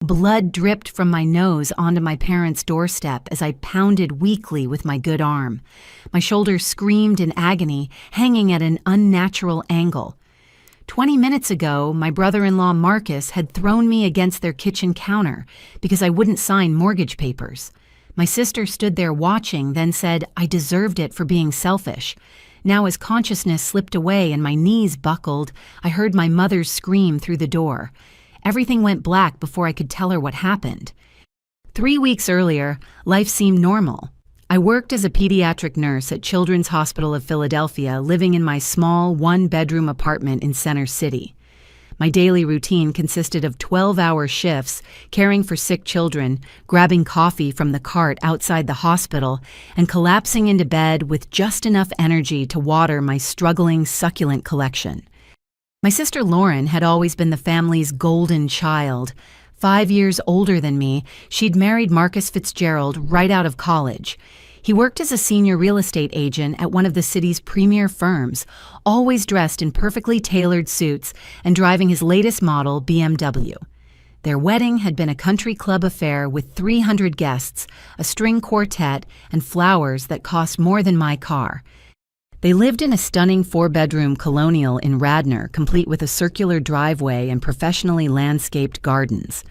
Blood dripped from my nose onto my parents' doorstep as I pounded weakly with my good arm. My shoulders screamed in agony, hanging at an unnatural angle. 20 minutes ago, my brother-in-law Marcus had thrown me against their kitchen counter because I wouldn't sign mortgage papers. My sister stood there watching, then said I deserved it for being selfish. Now as consciousness slipped away and my knees buckled, I heard my mother's scream through the door. Everything went black before I could tell her what happened. 3 weeks earlier, life seemed normal. I worked as a pediatric nurse at Children's Hospital of Philadelphia, living in my small one-bedroom apartment in Center City. My daily routine consisted of 12-hour shifts, caring for sick children, grabbing coffee from the cart outside the hospital, and collapsing into bed with just enough energy to water my struggling succulent collection. My sister Lauren had always been the family's golden child. 5 years older than me, she'd married Marcus Fitzgerald right out of college. He worked as a senior real estate agent at one of the city's premier firms, always dressed in perfectly tailored suits and driving his latest model BMW. Their wedding had been a country club affair with 300 guests, a string quartet, and flowers that cost more than my car. They lived in a stunning 4-bedroom colonial in Radnor, complete with a circular driveway and professionally landscaped gardens.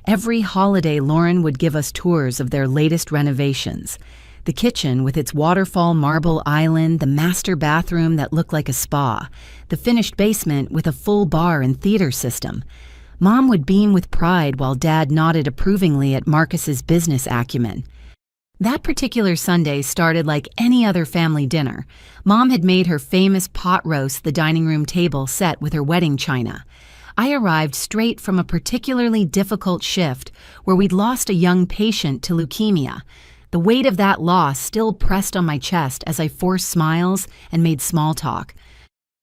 Every holiday, Lauren would give us tours of their latest renovations. The kitchen with its waterfall marble island, the master bathroom that looked like a spa, the finished basement with a full bar and theater system. Mom would beam with pride while Dad nodded approvingly at Marcus's business acumen. That particular Sunday started like any other family dinner. Mom had made her famous pot roast the dining room table set with her wedding china. I arrived straight from a particularly difficult shift where we'd lost a young patient to leukemia. The weight of that loss still pressed on my chest as I forced smiles and made small talk.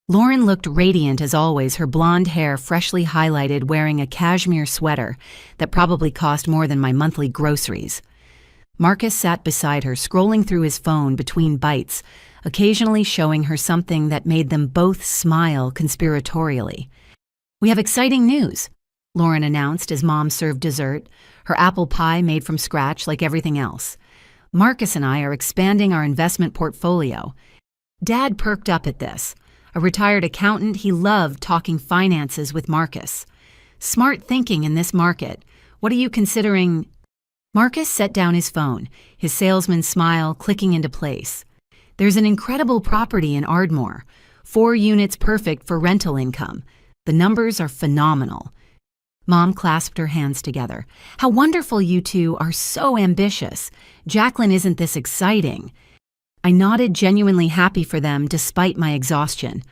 Lauren looked radiant as always, her blonde hair freshly highlighted, wearing a cashmere sweater that probably cost more than my monthly groceries. Marcus sat beside her, scrolling through his phone between bites, occasionally showing her something that made them both smile conspiratorially. "We have exciting news," Lauren announced as Mom served dessert, her apple pie made from scratch like everything else. "Marcus and I are expanding our investment portfolio." Dad perked up at this. A retired accountant, he loved talking finances with Marcus. "Smart thinking in this market. What are you considering?" Marcus set down his phone, his salesman's smile clicking into place. "There's an incredible property in Ardmore. 4 units perfect for rental income. The numbers are phenomenal." Mom clasped her hands together. "How wonderful you two are, so ambitious. Jacqueline, isn't this exciting?" I nodded, genuinely happy for them despite my exhaustion.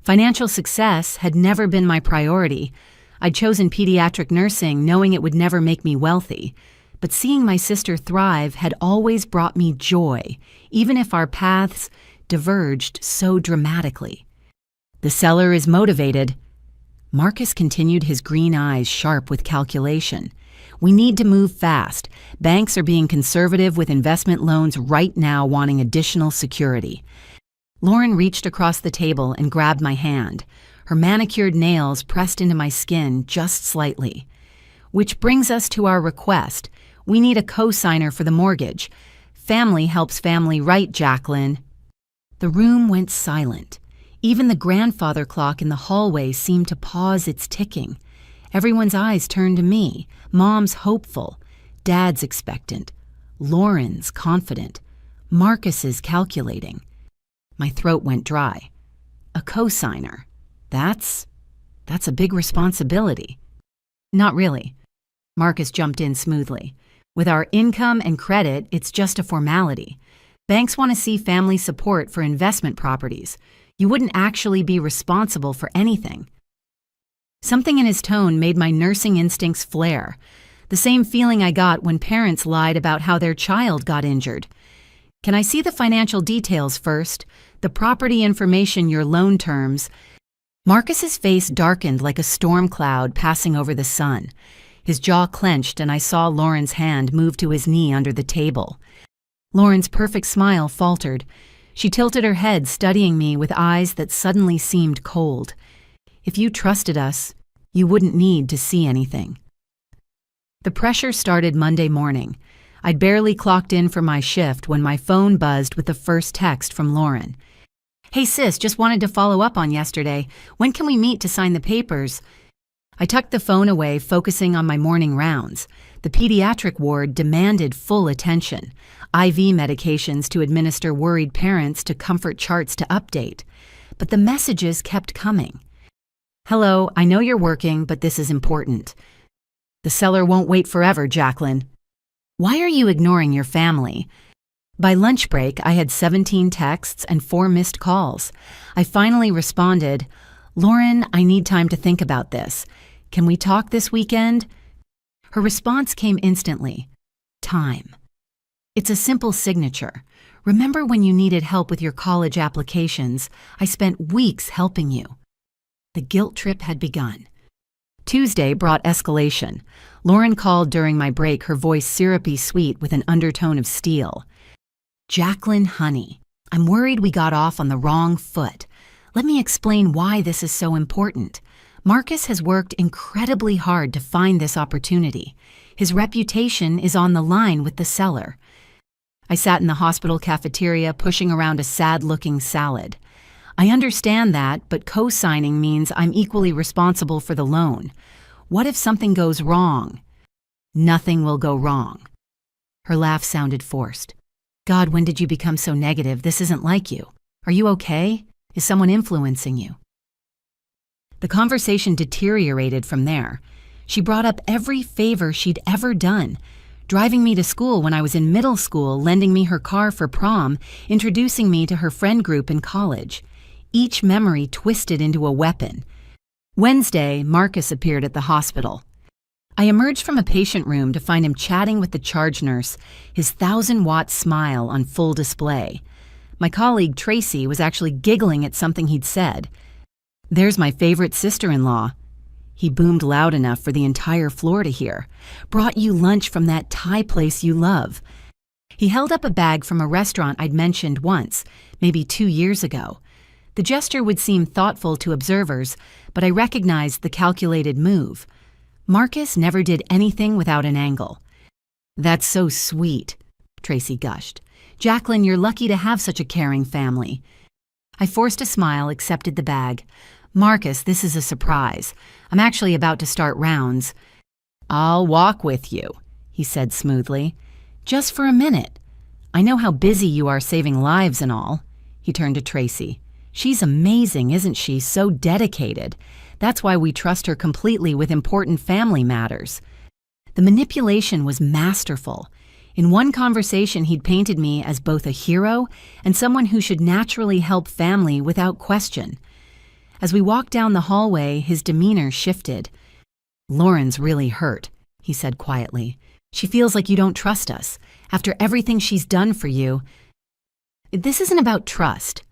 Financial success had never been my priority. I'd chosen pediatric nursing knowing it would never make me wealthy. But seeing my sister thrive had always brought me joy, even if our paths diverged so dramatically. "The seller is motivated." Marcus continued, his green eyes sharp with calculation. "We need to move fast. Banks are being conservative with investment loans right now, wanting additional security." Lauren reached across the table and grabbed my hand. Her manicured nails pressed into my skin just slightly. "Which brings us to our request. We need a co-signer for the mortgage. Family helps family, right, Jacqueline?" The room went silent. Even the grandfather clock in the hallway seemed to pause its ticking. Everyone's eyes turned to me. Mom's hopeful, Dad's expectant, Lauren's confident, Marcus's calculating. My throat went dry. A co-signer. That's a big responsibility. "Not really." Marcus jumped in smoothly. "With our income and credit, it's just a formality. Banks want to see family support for investment properties. You wouldn't actually be responsible for anything." Something in his tone made my nursing instincts flare. The same feeling I got when parents lied about how their child got injured. "Can I see the financial details first? The property information, your loan terms?" Marcus's face darkened like a storm cloud passing over the sun. His jaw clenched and I saw Lauren's hand move to his knee under the table. Lauren's perfect smile faltered. She tilted her head, studying me with eyes that suddenly seemed cold. "If you trusted us, you wouldn't need to see anything." The pressure started Monday morning. I'd barely clocked in for my shift when my phone buzzed with the first text from Lauren. "Hey sis, just wanted to follow up on yesterday. When can we meet to sign the papers?" I tucked the phone away, focusing on my morning rounds. The pediatric ward demanded full attention. IV medications to administer worried parents to comfort charts to update. But the messages kept coming. "Hello, I know you're working, but this is important. The seller won't wait forever, Jacqueline. Why are you ignoring your family?" By lunch break, I had 17 texts and 4 missed calls. I finally responded, "Lauren, I need time to think about this. Can we talk this weekend?" Her response came instantly. "Time." It's a simple signature. "Remember when you needed help with your college applications? I spent weeks helping you." The guilt trip had begun. Tuesday brought escalation. Lauren called during my break, her voice syrupy sweet with an undertone of steel. "Jacqueline, honey, I'm worried we got off on the wrong foot. Let me explain why this is so important. Marcus has worked incredibly hard to find this opportunity. His reputation is on the line with the seller." I sat in the hospital cafeteria pushing around a sad-looking salad. "I understand that, but co-signing means I'm equally responsible for the loan. What if something goes wrong?" "Nothing will go wrong." Her laugh sounded forced. "God, when did you become so negative? This isn't like you. Are you okay? Is someone influencing you?" The conversation deteriorated from there. She brought up every favor she'd ever done. Driving me to school when I was in middle school, lending me her car for prom, introducing me to her friend group in college. Each memory twisted into a weapon. Wednesday, Marcus appeared at the hospital. I emerged from a patient room to find him chatting with the charge nurse, his 1,000-watt smile on full display. My colleague Tracy was actually giggling at something he'd said. "There's my favorite sister-in-law." He boomed loud enough for the entire floor to hear. "Brought you lunch from that Thai place you love." He held up a bag from a restaurant I'd mentioned once, maybe 2 years ago. The gesture would seem thoughtful to observers, but I recognized the calculated move. Marcus never did anything without an angle. "That's so sweet," Tracy gushed. "Jacqueline, you're lucky to have such a caring family." I forced a smile, accepted the bag. "Marcus, this is a surprise. I'm actually about to start rounds." "I'll walk with you," he said smoothly. "Just for a minute. I know how busy you are saving lives and all." He turned to Tracy. "She's amazing, isn't she? So dedicated. That's why we trust her completely with important family matters." The manipulation was masterful. In one conversation, he'd painted me as both a hero and someone who should naturally help family without question. As we walked down the hallway, his demeanor shifted. "Lauren's really hurt," he said quietly. "She feels like you don't trust us. After everything she's done for you." "This isn't about trust."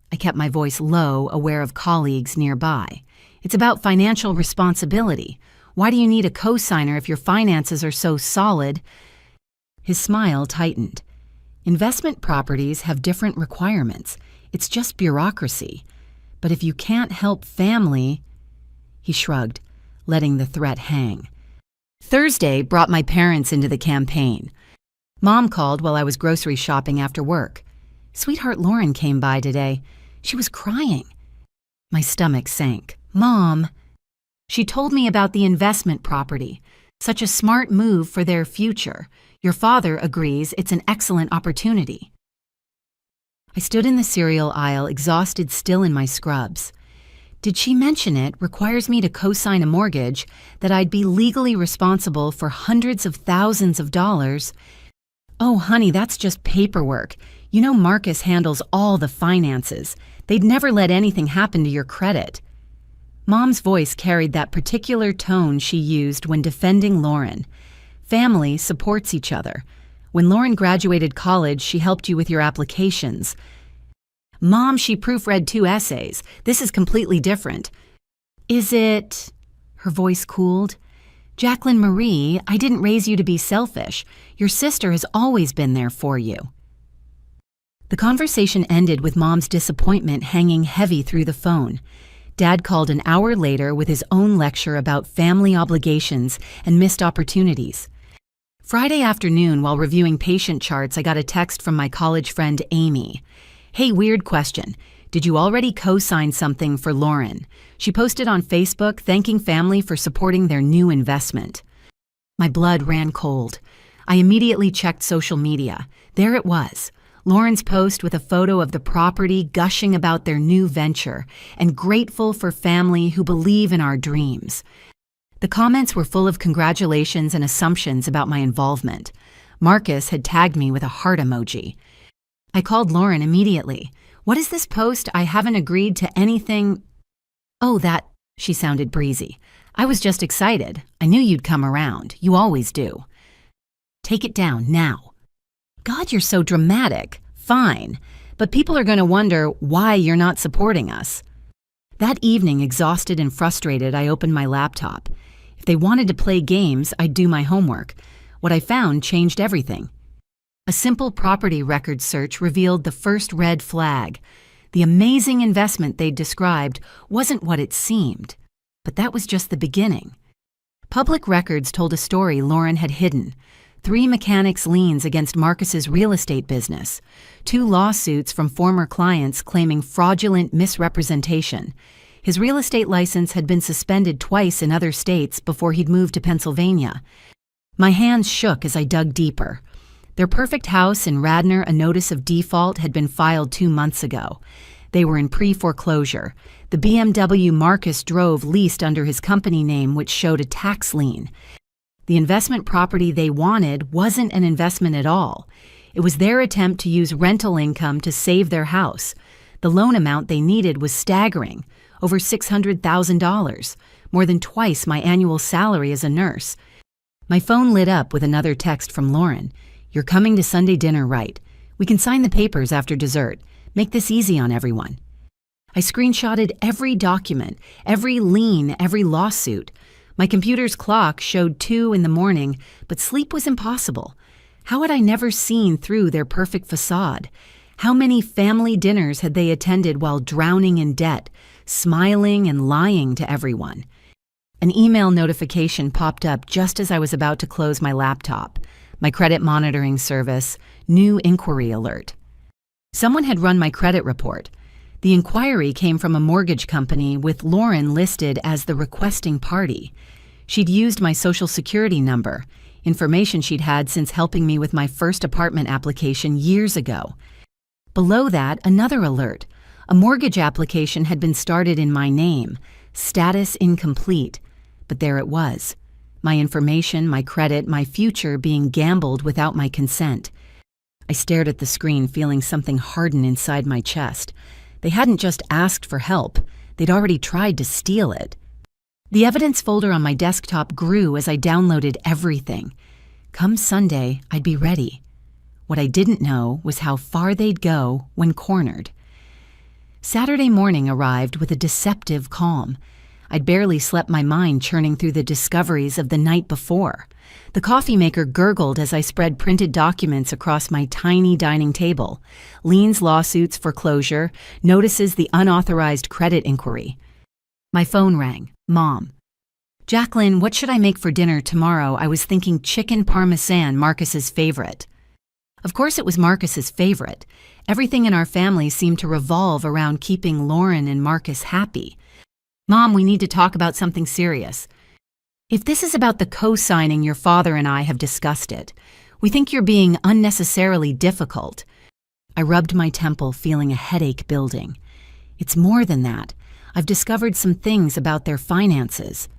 I kept my voice low, aware of colleagues nearby. "It's about financial responsibility. Why do you need a co-signer if your finances are so solid?" His smile tightened. "Investment properties have different requirements. It's just bureaucracy. But if you can't help family..." He shrugged, letting the threat hang. Thursday brought my parents into the campaign. Mom called while I was grocery shopping after work. "Sweetheart Lauren came by today. She was crying." My stomach sank. "Mom..." "She told me about the investment property. Such a smart move for their future. Your father agrees it's an excellent opportunity." I stood in the cereal aisle, exhausted, still in my scrubs. Did she mention it requires me to co-sign a mortgage, that I'd be legally responsible for hundreds of thousands of dollars? "Oh, honey, that's just paperwork. You know Marcus handles all the finances. They'd never let anything happen to your credit." Mom's voice carried that particular tone she used when defending Lauren. Family supports each other. When Lauren graduated college, she helped you with your applications. "Mom, she proofread 2 essays. This is completely different." "Is it..." Her voice cooled. "Jacqueline Marie, I didn't raise you to be selfish. Your sister has always been there for you." The conversation ended with Mom's disappointment hanging heavy through the phone. Dad called an hour later with his own lecture about family obligations and missed opportunities. Friday afternoon, while reviewing patient charts, I got a text from my college friend Amy. "Hey, weird question. Did you already co-sign something for Lauren? She posted on Facebook thanking family for supporting their new investment." My blood ran cold. I immediately checked social media. There it was. Lauren's post with a photo of the property gushing about their new venture and grateful for family who believe in our dreams. The comments were full of congratulations and assumptions about my involvement. Marcus had tagged me with a heart emoji. I called Lauren immediately. "What is this post? I haven't agreed to anything." "Oh, that," she sounded breezy. "I was just excited. I knew you'd come around. You always do." "Take it down, now." "God, you're so dramatic." "Fine, but people are going to wonder why you're not supporting us." That evening, exhausted and frustrated, I opened my laptop. If they wanted to play games, I'd do my homework. What I found changed everything. A simple property record search revealed the first red flag. The amazing investment they'd described wasn't what it seemed. But that was just the beginning. Public records told a story Lauren had hidden. 3 mechanics' liens against Marcus's real estate business. 2 lawsuits from former clients claiming fraudulent misrepresentation. His real estate license had been suspended twice in other states before he'd moved to Pennsylvania. My hands shook as I dug deeper. Their perfect house in Radnor, a notice of default, had been filed 2 months ago. They were in pre-foreclosure. The BMW Marcus drove leased under his company name, which showed a tax lien. The investment property they wanted wasn't an investment at all. It was their attempt to use rental income to save their house. The loan amount they needed was staggering, over $600,000, more than twice my annual salary as a nurse. My phone lit up with another text from Lauren. "You're coming to Sunday dinner, right? We can sign the papers after dessert. Make this easy on everyone." I screenshotted every document, every lien, every lawsuit. My computer's clock showed 2 in the morning, but sleep was impossible. How had I never seen through their perfect facade? How many family dinners had they attended while drowning in debt, smiling and lying to everyone? An email notification popped up just as I was about to close my laptop. My credit monitoring service, new inquiry alert. Someone had run my credit report. The inquiry came from a mortgage company with Lauren listed as the requesting party. She'd used my social security number, information she'd had since helping me with my first apartment application years ago. Below that, another alert. A mortgage application had been started in my name, status incomplete, but there it was. My information, my credit, my future being gambled without my consent. I stared at the screen, feeling something harden inside my chest. They hadn't just asked for help, they'd already tried to steal it. The evidence folder on my desktop grew as I downloaded everything. Come Sunday, I'd be ready. What I didn't know was how far they'd go when cornered. Saturday morning arrived with a deceptive calm. I'd barely slept, my mind churning through the discoveries of the night before. The coffee maker gurgled as I spread printed documents across my tiny dining table. Liens, lawsuits, foreclosure, notices the unauthorized credit inquiry. My phone rang. Mom. "Jacqueline, what should I make for dinner tomorrow?" I was thinking chicken parmesan, Marcus's favorite. Of course it was Marcus's favorite. Everything in our family seemed to revolve around keeping Lauren and Marcus happy. "Mom, we need to talk about something serious. If this is about the co-signing, your father and I have discussed it. We think you're being unnecessarily difficult." I rubbed my temple, feeling a headache building. "It's more than that. I've discovered some things about their finances."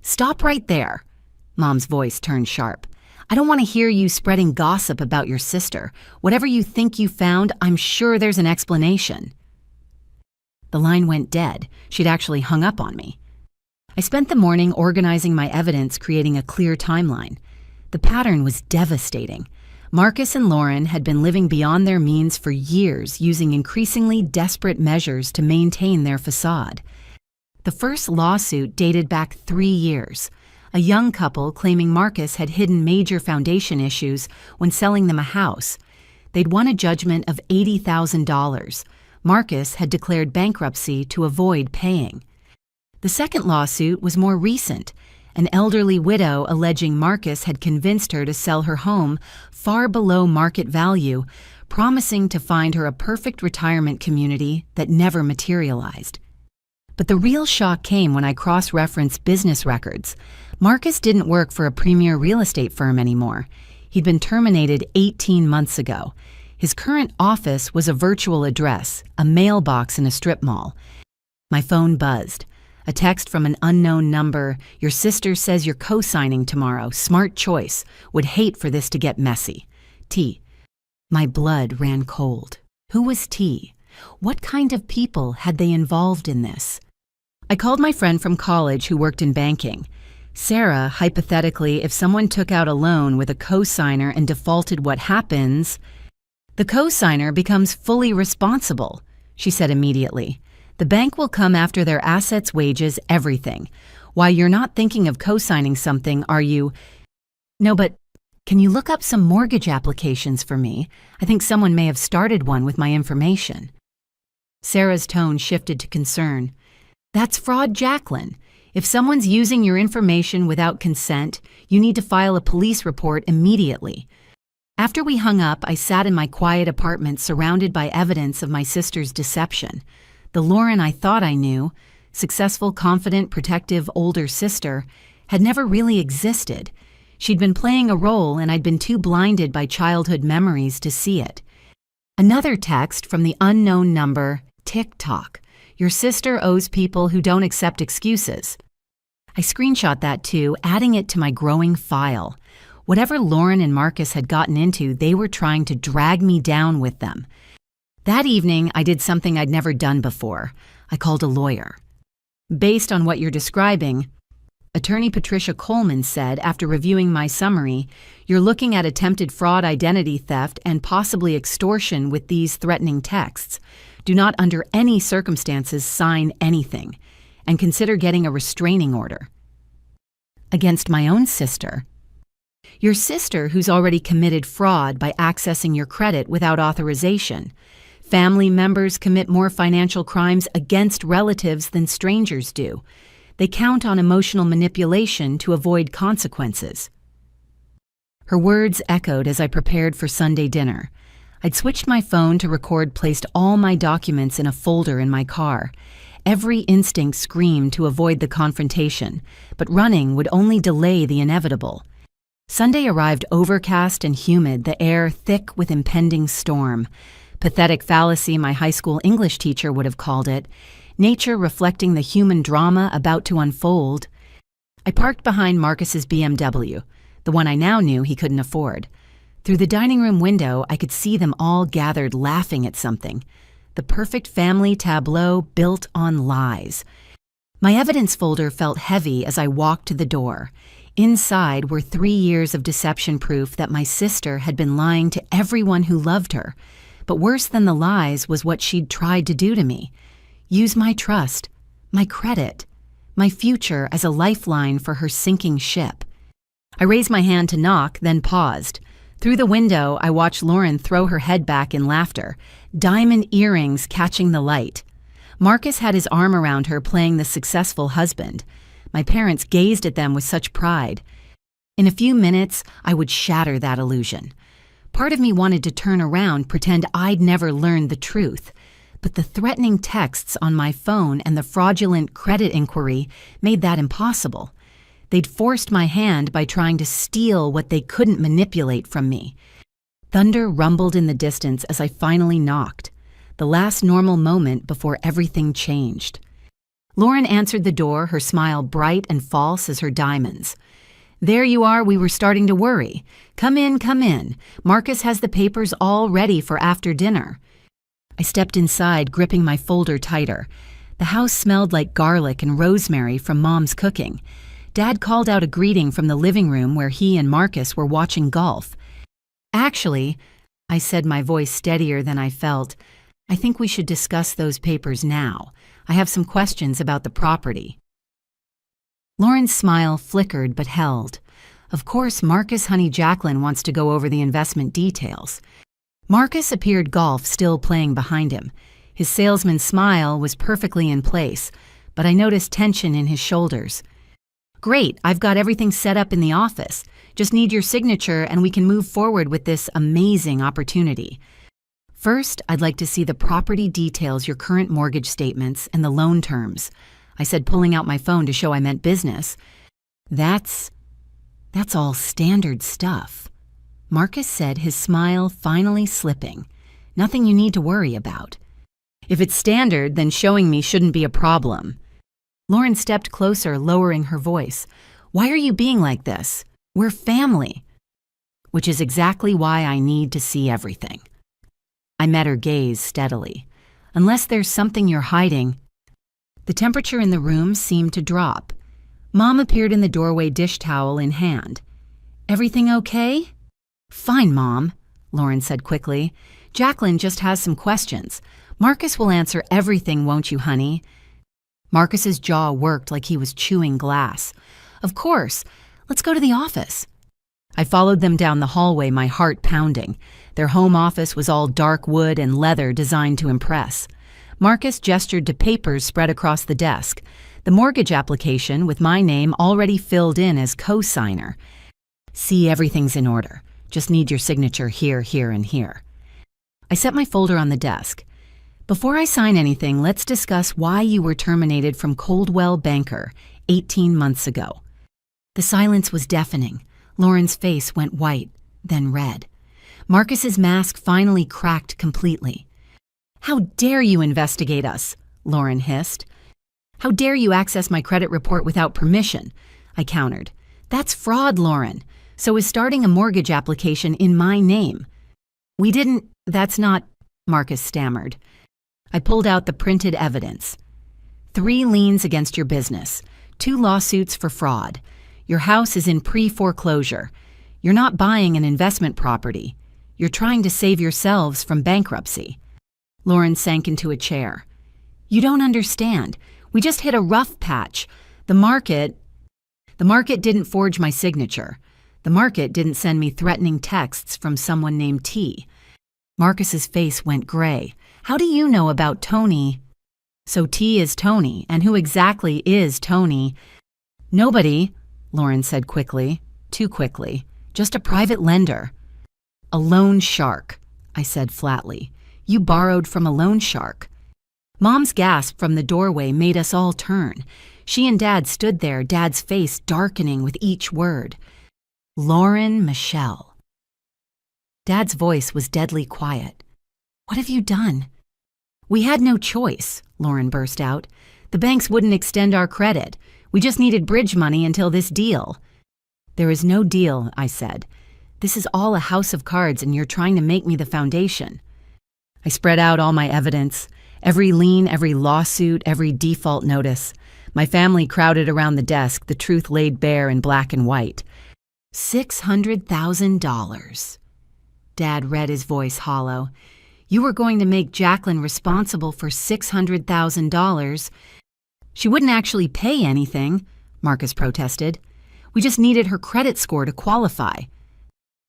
"Stop right there." Mom's voice turned sharp. "I don't want to hear you spreading gossip about your sister. Whatever you think you found, I'm sure there's an explanation." The line went dead. She'd actually hung up on me. I spent the morning organizing my evidence, creating a clear timeline. The pattern was devastating. Marcus and Lauren had been living beyond their means for years, using increasingly desperate measures to maintain their facade. The first lawsuit dated back 3 years. A young couple claiming Marcus had hidden major foundation issues when selling them a house. They'd won a judgment of $80,000. Marcus had declared bankruptcy to avoid paying. The second lawsuit was more recent, an elderly widow alleging Marcus had convinced her to sell her home far below market value, promising to find her a perfect retirement community that never materialized. But the real shock came when I cross-referenced business records. Marcus didn't work for a premier real estate firm anymore. He'd been terminated 18 months ago. His current office was a virtual address, a mailbox in a strip mall. My phone buzzed. A text from an unknown number. "Your sister says you're co-signing tomorrow. Smart choice. Would hate for this to get messy. T." My blood ran cold. Who was T? What kind of people had they involved in this? I called my friend from college who worked in banking. "Sarah, hypothetically, if someone took out a loan with a co-signer and defaulted, what happens?" "The co-signer becomes fully responsible," she said immediately. "The bank will come after their assets, wages, everything. Why, you're not thinking of co-signing something, are you?" "No, but can you look up some mortgage applications for me? I think someone may have started one with my information." Sarah's tone shifted to concern. "That's fraud, Jacqueline. If someone's using your information without consent, you need to file a police report immediately." After we hung up, I sat in my quiet apartment surrounded by evidence of my sister's deception. The Lauren I thought I knew, successful, confident, protective older sister, had never really existed. She'd been playing a role and I'd been too blinded by childhood memories to see it. Another text from the unknown number, "TikTok. Your sister owes people who don't accept excuses." I screenshot that too, adding it to my growing file. Whatever Lauren and Marcus had gotten into, they were trying to drag me down with them. That evening, I did something I'd never done before. I called a lawyer. "Based on what you're describing," Attorney Patricia Coleman said after reviewing my summary, "you're looking at attempted fraud, identity theft, and possibly extortion with these threatening texts. Do not under any circumstances sign anything, and consider getting a restraining order." Against my own sister. "Your sister who's already committed fraud by accessing your credit without authorization. Family members commit more financial crimes against relatives than strangers do. They count on emotional manipulation to avoid consequences." Her words echoed as I prepared for Sunday dinner. I'd switched my phone to record, placed all my documents in a folder in my car. Every instinct screamed to avoid the confrontation, but running would only delay the inevitable. Sunday arrived overcast and humid, the air thick with impending storm. Pathetic fallacy, my high school English teacher would have called it. Nature reflecting the human drama about to unfold. I parked behind Marcus's BMW, the one I now knew he couldn't afford. Through the dining room window, I could see them all gathered laughing at something. The perfect family tableau built on lies. My evidence folder felt heavy as I walked to the door. Inside were 3 years of deception proof that my sister had been lying to everyone who loved her. But worse than the lies was what she'd tried to do to me. Use my trust, my credit, my future as a lifeline for her sinking ship. I raised my hand to knock, then paused. Through the window, I watched Lauren throw her head back in laughter, diamond earrings catching the light. Marcus had his arm around her, playing the successful husband. My parents gazed at them with such pride. In a few minutes, I would shatter that illusion. Part of me wanted to turn around, pretend I'd never learned the truth. But the threatening texts on my phone and the fraudulent credit inquiry made that impossible. They'd forced my hand by trying to steal what they couldn't manipulate from me. Thunder rumbled in the distance as I finally knocked, the last normal moment before everything changed. Lauren answered the door, her smile bright and false as her diamonds. "There you are, we were starting to worry. Come in, come in. Marcus has the papers all ready for after dinner." I stepped inside, gripping my folder tighter. The house smelled like garlic and rosemary from Mom's cooking. Dad called out a greeting from the living room where he and Marcus were watching golf. "Actually," I said, my voice steadier than I felt, "I think we should discuss those papers now. I have some questions about the property." Lauren's smile flickered but held. Of course, Marcus Honey Jacqueline wants to go over the investment details. Marcus appeared golf still playing behind him. His salesman's smile was perfectly in place, but I noticed tension in his shoulders. "Great, I've got everything set up in the office. Just need your signature and we can move forward with this amazing opportunity. First, I'd like to see the property details, your current mortgage statements, and the loan terms," I said, pulling out my phone to show I meant business. That's all standard stuff," Marcus said, his smile finally slipping. "Nothing you need to worry about." "If it's standard, then showing me shouldn't be a problem." Lauren stepped closer, lowering her voice. "Why are you being like this? We're family." "Which is exactly why I need to see everything." I met her gaze steadily. "Unless there's something you're hiding." The temperature in the room seemed to drop. Mom appeared in the doorway, dish towel in hand. "Everything okay?" "Fine, Mom," Lauren said quickly. "Jacqueline just has some questions. Marcus will answer everything, won't you, honey?" Marcus's jaw worked like he was chewing glass. "Of course. Let's go to the office." I followed them down the hallway, my heart pounding. Their home office was all dark wood and leather designed to impress. Marcus gestured to papers spread across the desk. The mortgage application with my name already filled in as co-signer. "See, everything's in order. Just need your signature here, here, and here." I set my folder on the desk. "Before I sign anything, let's discuss why you were terminated from Coldwell Banker 18 months ago." The silence was deafening. Lauren's face went white, then red. Marcus's mask finally cracked completely. "How dare you investigate us?" Lauren hissed. "How dare you access my credit report without permission?" I countered. "That's fraud, Lauren. So is starting a mortgage application in my name." "We didn't, that's not," Marcus stammered. I pulled out the printed evidence. 3 liens against your business, 2 lawsuits for fraud. Your house is in pre-foreclosure. You're not buying an investment property. You're trying to save yourselves from bankruptcy. Lauren sank into a chair. "You don't understand. We just hit a rough patch. The market didn't forge my signature. The market didn't send me threatening texts from someone named T." Marcus's face went gray. "How do you know about Tony?" "So T is Tony, and who exactly is Tony?" "Nobody," Lauren said quickly, too quickly. "Just a private lender." "A loan shark," I said flatly. "You borrowed from a loan shark." Mom's gasp from the doorway made us all turn. She and Dad stood there, Dad's face darkening with each word. "Lauren Michelle." Dad's voice was deadly quiet. "What have you done?" "We had no choice," Lauren burst out. "The banks wouldn't extend our credit. We just needed bridge money until this deal." "There is no deal," I said. "This is all a house of cards and you're trying to make me the foundation." I spread out all my evidence, every lien, every lawsuit, every default notice. My family crowded around the desk, the truth laid bare in black and white. $600,000. Dad read, his voice hollow. "You were going to make Jacqueline responsible for $600,000. "She wouldn't actually pay anything," Marcus protested. "We just needed her credit score to qualify."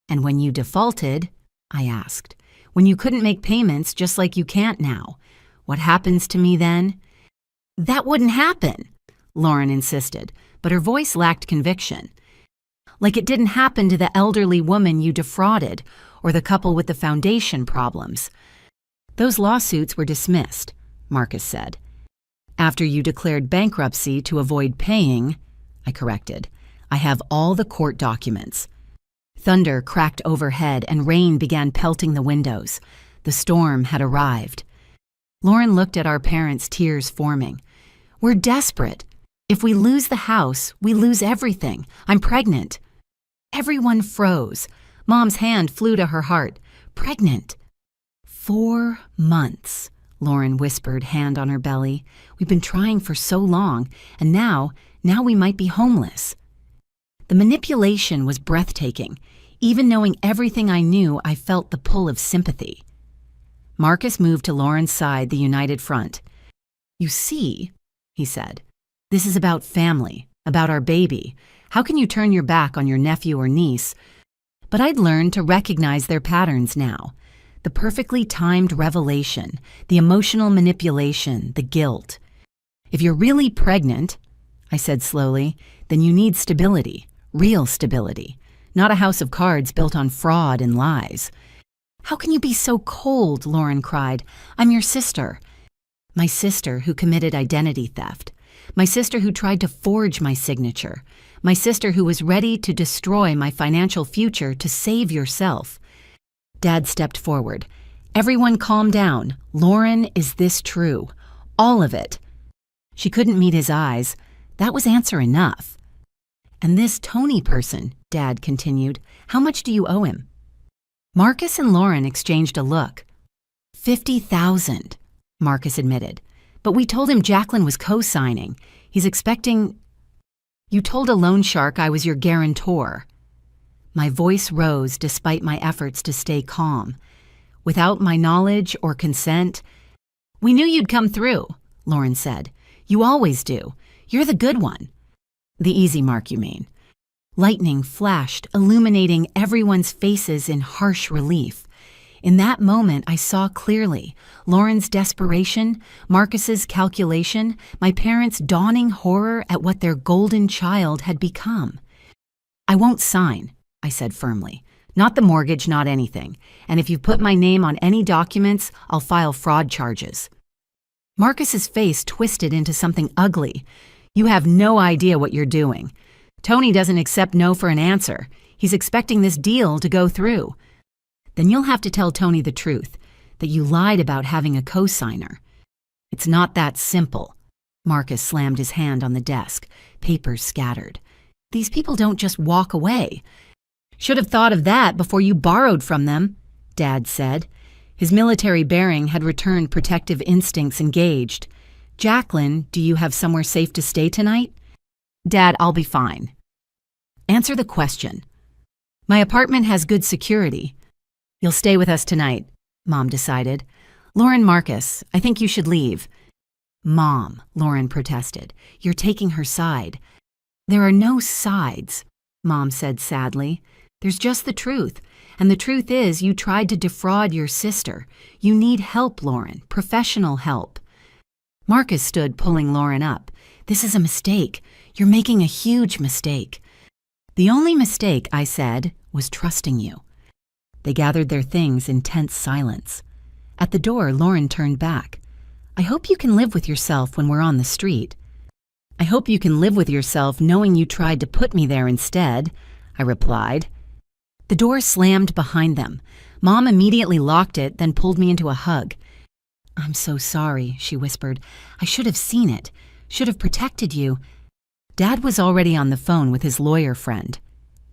"And when you defaulted," I asked, "when you couldn't make payments just like you can't now, what happens to me then?" "That wouldn't happen," Lauren insisted, but her voice lacked conviction. "Like it didn't happen to the elderly woman you defrauded or the couple with the foundation problems." "Those lawsuits were dismissed," Marcus said. "After you declared bankruptcy to avoid paying," I corrected. "I have all the court documents." Thunder cracked overhead and rain began pelting the windows. The storm had arrived. Lauren looked at our parents, tears forming. "We're desperate. If we lose the house, we lose everything. I'm pregnant." Everyone froze. Mom's hand flew to her heart. "Pregnant." 4 months, Lauren whispered, hand on her belly. "We've been trying for so long, and now we might be homeless." The manipulation was breathtaking. Even knowing everything I knew, I felt the pull of sympathy. Marcus moved to Lauren's side, the united front. "You see," he said, "this is about family, about our baby. How can you turn your back on your nephew or niece?" But I'd learned to recognize their patterns now. The perfectly timed revelation, the emotional manipulation, the guilt. If you're really pregnant, I said slowly, then you need stability, real stability, not a house of cards built on fraud and lies. How can you be so cold? Lauren cried. I'm your sister. My sister who committed identity theft. My sister who tried to forge my signature. My sister who was ready to destroy my financial future to save yourself. Dad stepped forward. Everyone calm down. Lauren, is this true? All of it. She couldn't meet his eyes. That was answer enough. And this Tony person, Dad continued, how much do you owe him? Marcus and Lauren exchanged a look. $50,000, Marcus admitted. But we told him Jacqueline was co-signing. He's expecting... You told a loan shark I was your guarantor. My voice rose despite my efforts to stay calm. Without my knowledge or consent, we knew you'd come through, Lauren said. You always do. You're the good one. The easy mark, you mean. Lightning flashed, illuminating everyone's faces in harsh relief. In that moment, I saw clearly Lauren's desperation, Marcus's calculation, my parents' dawning horror at what their golden child had become. I won't sign, I said firmly. Not the mortgage, not anything. And if you've put my name on any documents, I'll file fraud charges. Marcus's face twisted into something ugly. You have no idea what you're doing. Tony doesn't accept no for an answer. He's expecting this deal to go through. Then you'll have to tell Tony the truth, that you lied about having a co-signer. It's not that simple. Marcus slammed his hand on the desk, papers scattered. These people don't just walk away. Should have thought of that before you borrowed from them, Dad said. His military bearing had returned protective instincts engaged. Jacqueline, do you have somewhere safe to stay tonight? Dad, I'll be fine. Answer the question. My apartment has good security. You'll stay with us tonight, Mom decided. Lauren, Marcus, I think you should leave. Mom, Lauren protested. You're taking her side. There are no sides, Mom said sadly. There's just the truth. And the truth is you tried to defraud your sister. You need help, Lauren, professional help. Marcus stood pulling Lauren up. This is a mistake. You're making a huge mistake. The only mistake, I said, was trusting you. They gathered their things in tense silence. At the door, Lauren turned back. I hope you can live with yourself when we're on the street. I hope you can live with yourself knowing you tried to put me there instead, I replied. The door slammed behind them. Mom immediately locked it, then pulled me into a hug. I'm so sorry, she whispered. I should have seen it. Should have protected you. Dad was already on the phone with his lawyer friend.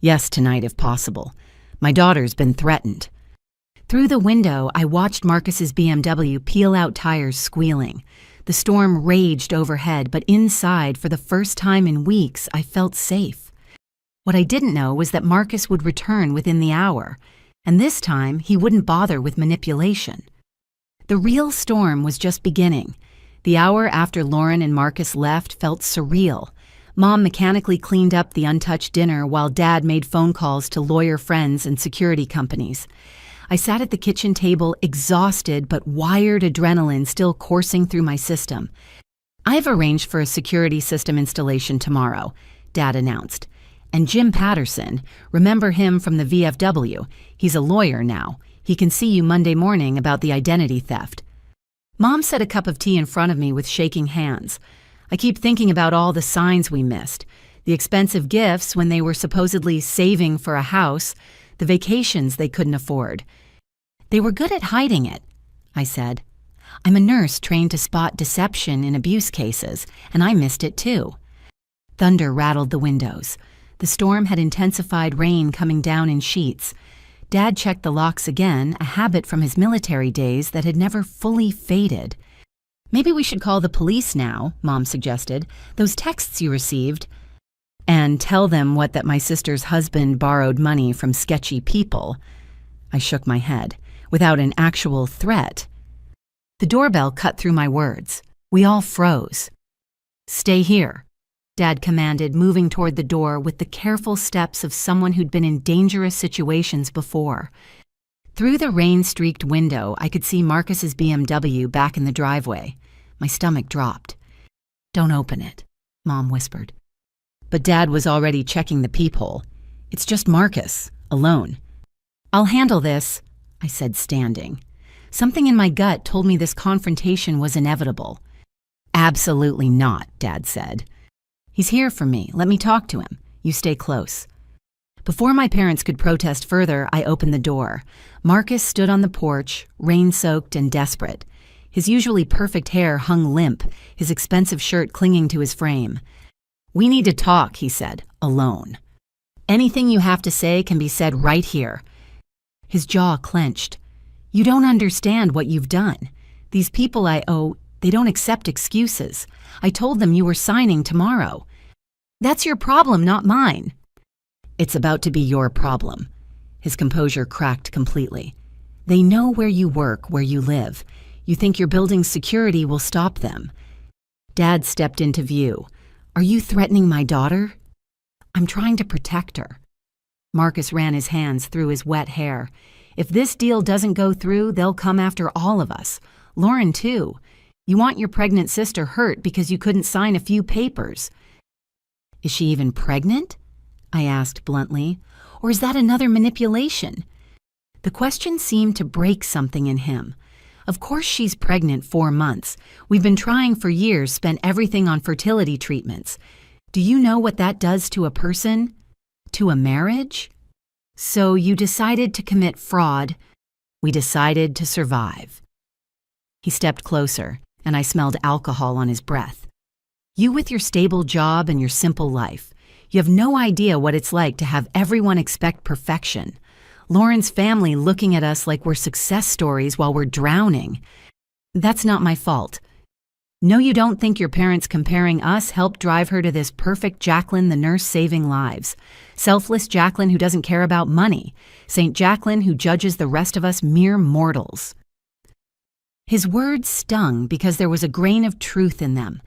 Yes, tonight if possible. My daughter's been threatened. Through the window, I watched Marcus's BMW peel out tires squealing. The storm raged overhead, but inside, for the first time in weeks, I felt safe. What I didn't know was that Marcus would return within the hour, and this time he wouldn't bother with manipulation. The real storm was just beginning. The hour after Lauren and Marcus left felt surreal. Mom mechanically cleaned up the untouched dinner while Dad made phone calls to lawyer friends and security companies. I sat at the kitchen table, exhausted but wired adrenaline still coursing through my system. I've arranged for a security system installation tomorrow, Dad announced. And Jim Patterson, remember him from the VFW, he's a lawyer now. He can see you Monday morning about the identity theft. Mom set a cup of tea in front of me with shaking hands. I keep thinking about all the signs we missed, the expensive gifts when they were supposedly saving for a house, the vacations they couldn't afford. They were good at hiding it, I said. I'm a nurse trained to spot deception in abuse cases, and I missed it too. Thunder rattled the windows. The storm had intensified, rain coming down in sheets. Dad checked the locks again, a habit from his military days that had never fully faded. Maybe we should call the police now, Mom suggested. Those texts you received. And tell them that my sister's husband borrowed money from sketchy people. I shook my head. Without an actual threat. The doorbell cut through my words. We all froze. Stay here, Dad commanded, moving toward the door with the careful steps of someone who'd been in dangerous situations before. Through the rain-streaked window, I could see Marcus's BMW back in the driveway. My stomach dropped. "Don't open it," Mom whispered. But Dad was already checking the peephole. "It's just Marcus, alone." "I'll handle this," I said, standing. Something in my gut told me this confrontation was inevitable. "Absolutely not," Dad said. "He's here for me. Let me talk to him. You stay close." Before my parents could protest further, I opened the door. Marcus stood on the porch, rain-soaked and desperate. His usually perfect hair hung limp, his expensive shirt clinging to his frame. "We need to talk," he said, "alone. Anything you have to say can be said right here." His jaw clenched. "You don't understand what you've done. These people I owe, they don't accept excuses. I told them you were signing tomorrow. That's your problem, not mine." "It's about to be your problem." His composure cracked completely. "They know where you work, where you live. You think your building's security will stop them." Dad stepped into view. "Are you threatening my daughter?" "I'm trying to protect her." Marcus ran his hands through his wet hair. "If this deal doesn't go through, they'll come after all of us. Lauren, too. You want your pregnant sister hurt because you couldn't sign a few papers." "Is she even pregnant?" I asked bluntly. "Or is that another manipulation?" The question seemed to break something in him. "Of course she's pregnant 4 months. We've been trying for years, spent everything on fertility treatments. Do you know what that does to a person? To a marriage? So you decided to commit fraud. We decided to survive." He stepped closer, and I smelled alcohol on his breath. "You with your stable job and your simple life. You have no idea what it's like to have everyone expect perfection. Lauren's family looking at us like we're success stories while we're drowning. That's not my fault. No, you don't think your parents comparing us helped drive her to this perfect Jacqueline, the nurse saving lives. Selfless Jacqueline who doesn't care about money. Saint Jacqueline who judges the rest of us mere mortals." His words stung because there was a grain of truth in them.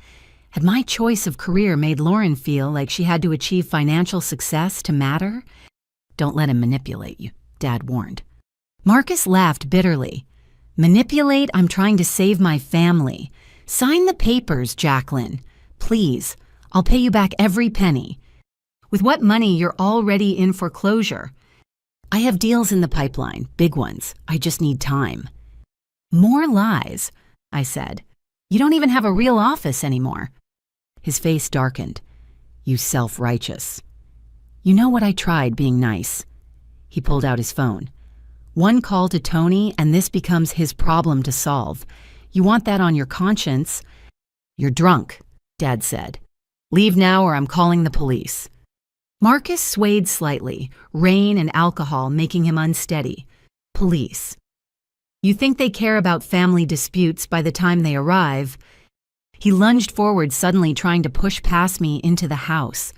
Had my choice of career made Lauren feel like she had to achieve financial success to matter? "Don't let him manipulate you," Dad warned. Marcus laughed bitterly. "Manipulate? I'm trying to save my family. Sign the papers, Jacqueline. Please. I'll pay you back every penny. With what money, you're already in foreclosure. I have deals in the pipeline, big ones. I just need time." "More lies," I said. "You don't even have a real office anymore." His face darkened. "You self-righteous. You know what, I tried being nice." He pulled out his phone. "One call to Tony and this becomes his problem to solve. You want that on your conscience?" "You're drunk," Dad said. "Leave now or I'm calling the police." Marcus swayed slightly, rain and alcohol making him unsteady. "Police. You think they care about family disputes by the time they arrive?" He lunged forward, suddenly trying to push past me into the house.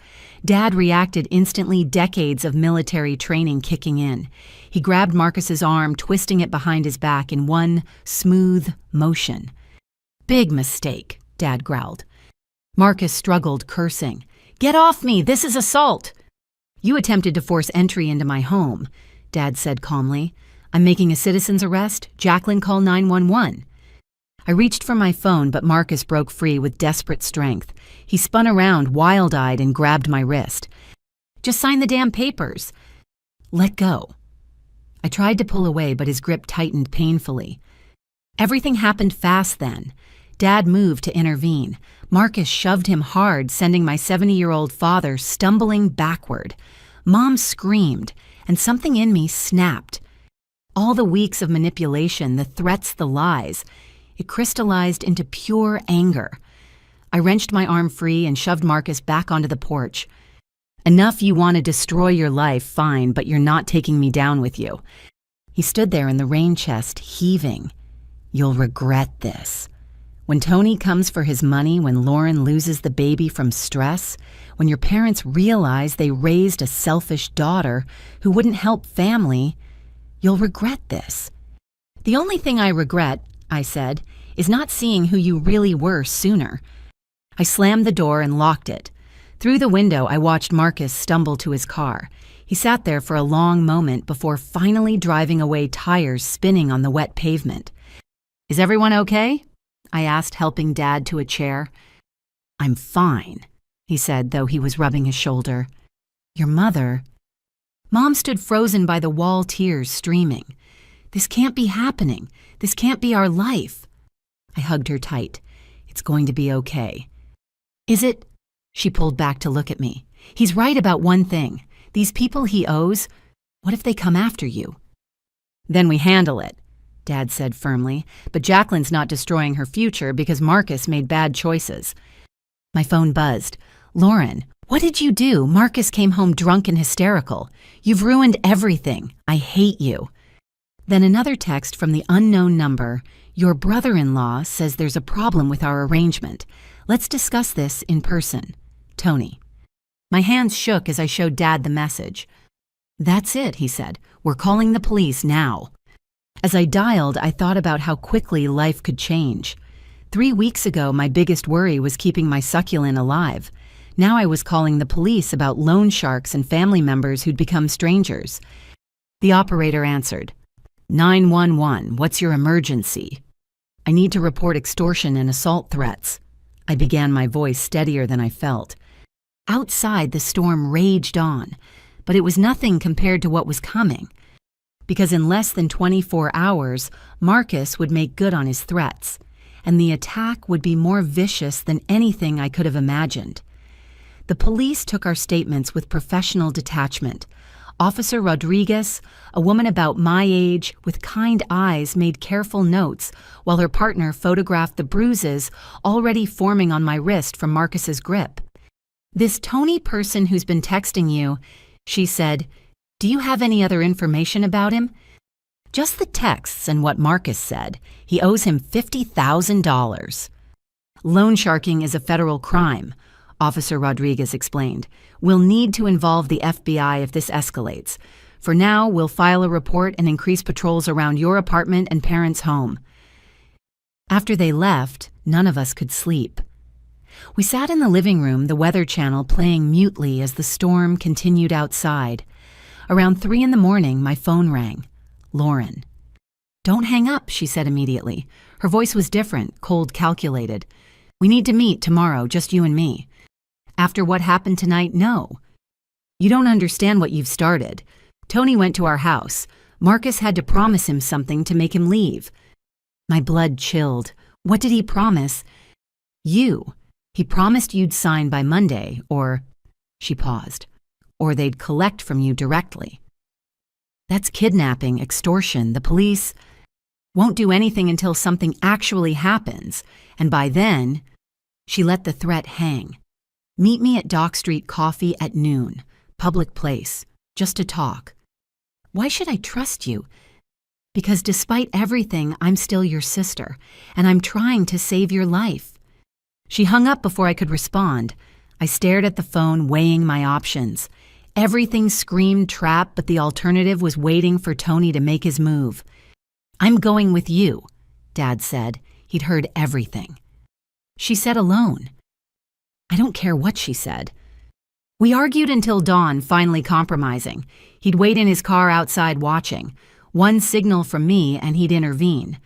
Dad reacted instantly, decades of military training kicking in. He grabbed Marcus's arm, twisting it behind his back in one smooth motion. "Big mistake," Dad growled. Marcus struggled, cursing. "Get off me! This is assault!" "You attempted to force entry into my home," Dad said calmly. "I'm making a citizen's arrest. Jacqueline, call 911. I reached for my phone, but Marcus broke free with desperate strength. He spun around, wild-eyed, and grabbed my wrist. "Just sign the damn papers." "Let go." I tried to pull away, but his grip tightened painfully. Everything happened fast then. Dad moved to intervene. Marcus shoved him hard, sending my 70-year-old father stumbling backward. Mom screamed, and something in me snapped. All the weeks of manipulation, the threats, the lies, it crystallized into pure anger. I wrenched my arm free and shoved Marcus back onto the porch. "Enough, you want to destroy your life, fine, but you're not taking me down with you." He stood there in the rain chest, heaving. "You'll regret this. When Tony comes for his money, when Lauren loses the baby from stress, when your parents realize they raised a selfish daughter who wouldn't help family, you'll regret this." "The only thing I regret," I said, "is not seeing who you really were sooner." I slammed the door and locked it. Through the window, I watched Marcus stumble to his car. He sat there for a long moment before finally driving away, tires spinning on the wet pavement. "Is everyone okay?" I asked, helping Dad to a chair. "I'm fine," he said, though he was rubbing his shoulder. "Your mother?" Mom stood frozen by the wall, tears streaming. "This can't be happening. This can't be our life." I hugged her tight. "It's going to be okay." "Is it?" She pulled back to look at me. "He's right about one thing. These people he owes, what if they come after you?" "Then we handle it," Dad said firmly, "but Jacqueline's not destroying her future because Marcus made bad choices." My phone buzzed. "Lauren, what did you do? Marcus came home drunk and hysterical. You've ruined everything. I hate you." Then another text from the unknown number. "Your brother-in-law says there's a problem with our arrangement. Let's discuss this in person. Tony." My hands shook as I showed Dad the message. "That's it," he said. "We're calling the police now." As I dialed, I thought about how quickly life could change. 3 weeks ago, my biggest worry was keeping my succulent alive. Now I was calling the police about loan sharks and family members who'd become strangers. The operator answered. 911, what's your emergency?" "I need to report extortion and assault threats." I began, my voice steadier than I felt. Outside, the storm raged on, but it was nothing compared to what was coming. Because in less than 24 hours, Marcus would make good on his threats, and the attack would be more vicious than anything I could have imagined. The police took our statements with professional detachment. Officer Rodriguez, a woman about my age with kind eyes, made careful notes while her partner photographed the bruises already forming on my wrist from Marcus's grip. "This Tony person who's been texting you," she said, "do you have any other information about him?" "Just the texts and what Marcus said. He owes him $50,000. "Loan sharking is a federal crime," Officer Rodriguez explained. "We'll need to involve the FBI if this escalates. For now, we'll file a report and increase patrols around your apartment and parents' home." After they left, none of us could sleep. We sat in the living room, the Weather Channel playing mutely as the storm continued outside. Around 3 in the morning, my phone rang. Lauren. "Don't hang up," she said immediately. Her voice was different, cold, calculated. "We need to meet tomorrow, just you and me." "After what happened tonight, no." "You don't understand what you've started. Tony went to our house. Marcus had to promise him something to make him leave." My blood chilled. "What did he promise?" "You. He promised you'd sign by Monday, or—" She paused. "Or they'd collect from you directly." "That's kidnapping, extortion. The police won't do anything until something actually happens, and by then—" She let the threat hang. "Meet me at Dock Street Coffee at noon. Public place. Just to talk." "Why should I trust you?" "Because despite everything, I'm still your sister, and I'm trying to save your life." She hung up before I could respond. I stared at the phone, weighing my options. Everything screamed trap, but the alternative was waiting for Tony to make his move. "I'm going with you," Dad said. He'd heard everything. She said alone. I don't care what she said. We argued until dawn, finally compromising. He'd wait in his car outside watching. One signal from me and he'd intervene.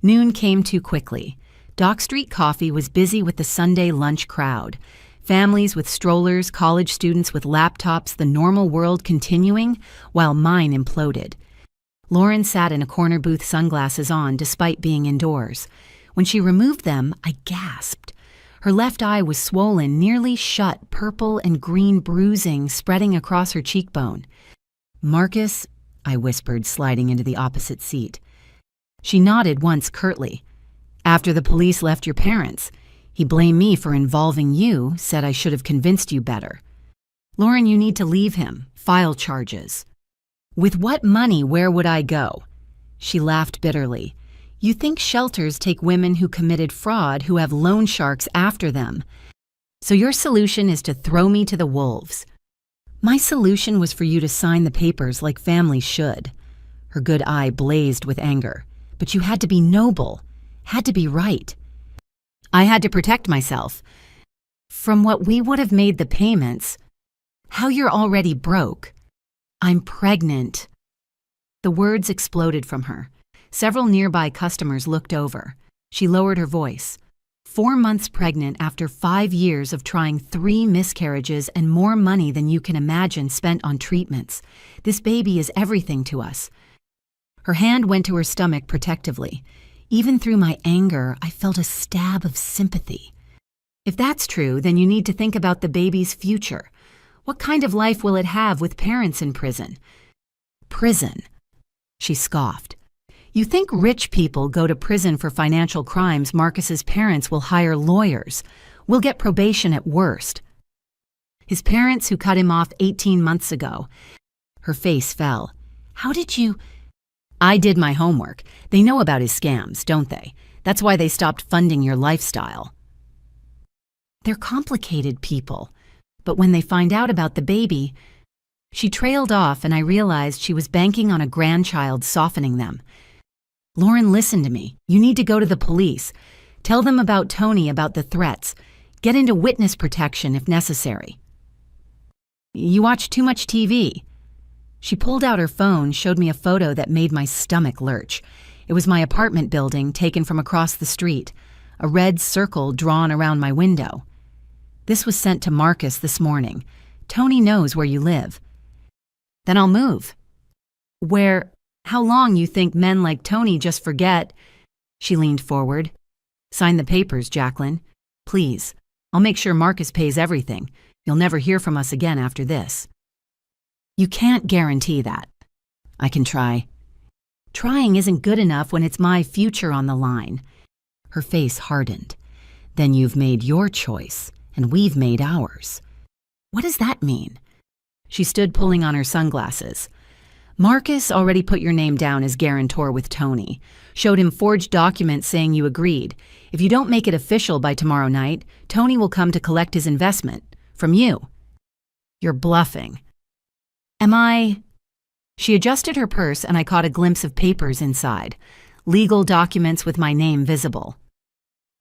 Noon came too quickly. Dock Street Coffee was busy with the Sunday lunch crowd. Families with strollers, college students with laptops, the normal world continuing while mine imploded. Lauren sat in a corner booth, sunglasses on, despite being indoors. When she removed them, I gasped. Her left eye was swollen, nearly shut, purple and green bruising spreading across her cheekbone. "Marcus," I whispered, sliding into the opposite seat. She nodded once curtly. "After the police left your parents, he blamed me for involving you, said I should have convinced you better. Lauren, you need to leave him. File charges." "With what money, where would I go?" She laughed bitterly. "You think shelters take women who committed fraud, who have loan sharks after them. So your solution is to throw me to the wolves." "My solution was for you to sign the papers like families should." Her good eye blazed with anger. "But you had to be noble, had to be right." "I had to protect myself. From what we would have made the payments, how you're already broke." I'm pregnant. The words exploded from her. Several nearby customers looked over. She lowered her voice. 4 months pregnant after 5 years of trying 3 miscarriages and more money than you can imagine spent on treatments. This baby is everything to us. Her hand went to her stomach protectively. Even through my anger, I felt a stab of sympathy. If that's true, then you need to think about the baby's future. What kind of life will it have with parents in prison? Prison, she scoffed. You think rich people go to prison for financial crimes? Marcus's parents will hire lawyers. We'll get probation at worst. His parents who cut him off 18 months ago. Her face fell. How did you... I did my homework. They know about his scams, don't they? That's why they stopped funding your lifestyle. They're complicated people. But when they find out about the baby... She trailed off and I realized she was banking on a grandchild softening them. Lauren, listen to me. You need to go to the police. Tell them about Tony, about the threats. Get into witness protection if necessary. You watch too much TV. She pulled out her phone, showed me a photo that made my stomach lurch. It was my apartment building taken from across the street, a red circle drawn around my window. This was sent to Marcus this morning. Tony knows where you live. Then I'll move. Where? How long you think men like Tony just forget? She leaned forward. Sign the papers, Jacqueline. Please. I'll make sure Marcus pays everything. You'll never hear from us again after this. You can't guarantee that. I can try. Trying isn't good enough when it's my future on the line. Her face hardened. Then you've made your choice, and we've made ours. What does that mean? She stood pulling on her sunglasses. Marcus already put your name down as guarantor with Tony. Showed him forged documents saying you agreed. If you don't make it official by tomorrow night, Tony will come to collect his investment. From you. You're bluffing. Am I? She adjusted her purse and I caught a glimpse of papers inside. Legal documents with my name visible.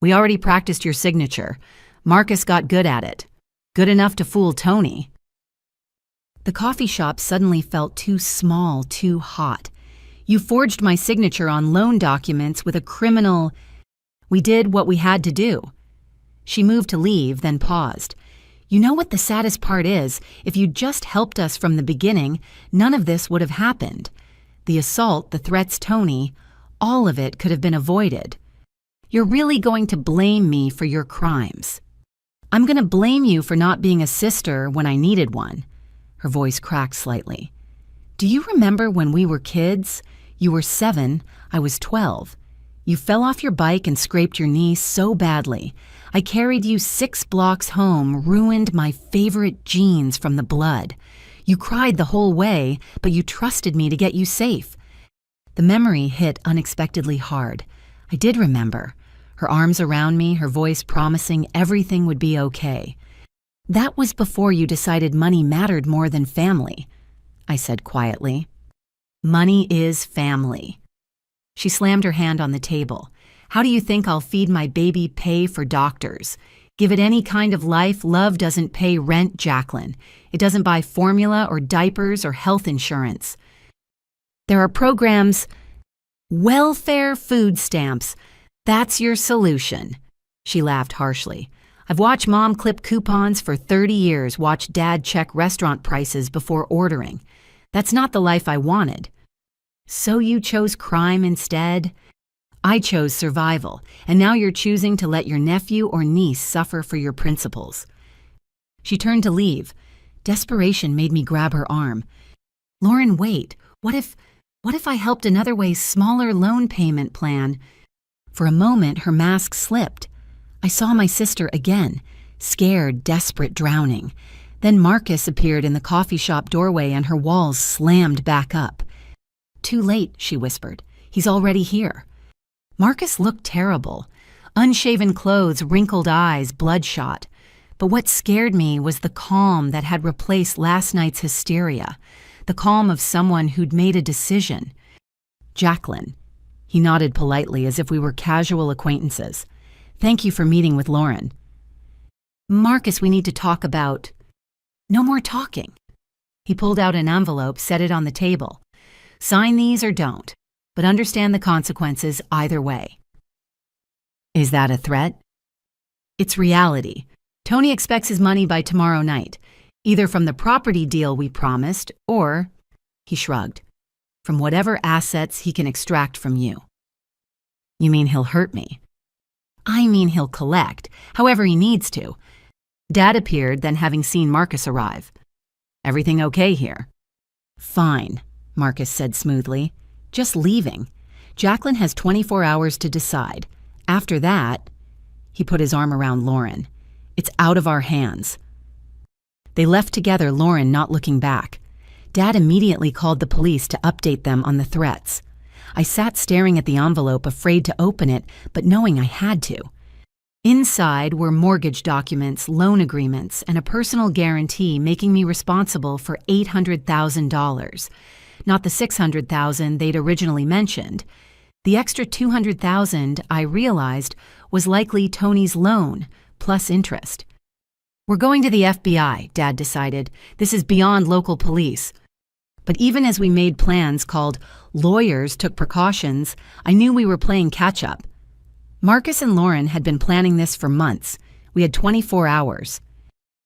We already practiced your signature. Marcus got good at it. Good enough to fool Tony. The coffee shop suddenly felt too small, too hot. You forged my signature on loan documents with a criminal... We did what we had to do. She moved to leave, then paused. You know what the saddest part is? If you'd just helped us from the beginning, none of this would have happened. The assault, the threats, Tony, all of it could have been avoided. You're really going to blame me for your crimes. I'm going to blame you for not being a sister when I needed one. Her voice cracked slightly. Do you remember when we were kids? You were 7, I was 12. You fell off your bike and scraped your knee so badly. I carried you 6 blocks home, ruined my favorite jeans from the blood. You cried the whole way, but you trusted me to get you safe. The memory hit unexpectedly hard. I did remember. Her arms around me, her voice promising everything would be okay. That was before you decided money mattered more than family, I said quietly. Money is family. She slammed her hand on the table. How do you think I'll feed my baby, pay for doctors? Give it any kind of life, love doesn't pay rent, Jacqueline. It doesn't buy formula or diapers or health insurance. There are programs, welfare food stamps. That's your solution. She laughed harshly. I've watched Mom clip coupons for 30 years, watched Dad check restaurant prices before ordering. That's not the life I wanted. So you chose crime instead? I chose survival, and now you're choosing to let your nephew or niece suffer for your principles. She turned to leave. Desperation made me grab her arm. Lauren, wait. What if I helped another way smaller loan payment plan? For a moment, her mask slipped. I saw my sister again, scared, desperate, drowning. Then Marcus appeared in the coffee shop doorway and her walls slammed back up. Too late, she whispered. He's already here. Marcus looked terrible. Unshaven clothes, wrinkled eyes, bloodshot. But what scared me was the calm that had replaced last night's hysteria. The calm of someone who'd made a decision. Jacqueline. He nodded politely as if we were casual acquaintances. Thank you for meeting with Lauren. Marcus, we need to talk about... No more talking. He pulled out an envelope, set it on the table. Sign these or don't, but understand the consequences either way. Is that a threat? It's reality. Tony expects his money by tomorrow night, either from the property deal we promised or, he shrugged, from whatever assets he can extract from you. You mean he'll hurt me? I mean he'll collect, however he needs to. Dad appeared, then having seen Marcus arrive. Everything okay here? Fine, Marcus said smoothly. Just leaving. Jacqueline has 24 hours to decide. After that, he put his arm around Lauren. It's out of our hands. They left together, Lauren not looking back. Dad immediately called the police to update them on the threats. I sat staring at the envelope, afraid to open it, but knowing I had to. Inside were mortgage documents, loan agreements, and a personal guarantee making me responsible for $800,000. Not the $600,000 they'd originally mentioned. The extra $200,000, I realized, was likely Tony's loan, plus interest. We're going to the FBI, Dad decided. This is beyond local police. But even as we made plans called lawyers took precautions, I knew we were playing catch-up. Marcus and Lauren had been planning this for months. We had 24 hours.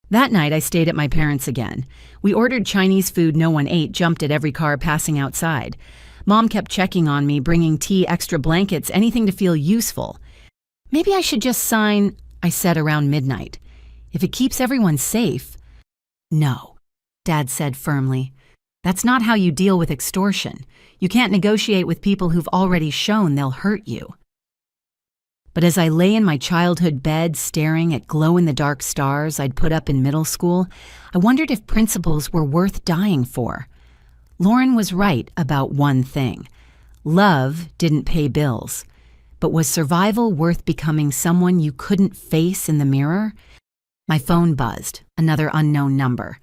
That night, I stayed at my parents' again. We ordered Chinese food no one ate, jumped at every car passing outside. Mom kept checking on me, bringing tea, extra blankets, anything to feel useful. Maybe I should just sign, I said around midnight. If it keeps everyone safe. No, Dad said firmly. That's not how you deal with extortion. You can't negotiate with people who've already shown they'll hurt you. But as I lay in my childhood bed staring at glow-in-the-dark stars I'd put up in middle school, I wondered if principles were worth dying for. Lauren was right about one thing. Love didn't pay bills. But was survival worth becoming someone you couldn't face in the mirror? My phone buzzed, another unknown number.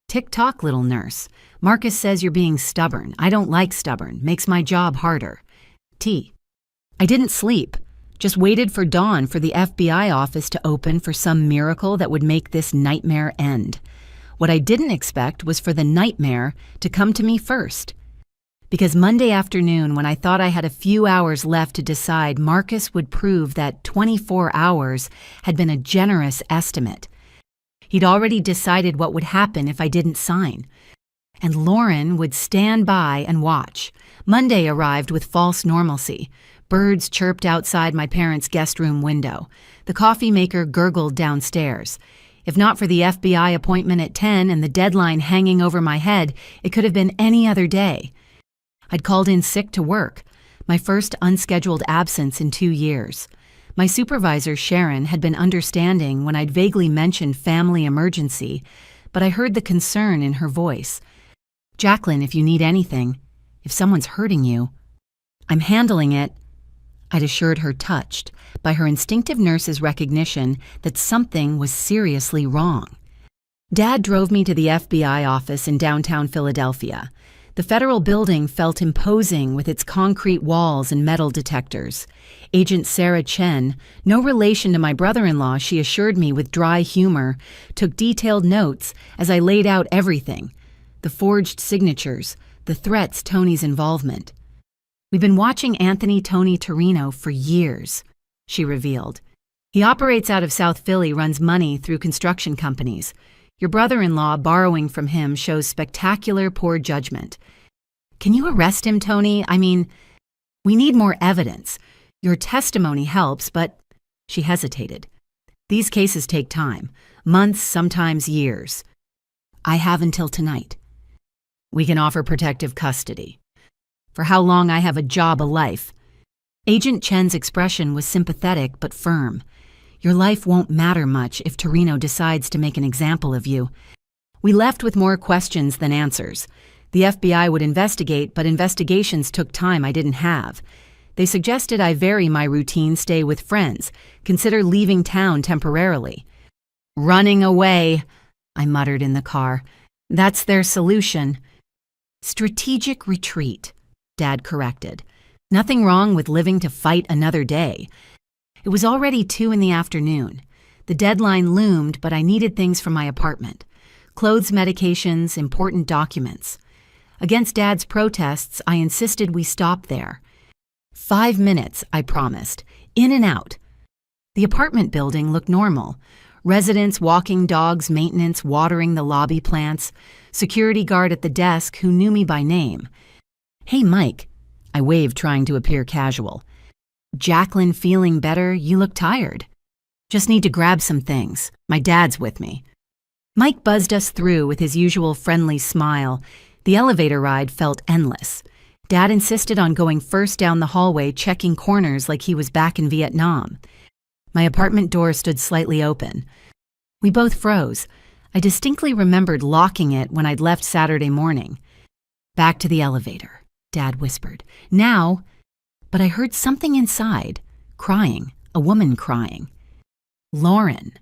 Tick-tock, little nurse. Marcus says you're being stubborn. I don't like stubborn. Makes my job harder. T. I didn't sleep. Just waited for dawn for the FBI office to open for some miracle that would make this nightmare end. What I didn't expect was for the nightmare to come to me first. Because Monday afternoon, when I thought I had a few hours left to decide, Marcus would prove that 24 hours had been a generous estimate. He'd already decided what would happen if I didn't sign. And Lauren would stand by and watch. Monday arrived with false normalcy. Birds chirped outside my parents' guest room window. The coffee maker gurgled downstairs. If not for the FBI appointment at 10 and the deadline hanging over my head, it could have been any other day. I'd called in sick to work, my first unscheduled absence in 2 years. My supervisor, Sharon, had been understanding when I'd vaguely mentioned family emergency, but I heard the concern in her voice. Jacqueline, if you need anything, if someone's hurting you, I'm handling it. I'd assured her, touched by her instinctive nurse's recognition that something was seriously wrong. Dad drove me to the FBI office in downtown Philadelphia. The federal building felt imposing with its concrete walls and metal detectors. Agent Sarah Chen, no relation to my brother-in-law, she assured me with dry humor, took detailed notes as I laid out everything. The forged signatures, the threats, Tony's involvement. We've been watching Anthony Tony Torino for years, she revealed. He operates out of South Philly, runs money through construction companies. Your brother-in-law borrowing from him shows spectacular poor judgment. Can you arrest him, Tony? I mean, we need more evidence. Your testimony helps, but she hesitated. These cases take time, months, sometimes years. I have until tonight. We can offer protective custody. For how long I have a job, a life. Agent Chen's expression was sympathetic but firm. Your life won't matter much if Torino decides to make an example of you. We left with more questions than answers. The FBI would investigate, but investigations took time I didn't have. They suggested I vary my routine, stay with friends, consider leaving town temporarily. Running away, I muttered in the car. That's their solution. Strategic retreat, Dad corrected. Nothing wrong with living to fight another day. It was already 2 in the afternoon. The deadline loomed, but I needed things from my apartment. clothes, medications, important documents. Against Dad's protests, I insisted we stop there. 5 minutes, I promised. In and out. The apartment building looked normal. Residents, walking dogs, maintenance, watering the lobby plants, security guard at the desk who knew me by name. "Hey, Mike," I waved, trying to appear casual. "Jacqueline feeling better? You look tired." "Just need to grab some things. My dad's with me." Mike buzzed us through with his usual friendly smile. The elevator ride felt endless. Dad insisted on going first down the hallway, checking corners like he was back in Vietnam. My apartment door stood slightly open. We both froze. I distinctly remembered locking it when I'd left Saturday morning. "Back to the elevator," Dad whispered. "Now," but I heard something inside, crying, a woman crying. "Lauren."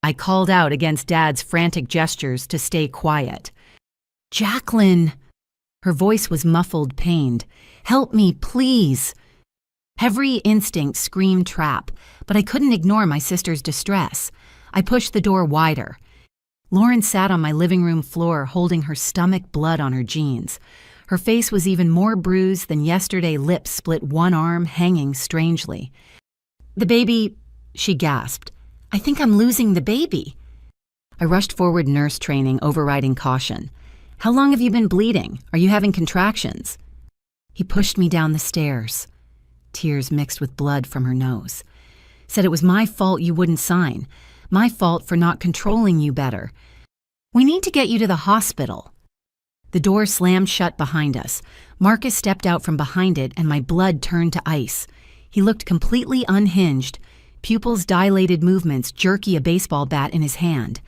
I called out against Dad's frantic gestures to stay quiet. "Jacqueline." Her voice was muffled, pained. "Help me, please." Every instinct screamed trap, but I couldn't ignore my sister's distress. I pushed the door wider. Lauren sat on my living room floor, holding her stomach, blood on her jeans. Her face was even more bruised than yesterday, lips split, one arm hanging strangely. "The baby," she gasped. "I think I'm losing the baby." I rushed forward, nurse training overriding caution. "How long have you been bleeding? Are you having contractions?" He pushed me down the stairs. Tears mixed with blood from her nose. "Said it was my fault you wouldn't sign. My fault for not controlling you better. We need to get you to the hospital." The door slammed shut behind us. Marcus stepped out from behind it, and my blood turned to ice. He looked completely unhinged, pupils dilated, movements jerky, a baseball bat in his hand.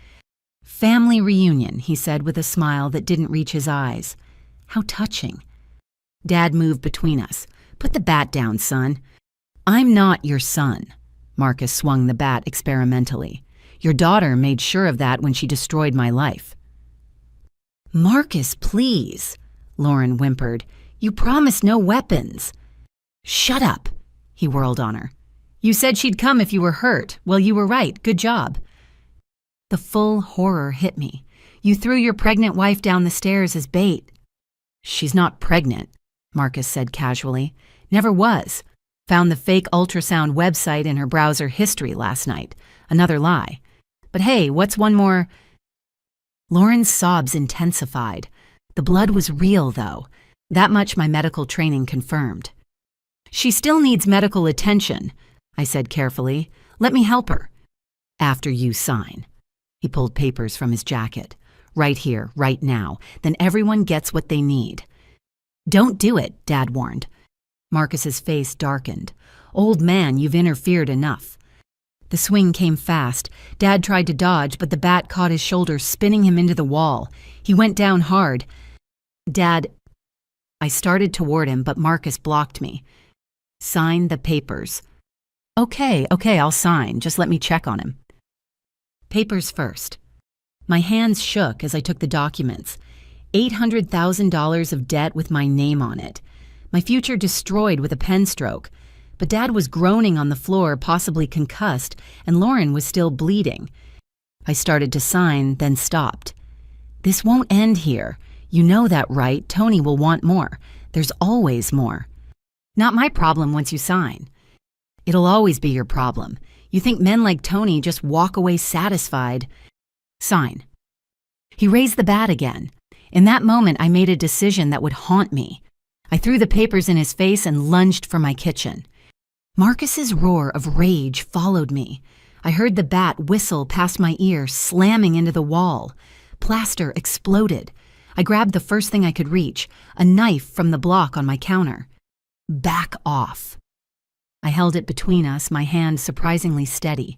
"Family reunion," he said with a smile that didn't reach his eyes. How touching. Dad moved between us. "Put the bat down, son." "I'm not your son." Marcus swung the bat experimentally. "Your daughter made sure of that when she destroyed my life." "Marcus, please," Lauren whimpered. "You promised no weapons." "Shut up," he whirled on her. "You said she'd come if you were hurt. Well, you were right. Good job." The full horror hit me. "You threw your pregnant wife down the stairs as bait." "She's not pregnant," Marcus said casually. "Never was. Found the fake ultrasound website in her browser history last night. Another lie. But hey, what's one more?" Lauren's sobs intensified. The blood was real, though. That much my medical training confirmed. "She still needs medical attention," I said carefully. "Let me help her." "After you sign." He pulled papers from his jacket. "Right here, right now. Then everyone gets what they need." "Don't do it," Dad warned. Marcus's face darkened. "Old man, you've interfered enough." The swing came fast. Dad tried to dodge, but the bat caught his shoulder, spinning him into the wall. He went down hard. "Dad," I started toward him, but Marcus blocked me. "Sign the papers." Okay, I'll sign. Just let me check on him." Papers first. My hands shook as I took the documents. $800,000 of debt with my name on it. My future destroyed with a pen stroke. But Dad was groaning on the floor, possibly concussed, and Lauren was still bleeding. I started to sign, then stopped. "This won't end here. You know that, right? Tony will want more. There's always more." "Not my problem once you sign." "It'll always be your problem. You think men like Tony just walk away satisfied." "Sign." He raised the bat again. In that moment, I made a decision that would haunt me. I threw the papers in his face and lunged for my kitchen. Marcus's roar of rage followed me. I heard the bat whistle past my ear, slamming into the wall. Plaster exploded. I grabbed the first thing I could reach, a knife from the block on my counter. "Back off." I held it between us, my hand surprisingly steady.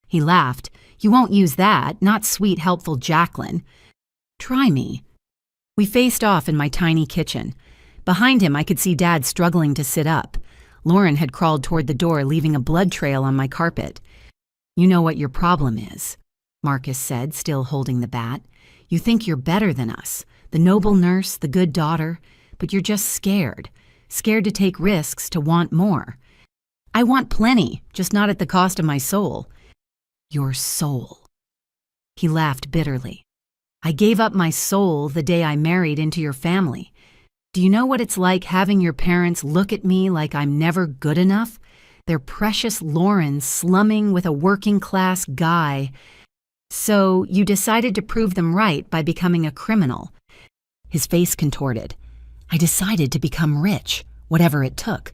He laughed. "You won't use that, not sweet, helpful Jacqueline." "Try me." We faced off in my tiny kitchen. Behind him, I could see Dad struggling to sit up. Lauren had crawled toward the door, leaving a blood trail on my carpet. "You know what your problem is," Marcus said, still holding the bat. "You think you're better than us, the noble nurse, the good daughter, but you're just scared. Scared to take risks, to want more." "I want plenty, just not at the cost of my soul." "Your soul." He laughed bitterly. I gave up my soul the day I married into your family. Do you know what it's like having your parents look at me like I'm never good enough? Their precious Lauren slumming with a working-class guy. So you decided to prove them right by becoming a criminal. His face contorted. I decided to become rich, whatever it took.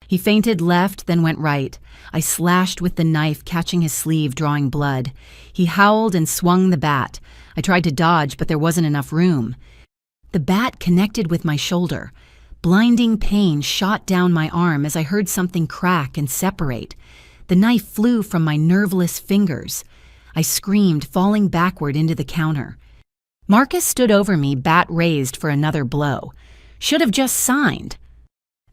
He feinted left, then went right. I slashed with the knife, catching his sleeve, drawing blood. He howled and swung the bat. I tried to dodge, but there wasn't enough room. The bat connected with my shoulder. Blinding pain shot down my arm as I heard something crack and separate. The knife flew from my nerveless fingers. I screamed, falling backward into the counter. Marcus stood over me, bat raised for another blow. Should have just signed.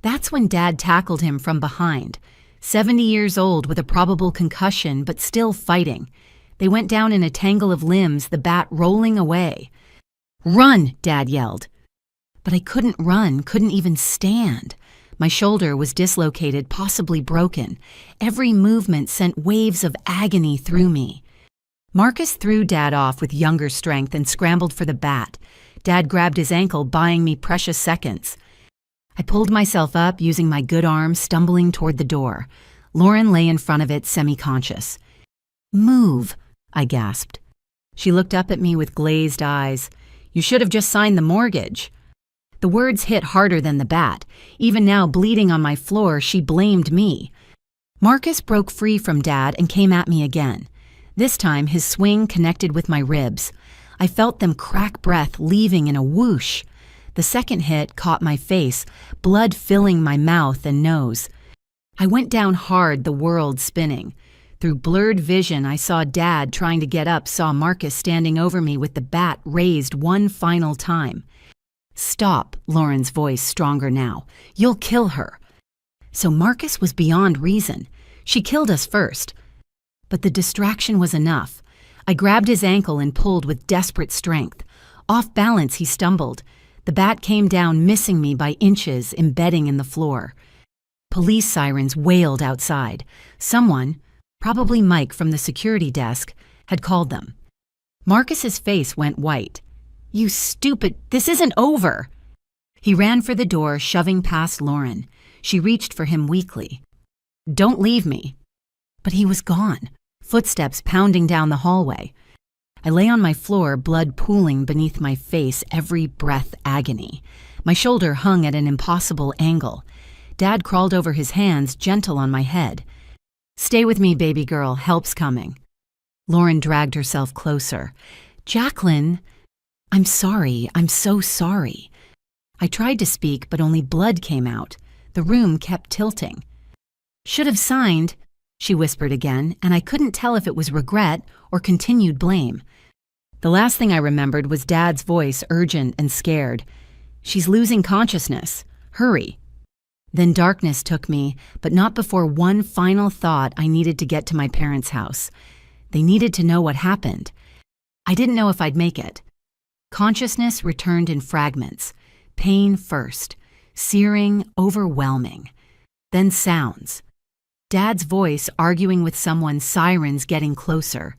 That's when Dad tackled him from behind. 70 years old with a probable concussion, but still fighting. They went down in a tangle of limbs, the bat rolling away. "Run!" Dad yelled. But I couldn't run, couldn't even stand. My shoulder was dislocated, possibly broken. Every movement sent waves of agony through me. Marcus threw Dad off with younger strength and scrambled for the bat. Dad grabbed his ankle, buying me precious seconds. I pulled myself up, using my good arm, stumbling toward the door. Lauren lay in front of it, semi-conscious. "Move," I gasped. She looked up at me with glazed eyes. "You should have just signed the mortgage." The words hit harder than the bat. Even now, bleeding on my floor, she blamed me. Marcus broke free from Dad and came at me again. This time, his swing connected with my ribs. I felt them crack breath, leaving in a whoosh. The second hit caught my face, blood filling my mouth and nose. I went down hard, the world spinning. Through blurred vision, I saw Dad trying to get up, saw Marcus standing over me with the bat raised one final time. "Stop," Lauren's voice stronger now. "You'll kill her." So Marcus was beyond reason. She killed us first. But the distraction was enough. I grabbed his ankle and pulled with desperate strength. Off balance, he stumbled. The bat came down, missing me by inches, embedding in the floor. Police sirens wailed outside. Someone, probably Mike from the security desk, had called them. Marcus's face went white. "You stupid, this isn't over." He ran for the door, shoving past Lauren. She reached for him weakly. "Don't leave me." But he was gone, footsteps pounding down the hallway. I lay on my floor, blood pooling beneath my face, every breath agony. My shoulder hung at an impossible angle. Dad crawled over his hands, gentle on my head. "Stay with me, baby girl, help's coming." Lauren dragged herself closer. "Jacqueline, I'm sorry, I'm so sorry." I tried to speak, but only blood came out. The room kept tilting. "Should have signed," she whispered again, and I couldn't tell if it was regret or continued blame. The last thing I remembered was Dad's voice, urgent and scared. "She's losing consciousness. Hurry." Then darkness took me, but not before one final thought: I needed to get to my parents' house. They needed to know what happened. I didn't know if I'd make it. Consciousness returned in fragments. Pain first, searing, overwhelming. Then sounds. Dad's voice arguing with someone, sirens getting closer.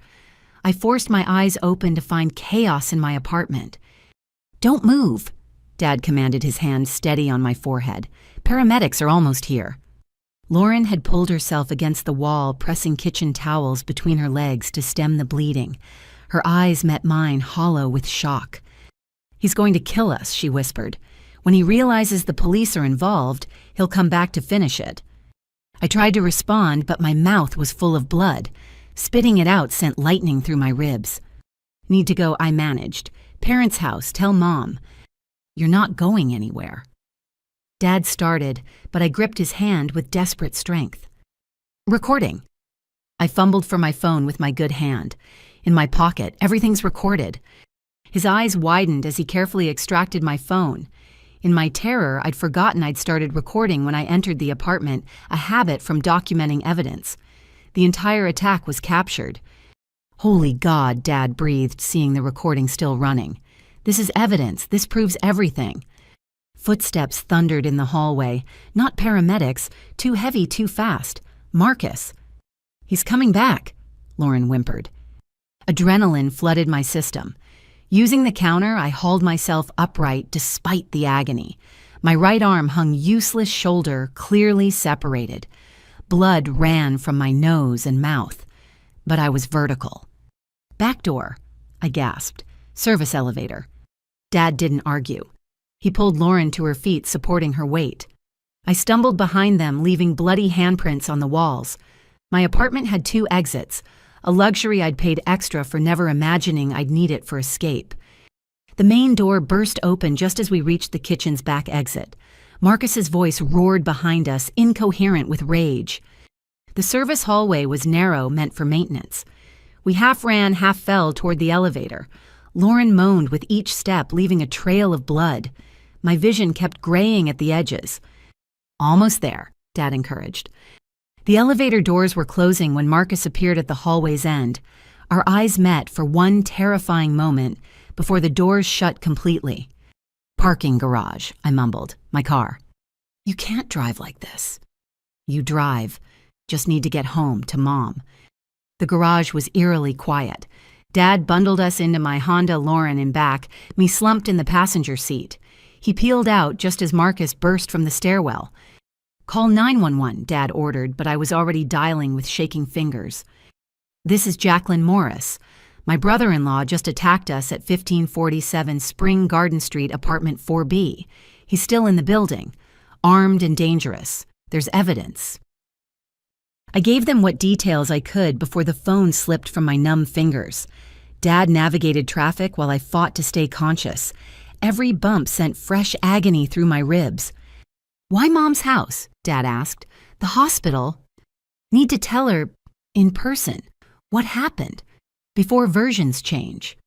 I forced my eyes open to find chaos in my apartment. "Don't move," Dad commanded, his hand steady on my forehead. "Paramedics are almost here." Lauren had pulled herself against the wall, pressing kitchen towels between her legs to stem the bleeding. Her eyes met mine, hollow with shock. "He's going to kill us," she whispered. "When he realizes the police are involved, he'll come back to finish it." I tried to respond, but my mouth was full of blood. Spitting it out sent lightning through my ribs. "Need to go," I managed. "Parents' house, tell Mom." "You're not going anywhere." Dad started, but I gripped his hand with desperate strength. "Recording." I fumbled for my phone with my good hand. In my pocket, everything's recorded. His eyes widened as he carefully extracted my phone. In my terror, I'd forgotten I'd started recording when I entered the apartment, a habit from documenting evidence. The entire attack was captured. "Holy God," Dad breathed, seeing the recording still running. "This is evidence. This proves everything." Footsteps thundered in the hallway. Not paramedics. Too heavy, too fast. Marcus. "He's coming back," Lauren whimpered. Adrenaline flooded my system. Using the counter, I hauled myself upright despite the agony. My right arm hung useless shoulder, clearly separated. Blood ran from my nose and mouth, but I was vertical. "Back door," I gasped. "Service elevator." Dad didn't argue. He pulled Lauren to her feet, supporting her weight. I stumbled behind them, leaving bloody handprints on the walls. My apartment had 2 exits, a luxury I'd paid extra for never imagining I'd need it for escape. The main door burst open just as we reached the kitchen's back exit. Marcus's voice roared behind us, incoherent with rage. The service hallway was narrow, meant for maintenance. We half ran, half fell toward the elevator. Lauren moaned with each step, leaving a trail of blood. My vision kept graying at the edges. "Almost there," Dad encouraged. The elevator doors were closing when Marcus appeared at the hallway's end. Our eyes met for one terrifying moment before the doors shut completely. "Parking garage," I mumbled. "My car." "You can't drive like this." "You drive. Just need to get home to Mom." The garage was eerily quiet. Dad bundled us into my Honda Lauren in back, me slumped in the passenger seat. He peeled out just as Marcus burst from the stairwell. "Call 911, Dad ordered, but I was already dialing with shaking fingers. "This is Jacqueline Morris. My brother-in-law just attacked us at 1547 Spring Garden Street, apartment 4B. He's still in the building, armed and dangerous. There's evidence." I gave them what details I could before the phone slipped from my numb fingers. Dad navigated traffic while I fought to stay conscious. Every bump sent fresh agony through my ribs. "Why Mom's house?" Dad asked. "The hospital. Need to tell her in person what happened before versions change."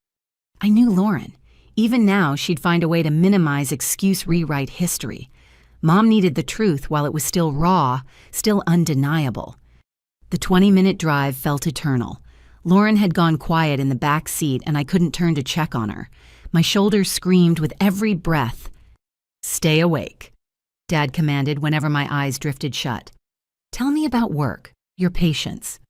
I knew Lauren. Even now, she'd find a way to minimize excuse rewrite history. Mom needed the truth while it was still raw, still undeniable. The 20-minute drive felt eternal. Lauren had gone quiet in the back seat and I couldn't turn to check on her. My shoulders screamed with every breath. "Stay awake," Dad commanded whenever my eyes drifted shut. "Tell me about work, your patients."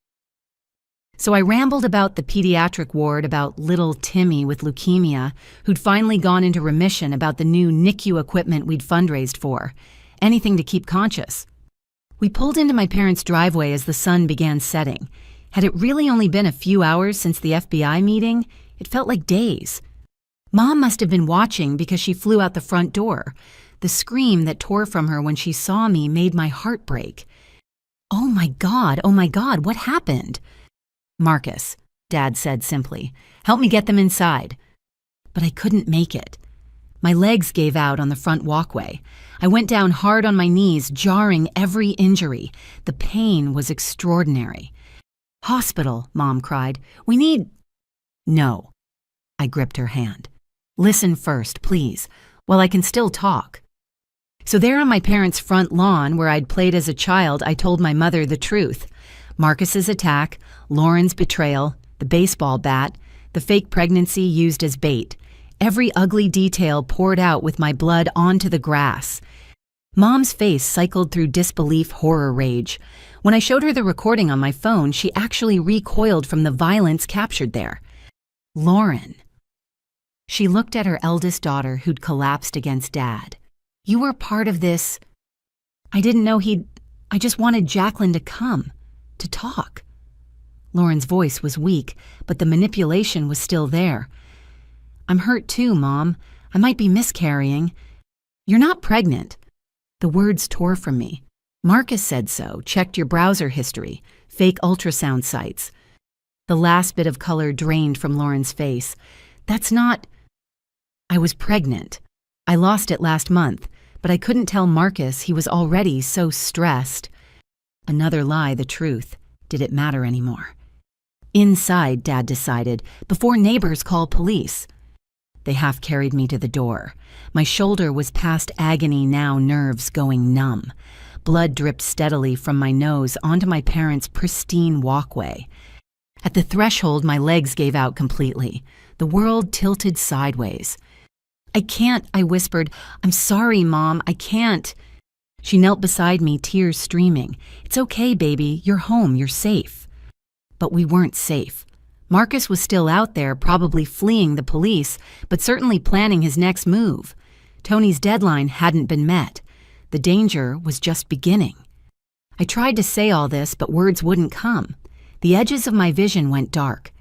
So I rambled about the pediatric ward, about little Timmy with leukemia, who'd finally gone into remission, about the new NICU equipment we'd fundraised for. Anything to keep conscious. We pulled into my parents' driveway as the sun began setting. Had it really only been a few hours since the FBI meeting? It felt like days. Mom must have been watching because she flew out the front door. The scream that tore from her when she saw me made my heart break. Oh my God, what happened?" "Marcus," Dad said simply. "Help me get them inside." But I couldn't make it. My legs gave out on the front walkway. I went down hard on my knees, jarring every injury. The pain was extraordinary. "Hospital," Mom cried. "We need—" "No." I gripped her hand. "Listen first, please, while I can still talk." So there on my parents' front lawn, where I'd played as a child, I told my mother the truth. Marcus's attack, Lauren's betrayal, the baseball bat, the fake pregnancy used as bait. Every ugly detail poured out with my blood onto the grass. Mom's face cycled through disbelief, horror rage. When I showed her the recording on my phone, she actually recoiled from the violence captured there. "Lauren." She looked at her eldest daughter, who'd collapsed against Dad. "You were part of this. I didn't know I just wanted Jacqueline to come, to talk." Lauren's voice was weak, but the manipulation was still there. "I'm hurt too, Mom. I might be miscarrying." "You're not pregnant." The words tore from me. "Marcus said so, checked your browser history, fake ultrasound sites." The last bit of color drained from Lauren's face. "That's not—" "I was pregnant. I lost it last month, but I couldn't tell Marcus. He was already so stressed." Another lie, the truth. Did it matter anymore? "Inside," Dad decided, "before neighbors call police." They half carried me to the door. My shoulder was past agony now, nerves going numb. Blood dripped steadily from my nose onto my parents' pristine walkway. At the threshold, my legs gave out completely. The world tilted sideways. "I can't," I whispered. "I'm sorry, Mom, I can't." She knelt beside me, tears streaming. "It's okay, baby. You're home. You're safe." But we weren't safe. Marcus was still out there, probably fleeing the police, but certainly planning his next move. Tony's deadline hadn't been met. The danger was just beginning. I tried to say all this, but words wouldn't come. The edges of my vision went dark.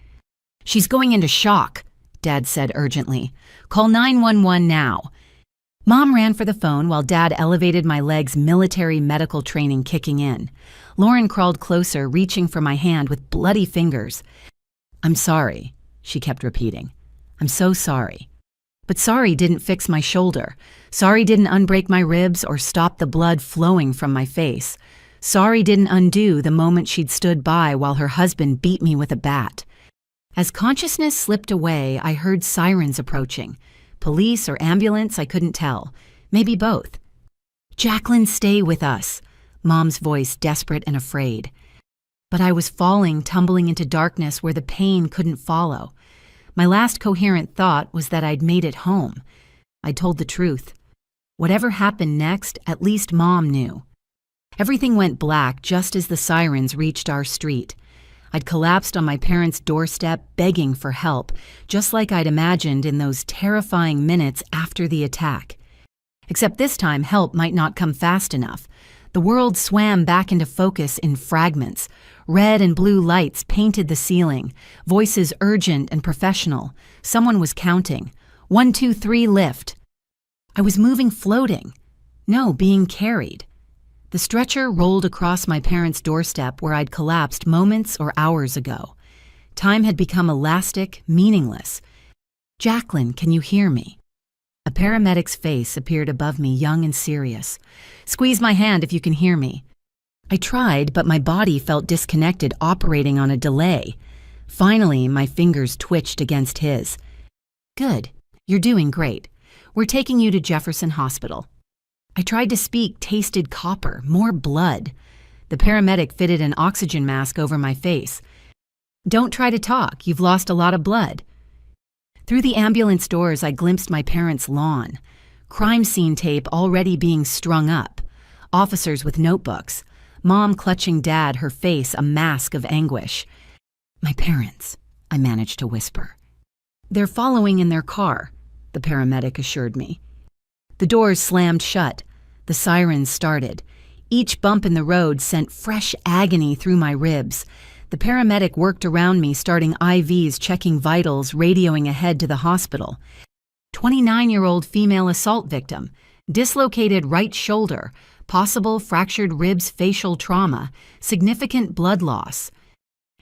"She's going into shock," Dad said urgently. "Call 911 now." Mom ran for the phone while Dad elevated my legs, military medical training kicking in. Lauren crawled closer, reaching for my hand with bloody fingers. "I'm sorry," she kept repeating. "I'm so sorry." But sorry didn't fix my shoulder. Sorry didn't unbreak my ribs or stop the blood flowing from my face. Sorry didn't undo the moment she'd stood by while her husband beat me with a bat. As consciousness slipped away, I heard sirens approaching. Police or ambulance, I couldn't tell. Maybe both. "Jacqueline, stay with us," Mom's voice desperate and afraid. But I was falling, tumbling into darkness where the pain couldn't follow. My last coherent thought was that I'd made it home. I told the truth. Whatever happened next, at least Mom knew. Everything went black just as the sirens reached our street. I'd collapsed on my parents' doorstep, begging for help, just like I'd imagined in those terrifying minutes after the attack. Except this time, help might not come fast enough. The world swam back into focus in fragments. Red and blue lights painted the ceiling, voices urgent and professional. Someone was counting. 1, 2, 3, lift. I was moving, floating. No, being carried. The stretcher rolled across my parents' doorstep where I'd collapsed moments or hours ago. Time had become elastic, meaningless. "Jacqueline, can you hear me?" A paramedic's face appeared above me, young and serious. "Squeeze my hand if you can hear me." I tried, but my body felt disconnected, operating on a delay. Finally, my fingers twitched against his. "Good. You're doing great. We're taking you to Jefferson Hospital." I tried to speak, tasted copper, more blood. The paramedic fitted an oxygen mask over my face. "Don't try to talk. You've lost a lot of blood." Through the ambulance doors, I glimpsed my parents' lawn. Crime scene tape already being strung up. Officers with notebooks. Mom clutching Dad, her face a mask of anguish. "My parents," I managed to whisper. "They're following in their car," the paramedic assured me. The doors slammed shut. The sirens started. Each bump in the road sent fresh agony through my ribs. The paramedic worked around me, starting IVs, checking vitals, radioing ahead to the hospital. 29-year-old female assault victim, dislocated right shoulder, possible fractured ribs, facial trauma, significant blood loss.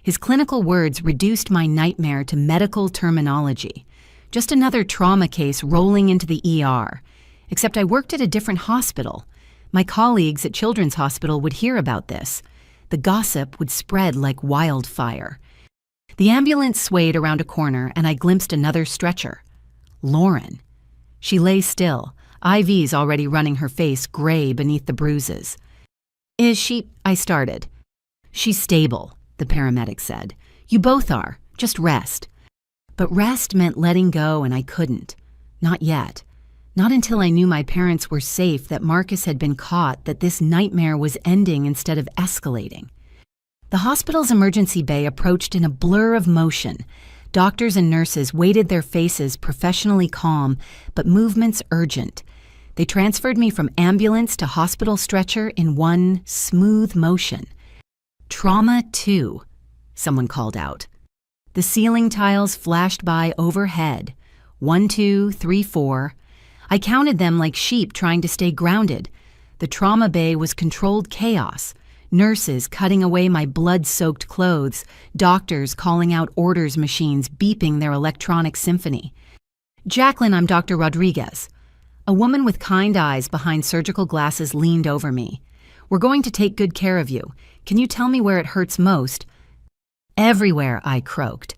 His clinical words reduced my nightmare to medical terminology. Just another trauma case rolling into the ER. Except I worked at a different hospital. My colleagues at Children's Hospital would hear about this. The gossip would spread like wildfire. The ambulance swayed around a corner and I glimpsed another stretcher. Lauren. She lay still, IVs already running her face gray beneath the bruises. "Is she?" I started. "She's stable," the paramedic said. "You both are. Just rest." But rest meant letting go, and I couldn't. Not yet. Not until I knew my parents were safe, that Marcus had been caught, that this nightmare was ending instead of escalating. The hospital's emergency bay approached in a blur of motion. Doctors and nurses waited, their faces professionally calm, but movements urgent. They transferred me from ambulance to hospital stretcher in one smooth motion. "Trauma 2, someone called out. The ceiling tiles flashed by overhead. 1, 2, 3, 4. I counted them like sheep trying to stay grounded. The trauma bay was controlled chaos. Nurses cutting away my blood-soaked clothes, doctors calling out orders machines beeping their electronic symphony. "Jacqueline, I'm Dr. Rodriguez." A woman with kind eyes behind surgical glasses leaned over me. "We're going to take good care of you. Can you tell me where it hurts most?" "Everywhere," I croaked.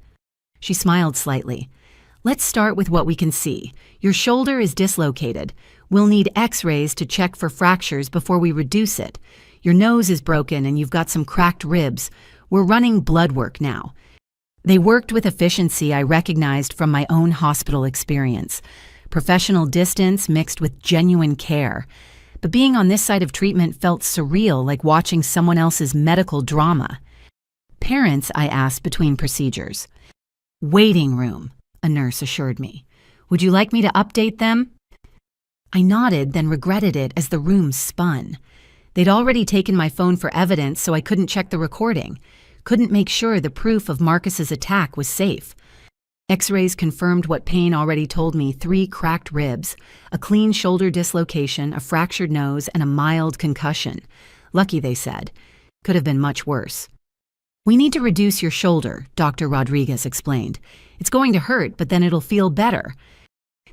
She smiled slightly. "Let's start with what we can see. Your shoulder is dislocated. We'll need x-rays to check for fractures before we reduce it. Your nose is broken and you've got some cracked ribs. We're running blood work now." They worked with efficiency I recognized from my own hospital experience. Professional distance mixed with genuine care. But being on this side of treatment felt surreal, like watching someone else's medical drama. "Parents," I asked between procedures. Waiting room, a nurse assured me. Would you like me to update them? I nodded, then regretted it as the room spun. They'd already taken my phone for evidence, so I couldn't check the recording. Couldn't make sure the proof of Marcus's attack was safe. X-rays confirmed what Payne already told me: 3 cracked ribs, a clean shoulder dislocation, a fractured nose, and a mild concussion. Lucky, they said. Could have been much worse. We need to reduce your shoulder, Dr. Rodriguez explained. It's going to hurt, but then it'll feel better.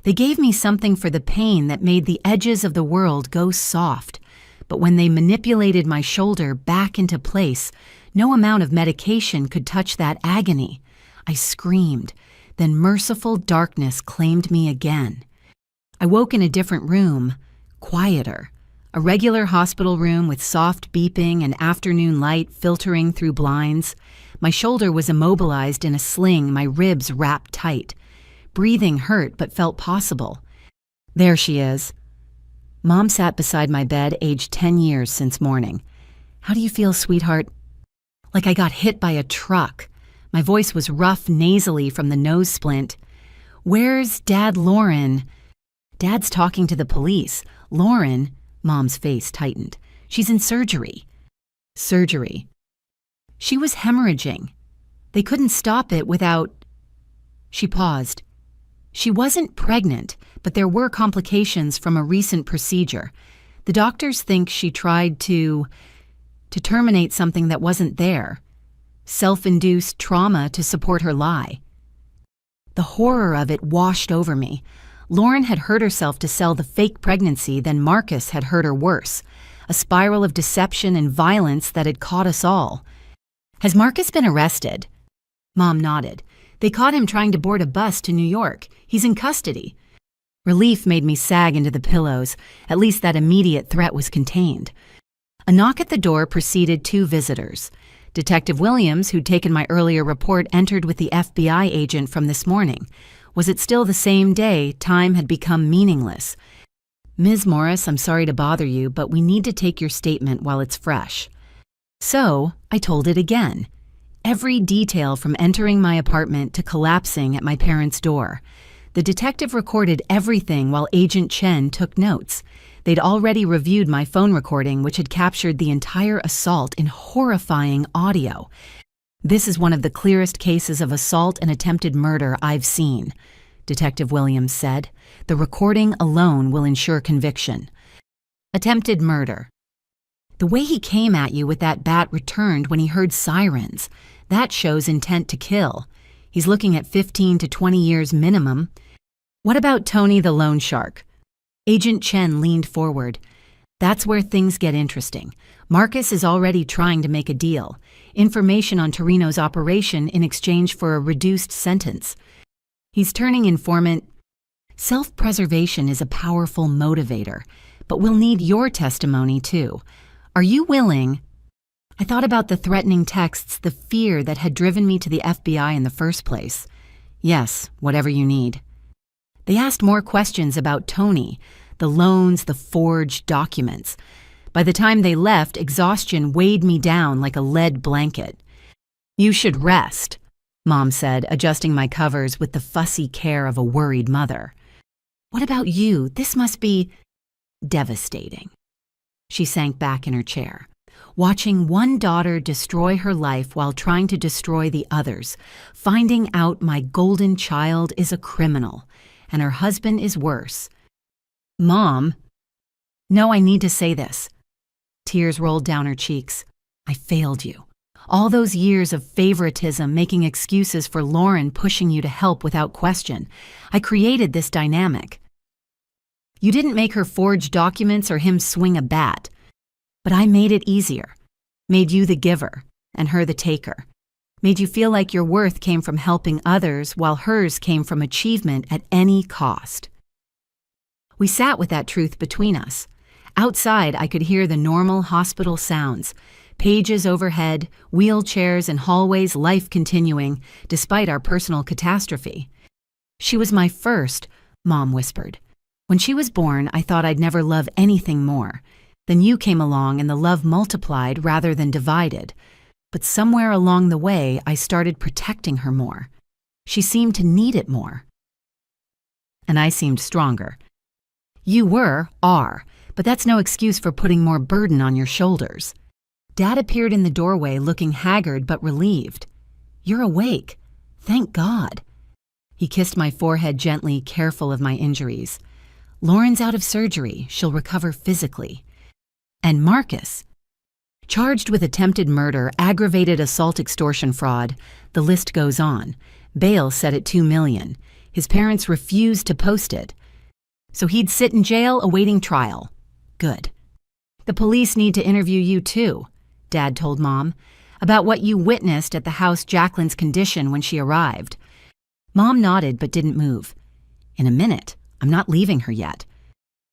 They gave me something for the pain that made the edges of the world go soft. But when they manipulated my shoulder back into place, no amount of medication could touch that agony. I screamed. Then merciful darkness claimed me again. I woke in a different room, quieter. A regular hospital room with soft beeping and afternoon light filtering through blinds. My shoulder was immobilized in a sling, my ribs wrapped tight. Breathing hurt but felt possible. There she is. Mom sat beside my bed, aged 10 years since morning. How do you feel, sweetheart? Like I got hit by a truck. My voice was rough nasally from the nose splint. Where's Dad, Lauren? Dad's talking to the police. Lauren, Mom's face tightened. She's in surgery. Surgery. She was hemorrhaging. They couldn't stop it without... She paused. She wasn't pregnant, but there were complications from a recent procedure. The doctors think she tried to terminate something that wasn't there. Self-induced trauma to support her lie. The horror of it washed over me. Lauren had hurt herself to sell the fake pregnancy, then Marcus had hurt her worse. A spiral of deception and violence that had caught us all. Has Marcus been arrested? Mom nodded. They caught him trying to board a bus to New York. He's in custody. Relief made me sag into the pillows. At least that immediate threat was contained. A knock at the door preceded 2 visitors. Detective Williams, who'd taken my earlier report, entered with the FBI agent from this morning. Was it still the same day? Time had become meaningless. Ms. Morris, I'm sorry to bother you, but we need to take your statement while it's fresh. So, I told it again. Every detail from entering my apartment to collapsing at my parents' door. The detective recorded everything while Agent Chen took notes. They'd already reviewed my phone recording, which had captured the entire assault in horrifying audio. This is one of the clearest cases of assault and attempted murder I've seen, Detective Williams said. The recording alone will ensure conviction. Attempted murder. The way he came at you with that bat returned when he heard sirens. That shows intent to kill. He's looking at 15 to 20 years minimum. What about Tony the loan shark? Agent Chen leaned forward. That's where things get interesting. Marcus is already trying to make a deal. Information on Torino's operation in exchange for a reduced sentence. He's turning informant. Self-preservation is a powerful motivator, but we'll need your testimony too. Are you willing? I thought about the threatening texts, the fear that had driven me to the FBI in the first place. Yes, whatever you need. They asked more questions about Tony, the loans, the forged documents. By the time they left, exhaustion weighed me down like a lead blanket. You should rest, Mom said, adjusting my covers with the fussy care of a worried mother. What about you? This must be devastating. She sank back in her chair. Watching one daughter destroy her life while trying to destroy the others, finding out my golden child is a criminal, and her husband is worse. Mom, no, I need to say this. Tears rolled down her cheeks. I failed you. All those years of favoritism, making excuses for Lauren, pushing you to help without question. I created this dynamic. You didn't make her forge documents or him swing a bat. But I made it easier. Made you the giver and her the taker. Made you feel like your worth came from helping others while hers came from achievement at any cost. We sat with that truth between us. Outside, I could hear the normal hospital sounds. Pages overhead, wheelchairs and hallways, life continuing, despite our personal catastrophe. She was my first, Mom whispered. When she was born, I thought I'd never love anything more. Then you came along and the love multiplied rather than divided. But somewhere along the way, I started protecting her more. She seemed to need it more. And I seemed stronger. You are, but that's no excuse for putting more burden on your shoulders. Dad appeared in the doorway looking haggard but relieved. You're awake. Thank God. He kissed my forehead gently, careful of my injuries. Lauren's out of surgery. She'll recover physically. And Marcus, charged with attempted murder, aggravated assault, extortion, fraud. The list goes on. Bail set at $2 million. His parents refused to post it. So he'd sit in jail awaiting trial. Good. The police need to interview you too, Dad told Mom, about what you witnessed at the house, Jacqueline's condition when she arrived. Mom nodded but didn't move. In a minute. I'm not leaving her yet.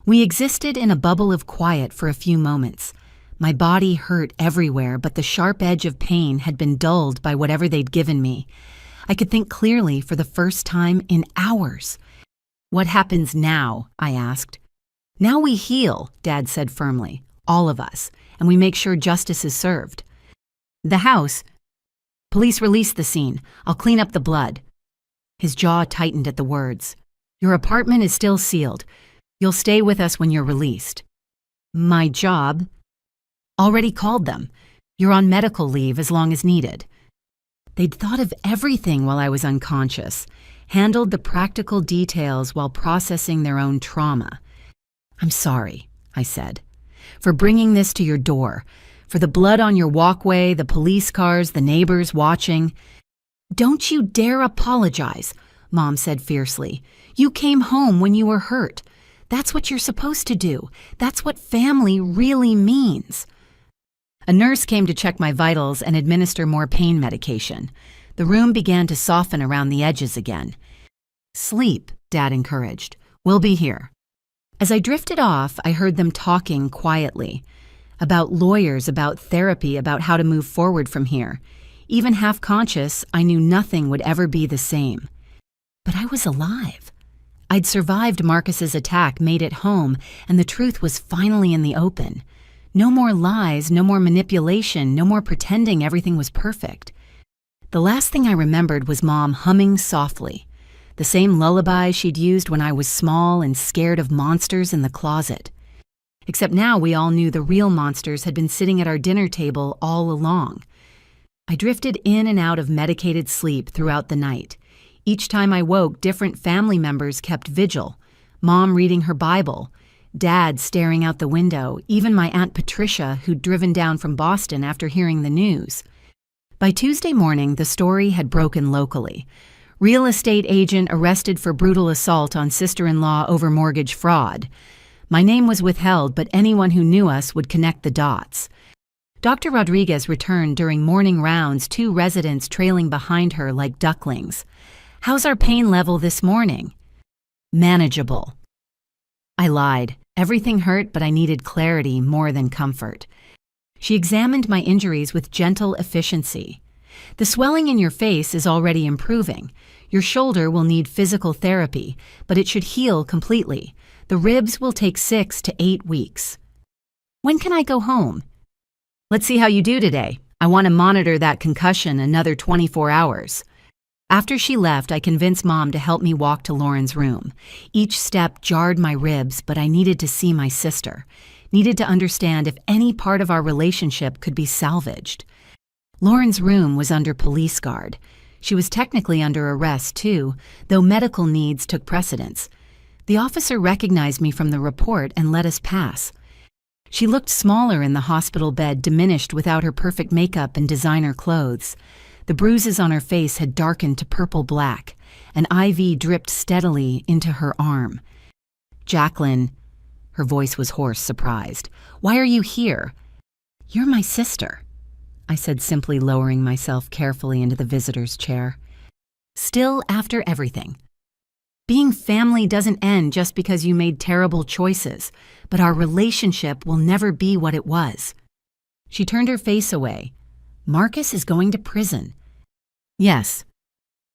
We existed in a bubble of quiet for a few moments. My body hurt everywhere, but the sharp edge of pain had been dulled by whatever they'd given me. I could think clearly for the first time in hours. What happens now? I asked. Now we heal, Dad said firmly, all of us, and we make sure justice is served. The house. Police release the scene. I'll clean up the blood. His jaw tightened at the words. Your apartment is still sealed. You'll stay with us when you're released. My job? Already called them. You're on medical leave as long as needed. They'd thought of everything while I was unconscious, handled the practical details while processing their own trauma. I'm sorry, I said, for bringing this to your door, for the blood on your walkway, the police cars, the neighbors watching. Don't you dare apologize, Mom said fiercely. You came home when you were hurt. That's what you're supposed to do. That's what family really means. A nurse came to check my vitals and administer more pain medication. The room began to soften around the edges again. Sleep, Dad encouraged. We'll be here. As I drifted off, I heard them talking quietly. About lawyers, about therapy, about how to move forward from here. Even half-conscious, I knew nothing would ever be the same. But I was alive. I'd survived Marcus's attack, made it home, and the truth was finally in the open. No more lies, no more manipulation, no more pretending everything was perfect. The last thing I remembered was Mom humming softly, the same lullaby she'd used when I was small and scared of monsters in the closet. Except now we all knew the real monsters had been sitting at our dinner table all along. I drifted in and out of medicated sleep throughout the night. Each time I woke, different family members kept vigil. Mom reading her Bible, Dad staring out the window, even my Aunt Patricia, who'd driven down from Boston after hearing the news. By Tuesday morning, the story had broken locally. Real estate agent arrested for brutal assault on sister-in-law over mortgage fraud. My name was withheld, but anyone who knew us would connect the dots. Dr. Rodriguez returned during morning rounds, 2 residents trailing behind her like ducklings. How's our pain level this morning? Manageable. I lied. Everything hurt, but I needed clarity more than comfort. She examined my injuries with gentle efficiency. The swelling in your face is already improving. Your shoulder will need physical therapy, but it should heal completely. The ribs will take 6 to 8 weeks. When can I go home? Let's see how you do today. I want to monitor that concussion another 24 hours. After she left, I convinced Mom to help me walk to Lauren's room. Each step jarred my ribs, but I needed to see my sister. Needed to understand if any part of our relationship could be salvaged. Lauren's room was under police guard. She was technically under arrest, too, though medical needs took precedence. The officer recognized me from the report and let us pass. She looked smaller in the hospital bed, diminished without her perfect makeup and designer clothes. The bruises on her face had darkened to purple-black. An IV dripped steadily into her arm. Jacqueline, her voice was hoarse, surprised. Why are you here? You're my sister, I said, simply lowering myself carefully into the visitor's chair. Still, after everything. Being family doesn't end just because you made terrible choices, but our relationship will never be what it was. She turned her face away. Marcus is going to prison. Yes,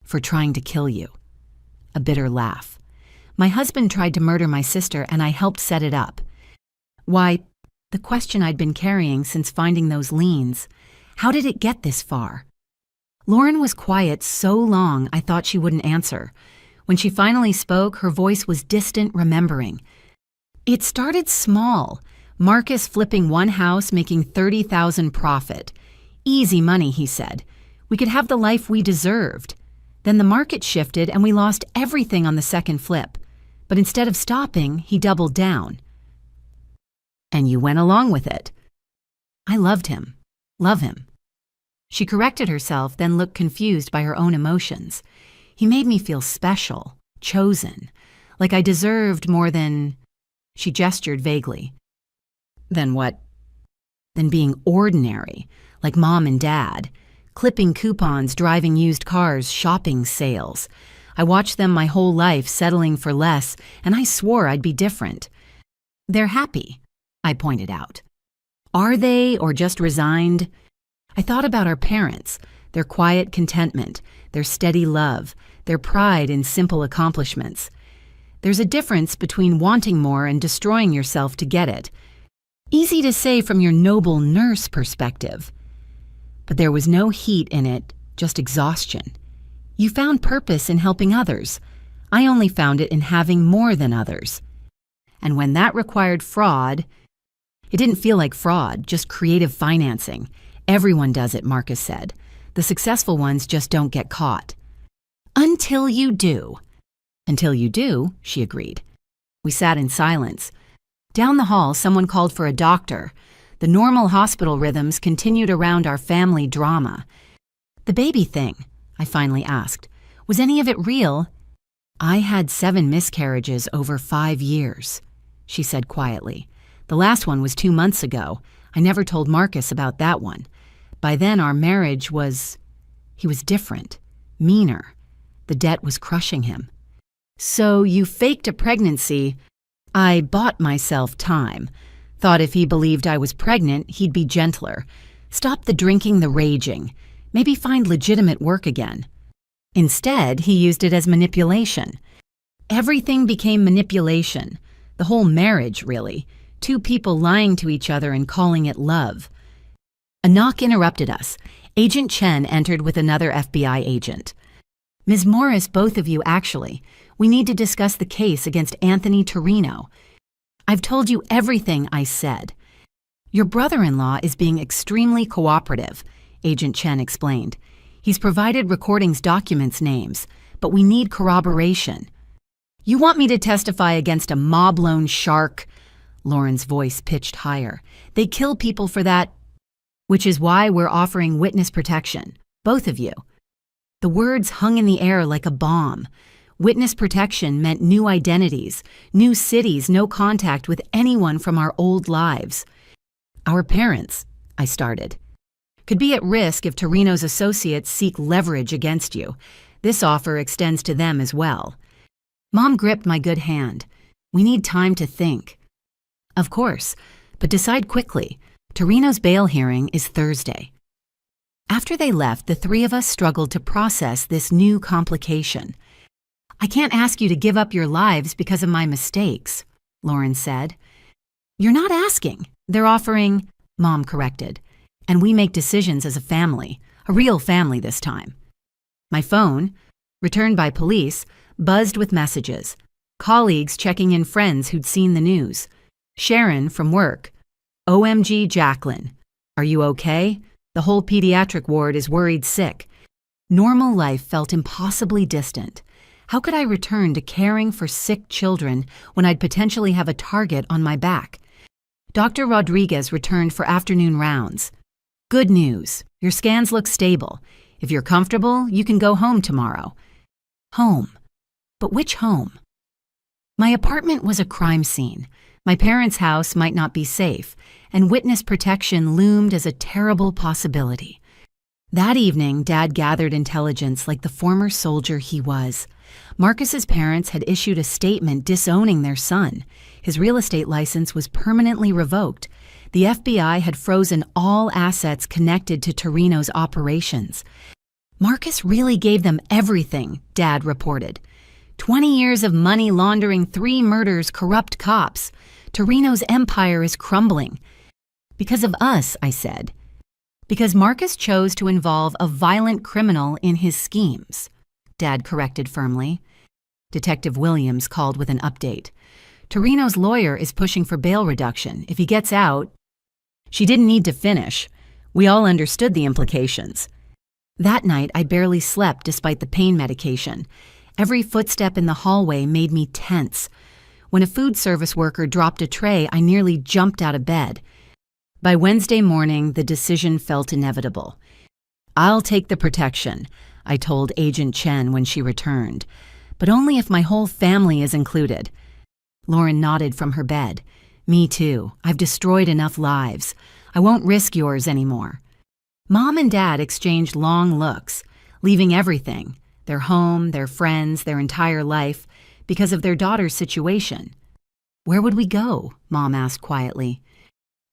for trying to kill you. A bitter laugh. My husband tried to murder my sister and I helped set it up. Why, the question I'd been carrying since finding those liens. How did it get this far? Lauren was quiet so long I thought she wouldn't answer. When she finally spoke, her voice was distant remembering. It started small. Marcus flipping one house, making $30,000 profit. Easy money, he said. We could have the life we deserved. Then the market shifted and we lost everything on the second flip. But instead of stopping, he doubled down. And you went along with it. I loved him. Love him. She corrected herself, then looked confused by her own emotions. He made me feel special, chosen, like I deserved more than... She gestured vaguely. Than what? Than being ordinary, like mom and dad, clipping coupons, driving used cars, shopping sales. I watched them my whole life settling for less, and I swore I'd be different. They're happy, I pointed out. Are they, or just resigned? I thought about our parents, their quiet contentment, their steady love, their pride in simple accomplishments. There's a difference between wanting more and destroying yourself to get it. Easy to say from your noble nurse perspective. But there was no heat in it, just exhaustion. You found purpose in helping others. I only found it in having more than others. And when that required fraud, it didn't feel like fraud, just creative financing. Everyone does it, Marcus said. The successful ones just don't get caught. Until you do. Until you do, she agreed. We sat in silence. Down the hall, someone called for a doctor. The normal hospital rhythms continued around our family drama. The baby thing, I finally asked. Was any of it real? I had 7 miscarriages over 5 years, she said quietly. The last one was 2 months ago. I never told Marcus about that one. By then, our marriage was... He was different, meaner. The debt was crushing him. So you faked a pregnancy. I bought myself time. Thought if he believed I was pregnant, he'd be gentler. Stop the drinking, the raging. Maybe find legitimate work again. Instead, he used it as manipulation. Everything became manipulation. The whole marriage, really. 2 people lying to each other and calling it love. A knock interrupted us. Agent Chen entered with another FBI agent. Ms. Morris, both of you actually. We need to discuss the case against Anthony Torino. I've told you everything I said. Your brother-in-law is being extremely cooperative, Agent Chen explained. He's provided recordings, documents, names, but we need corroboration. You want me to testify against a mob loan shark? Lauren's voice pitched higher. They kill people for that, which is why we're offering witness protection, both of you. The words hung in the air like a bomb. Witness protection meant new identities, new cities, no contact with anyone from our old lives. Our parents, I started, could be at risk if Torino's associates seek leverage against you. This offer extends to them as well. Mom gripped my good hand. We need time to think. Of course, but decide quickly. Torino's bail hearing is Thursday. After they left, the 3 of us struggled to process this new complication. I can't ask you to give up your lives because of my mistakes, Lauren said. You're not asking. They're offering, Mom corrected. And we make decisions as a family, a real family this time. My phone, returned by police, buzzed with messages. Colleagues checking in friends who'd seen the news. Sharon from work. OMG Jacqueline. Are you okay? The whole pediatric ward is worried sick. Normal life felt impossibly distant. How could I return to caring for sick children when I'd potentially have a target on my back? Dr. Rodriguez returned for afternoon rounds. Good news. Your scans look stable. If you're comfortable, you can go home tomorrow. Home. But which home? My apartment was a crime scene. My parents' house might not be safe, and witness protection loomed as a terrible possibility. That evening, Dad gathered intelligence like the former soldier he was. Marcus's parents had issued a statement disowning their son. His real estate license was permanently revoked. The FBI had frozen all assets connected to Torino's operations. Marcus really gave them everything, Dad reported. 20 years of money laundering, 3 murders, corrupt cops. Torino's empire is crumbling. Because of us, I said. Because Marcus chose to involve a violent criminal in his schemes, Dad corrected firmly. Detective Williams called with an update. Torino's lawyer is pushing for bail reduction. If he gets out... She didn't need to finish. We all understood the implications. That night, I barely slept despite the pain medication. Every footstep in the hallway made me tense. When a food service worker dropped a tray, I nearly jumped out of bed. By Wednesday morning, the decision felt inevitable. I'll take the protection, I told Agent Chen when she returned, but only if my whole family is included. Lauren nodded from her bed. Me too. I've destroyed enough lives. I won't risk yours anymore. Mom and Dad exchanged long looks, leaving everything, their home, their friends, their entire life, because of their daughter's situation. Where would we go? Mom asked quietly.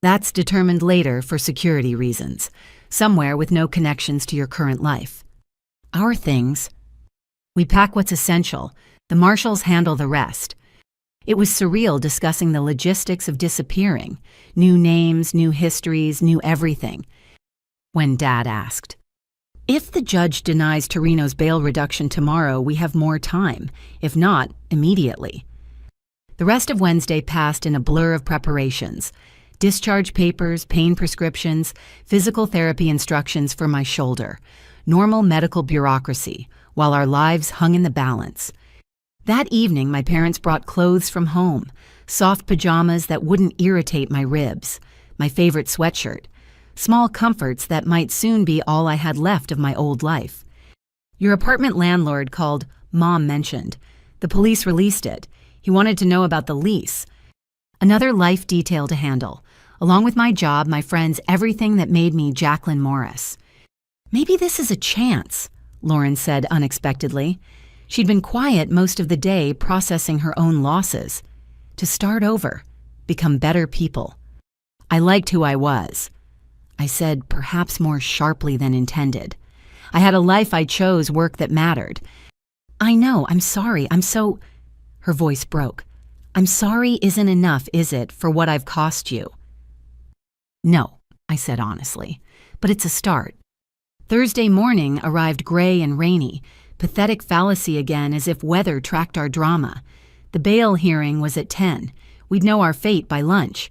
That's determined later for security reasons, somewhere with no connections to your current life. Our things. We pack what's essential. The marshals handle the rest. It was surreal discussing the logistics of disappearing. New names, new histories, new everything. When Dad asked, "If the judge denies Torino's bail reduction tomorrow, we have more time. If not, immediately." The rest of Wednesday passed in a blur of preparations. Discharge papers, pain prescriptions, physical therapy instructions for my shoulder, normal medical bureaucracy, while our lives hung in the balance. That evening, my parents brought clothes from home, soft pajamas that wouldn't irritate my ribs, my favorite sweatshirt, small comforts that might soon be all I had left of my old life. Your apartment landlord called, Mom mentioned. The police released it. He wanted to know about the lease. Another life detail to handle. Along with my job, my friends, everything that made me Jacqueline Morris. Maybe this is a chance, Lauren said unexpectedly. She'd been quiet most of the day processing her own losses. To start over, become better people. I liked who I was. I said, perhaps more sharply than intended. I had a life I chose, work that mattered. I know, I'm sorry, Her voice broke. I'm sorry isn't enough, is it, for what I've cost you? No, I said honestly, but it's a start. Thursday morning arrived gray and rainy, pathetic fallacy again as if weather tracked our drama. The bail hearing was at 10. We'd know our fate by lunch.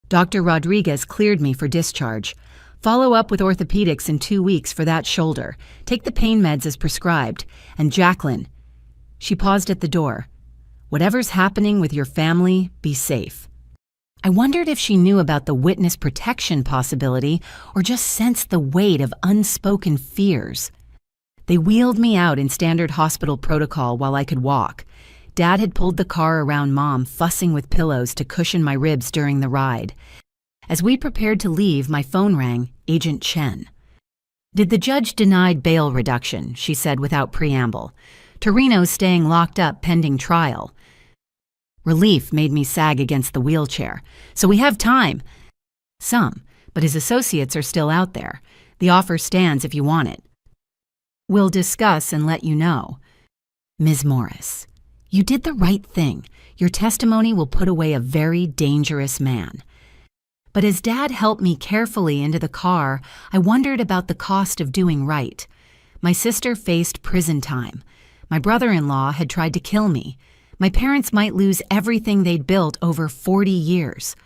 Dr. Rodriguez cleared me for discharge. Follow up with orthopedics in 2 weeks for that shoulder. Take the pain meds as prescribed. And Jacqueline. She paused at the door. Whatever's happening with your family, be safe. I wondered if she knew about the witness protection possibility or just sensed the weight of unspoken fears. They wheeled me out in standard hospital protocol while I could walk. Dad had pulled the car around Mom, fussing with pillows to cushion my ribs during the ride. As we prepared to leave, my phone rang, Agent Chen. Did the judge deny bail reduction? She said without preamble. Torino's staying locked up pending trial. Relief made me sag against the wheelchair. So we have time. Some, but his associates are still out there. The offer stands if you want it. We'll discuss and let you know. Ms. Morris, you did the right thing. Your testimony will put away a very dangerous man. But as Dad helped me carefully into the car, I wondered about the cost of doing right. My sister faced prison time. My brother-in-law had tried to kill me. My parents might lose everything they'd built over 40 years.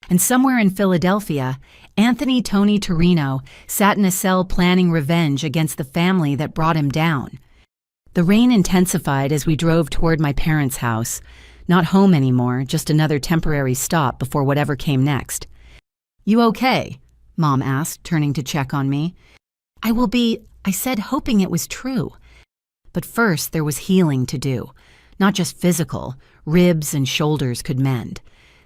And somewhere in Philadelphia, Anthony Tony Torino sat in a cell planning revenge against the family that brought him down. The rain intensified as we drove toward my parents' house. Not home anymore, just another temporary stop before whatever came next. You okay? Mom asked, turning to check on me. I will be, I said, hoping it was true. But first there was healing to do. Not just physical, ribs and shoulders could mend.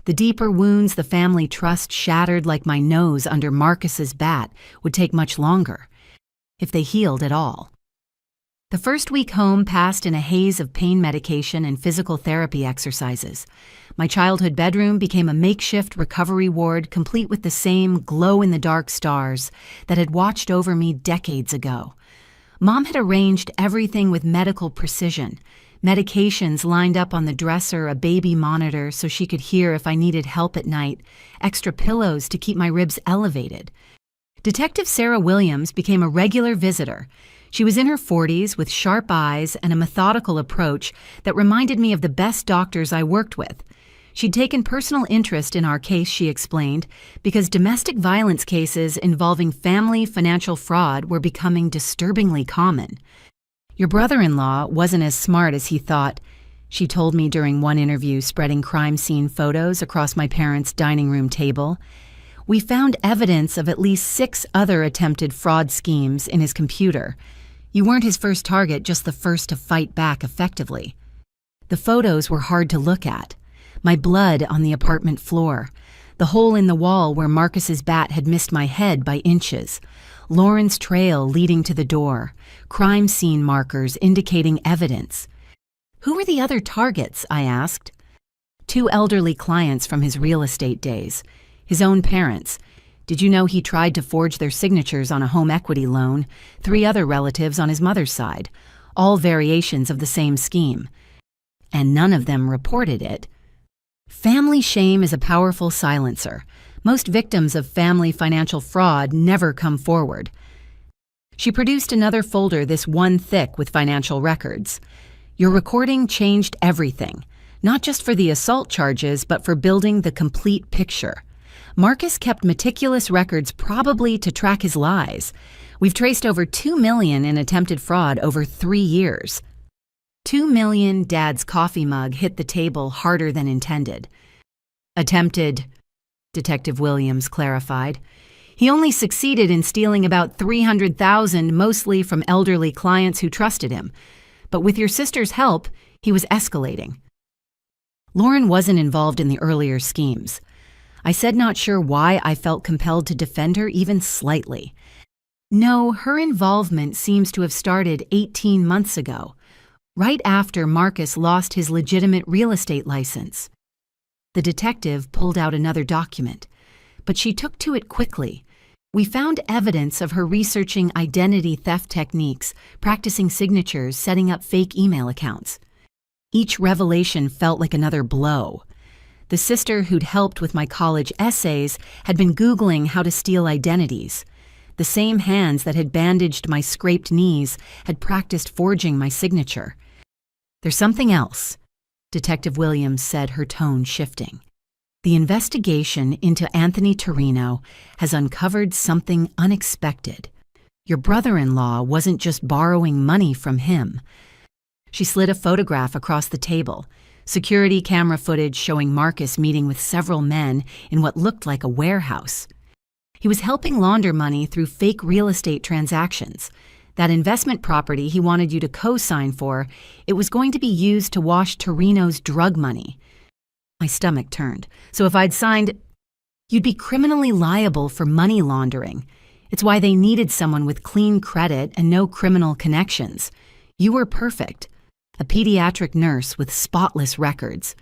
The deeper wounds the family trust shattered like my nose under Marcus's bat would take much longer, if they healed at all. The first week home passed in a haze of pain medication and physical therapy exercises. My childhood bedroom became a makeshift recovery ward complete with the same glow-in-the-dark stars that had watched over me decades ago. Mom had arranged everything with medical precision. Medications lined up on the dresser, a baby monitor so she could hear if I needed help at night, extra pillows to keep my ribs elevated. Detective Sarah Williams became a regular visitor. She was in her 40s with sharp eyes and a methodical approach that reminded me of the best doctors I worked with. She'd taken personal interest in our case, she explained, because domestic violence cases involving family financial fraud were becoming disturbingly common. Your brother-in-law wasn't as smart as he thought, she told me during one interview, spreading crime scene photos across my parents' dining room table. We found evidence of at least 6 other attempted fraud schemes in his computer. You weren't his first target, just the first to fight back effectively. The photos were hard to look at. My blood on the apartment floor, the hole in the wall where Marcus's bat had missed my head by inches, Lauren's trail leading to the door, crime scene markers indicating evidence. Who were the other targets? I asked. 2 elderly clients from his real estate days, his own parents. Did you know he tried to forge their signatures on a home equity loan? 3 other relatives on his mother's side, all variations of the same scheme. And none of them reported it. Family shame is a powerful silencer. Most victims of family financial fraud never come forward. She produced another folder, this one thick with financial records. Your recording changed everything, not just for the assault charges, but for building the complete picture. Marcus kept meticulous records, probably to track his lies. We've traced over $2 million in attempted fraud over 3 years. $2 million. Dad's coffee mug hit the table harder than intended. Attempted, Detective Williams clarified. He only succeeded in stealing about $300,000, mostly from elderly clients who trusted him. But with your sister's help, he was escalating. Lauren wasn't involved in the earlier schemes. I said, not sure why I felt compelled to defend her even slightly. No, her involvement seems to have started 18 months ago, right after Marcus lost his legitimate real estate license. The detective pulled out another document, but she took to it quickly. We found evidence of her researching identity theft techniques, practicing signatures, setting up fake email accounts. Each revelation felt like another blow. The sister who'd helped with my college essays had been Googling how to steal identities. The same hands that had bandaged my scraped knees had practiced forging my signature. There's something else, Detective Williams said, her tone shifting. The investigation into Anthony Torino has uncovered something unexpected. Your brother-in-law wasn't just borrowing money from him. She slid a photograph across the table, security camera footage showing Marcus meeting with several men in what looked like a warehouse. He was helping launder money through fake real estate transactions. That investment property he wanted you to co-sign for, it was going to be used to wash Torino's drug money. My stomach turned. So if I'd signed, you'd be criminally liable for money laundering. It's why they needed someone with clean credit and no criminal connections. You were perfect. A pediatric nurse with spotless records.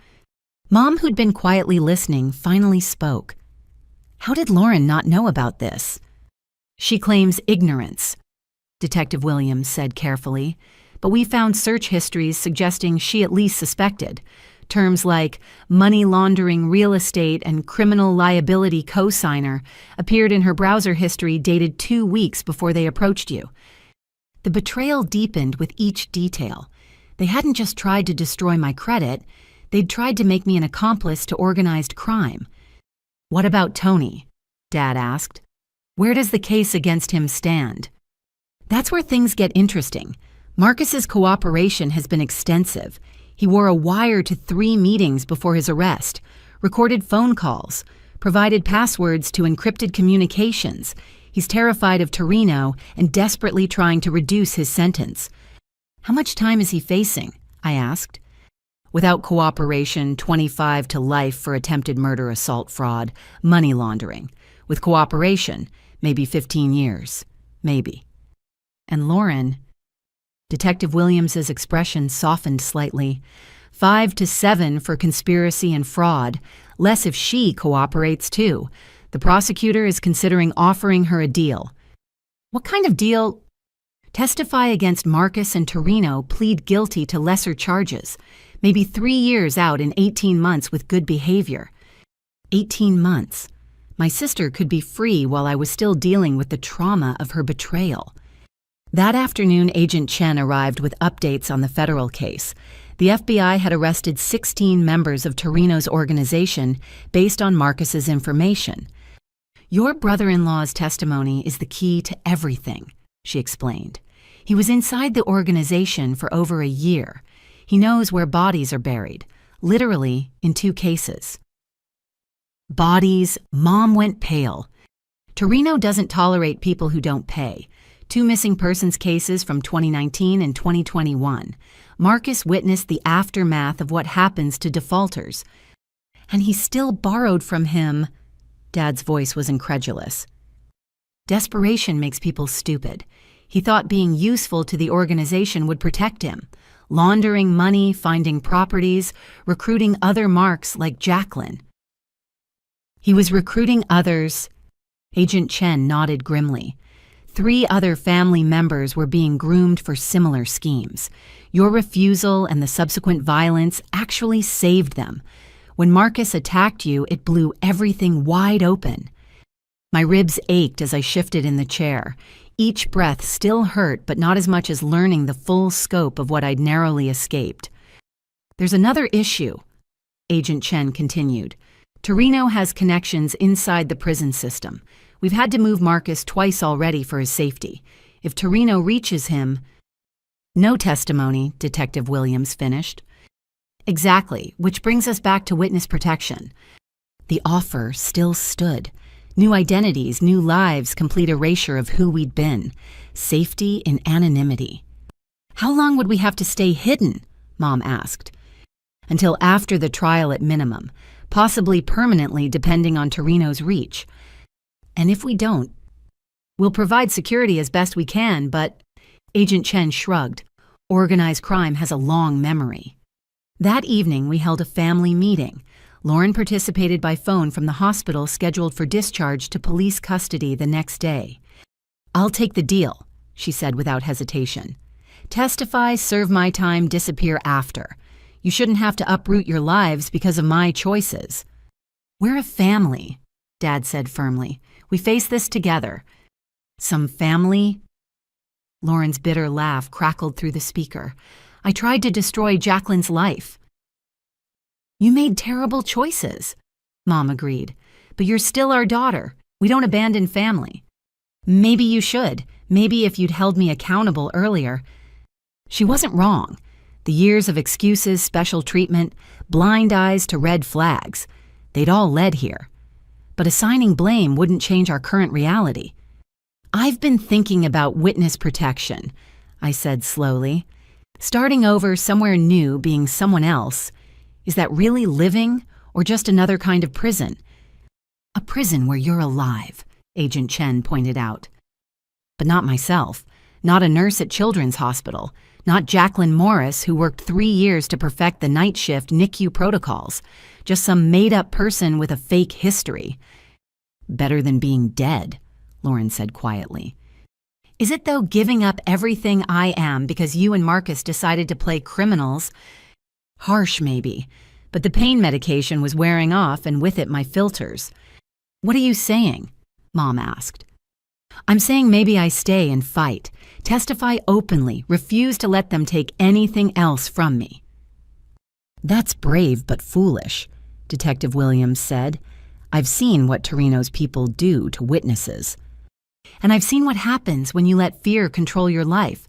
Mom, who'd been quietly listening, finally spoke. How did Lauren not know about this? She claims ignorance, Detective Williams said carefully, but we found search histories suggesting she at least suspected. Terms like money laundering real estate and criminal liability co-signer appeared in her browser history dated 2 weeks before they approached you. The betrayal deepened with each detail. They hadn't just tried to destroy my credit, they'd tried to make me an accomplice to organized crime. What about Tony? Dad asked. Where does the case against him stand? That's where things get interesting. Marcus's cooperation has been extensive. He wore a wire to 3 meetings before his arrest, recorded phone calls, provided passwords to encrypted communications. He's terrified of Torino and desperately trying to reduce his sentence. How much time is he facing? I asked. Without cooperation, 25 to life for attempted murder, assault, fraud, money laundering. With cooperation, maybe 15 years. Maybe. And Lauren, Detective Williams's expression softened slightly. 5 to 7 for conspiracy and fraud, less if she cooperates too. The prosecutor is considering offering her a deal. What kind of deal? Testify against Marcus and Torino, plead guilty to lesser charges. Maybe 3 years out in 18 months with good behavior. 18 months. My sister could be free while I was still dealing with the trauma of her betrayal. That afternoon, Agent Chen arrived with updates on the federal case. The FBI had arrested 16 members of Torino's organization based on Marcus's information. "Your brother-in-law's testimony is the key to everything," she explained. "He was inside the organization for over a year. He knows where bodies are buried, literally in 2 cases. Bodies, Mom went pale. Torino doesn't tolerate people who don't pay. 2 missing persons cases from 2019 and 2021. Marcus witnessed the aftermath of what happens to defaulters. And he still borrowed from him." Dad's voice was incredulous. "Desperation makes people stupid. He thought being useful to the organization would protect him. Laundering money, finding properties, recruiting other marks like Jacqueline. He was recruiting others." Agent Chen nodded grimly. 3 other family members were being groomed for similar schemes. Your refusal and the subsequent violence actually saved them. When Marcus attacked you, it blew everything wide open. My ribs ached as I shifted in the chair. Each breath still hurt, but not as much as learning the full scope of what I'd narrowly escaped. "There's another issue," Agent Chen continued. "Torino has connections inside the prison system. We've had to move Marcus twice already for his safety. If Torino reaches him—" "No testimony," Detective Williams finished. "Exactly, which brings us back to witness protection." The offer still stood. New identities, new lives, complete erasure of who we'd been. Safety in anonymity. "How long would we have to stay hidden?" Mom asked. "Until after the trial at minimum, possibly permanently depending on Torino's reach. And if we don't, we'll provide security as best we can, but—" Agent Chen shrugged. "Organized crime has a long memory." That evening, we held a family meeting. Lauren participated by phone from the hospital scheduled for discharge to police custody the next day. "I'll take the deal," she said without hesitation. "Testify, serve my time, disappear after. You shouldn't have to uproot your lives because of my choices." "We're a family," Dad said firmly. "We face this together." "Some family?" Lauren's bitter laugh crackled through the speaker. "I tried to destroy Jacqueline's life." "You made terrible choices," Mom agreed. "But you're still our daughter. We don't abandon family." "Maybe you should. Maybe if you'd held me accountable earlier." She wasn't wrong. The years of excuses, special treatment, blind eyes to red flags, they'd all led here. But assigning blame wouldn't change our current reality. "I've been thinking about witness protection," I said slowly. "Starting over somewhere new, being someone else, is that really living or just another kind of prison?" "A prison where you're alive," Agent Chen pointed out. "But not myself, not a nurse at Children's Hospital, not Jacqueline Morris, who worked 3 years to perfect the night shift NICU protocols, just some made-up person with a fake history." "Better than being dead," Lauren said quietly. "Is it, though, giving up everything I am because you and Marcus decided to play criminals?" "Harsh, maybe, but the pain medication was wearing off and with it my filters." "What are you saying?" Mom asked. "I'm saying maybe I stay and fight, testify openly, refuse to let them take anything else from me." "That's brave but foolish," Detective Williams said. "I've seen what Torino's people do to witnesses. And I've seen what happens when you let fear control your life.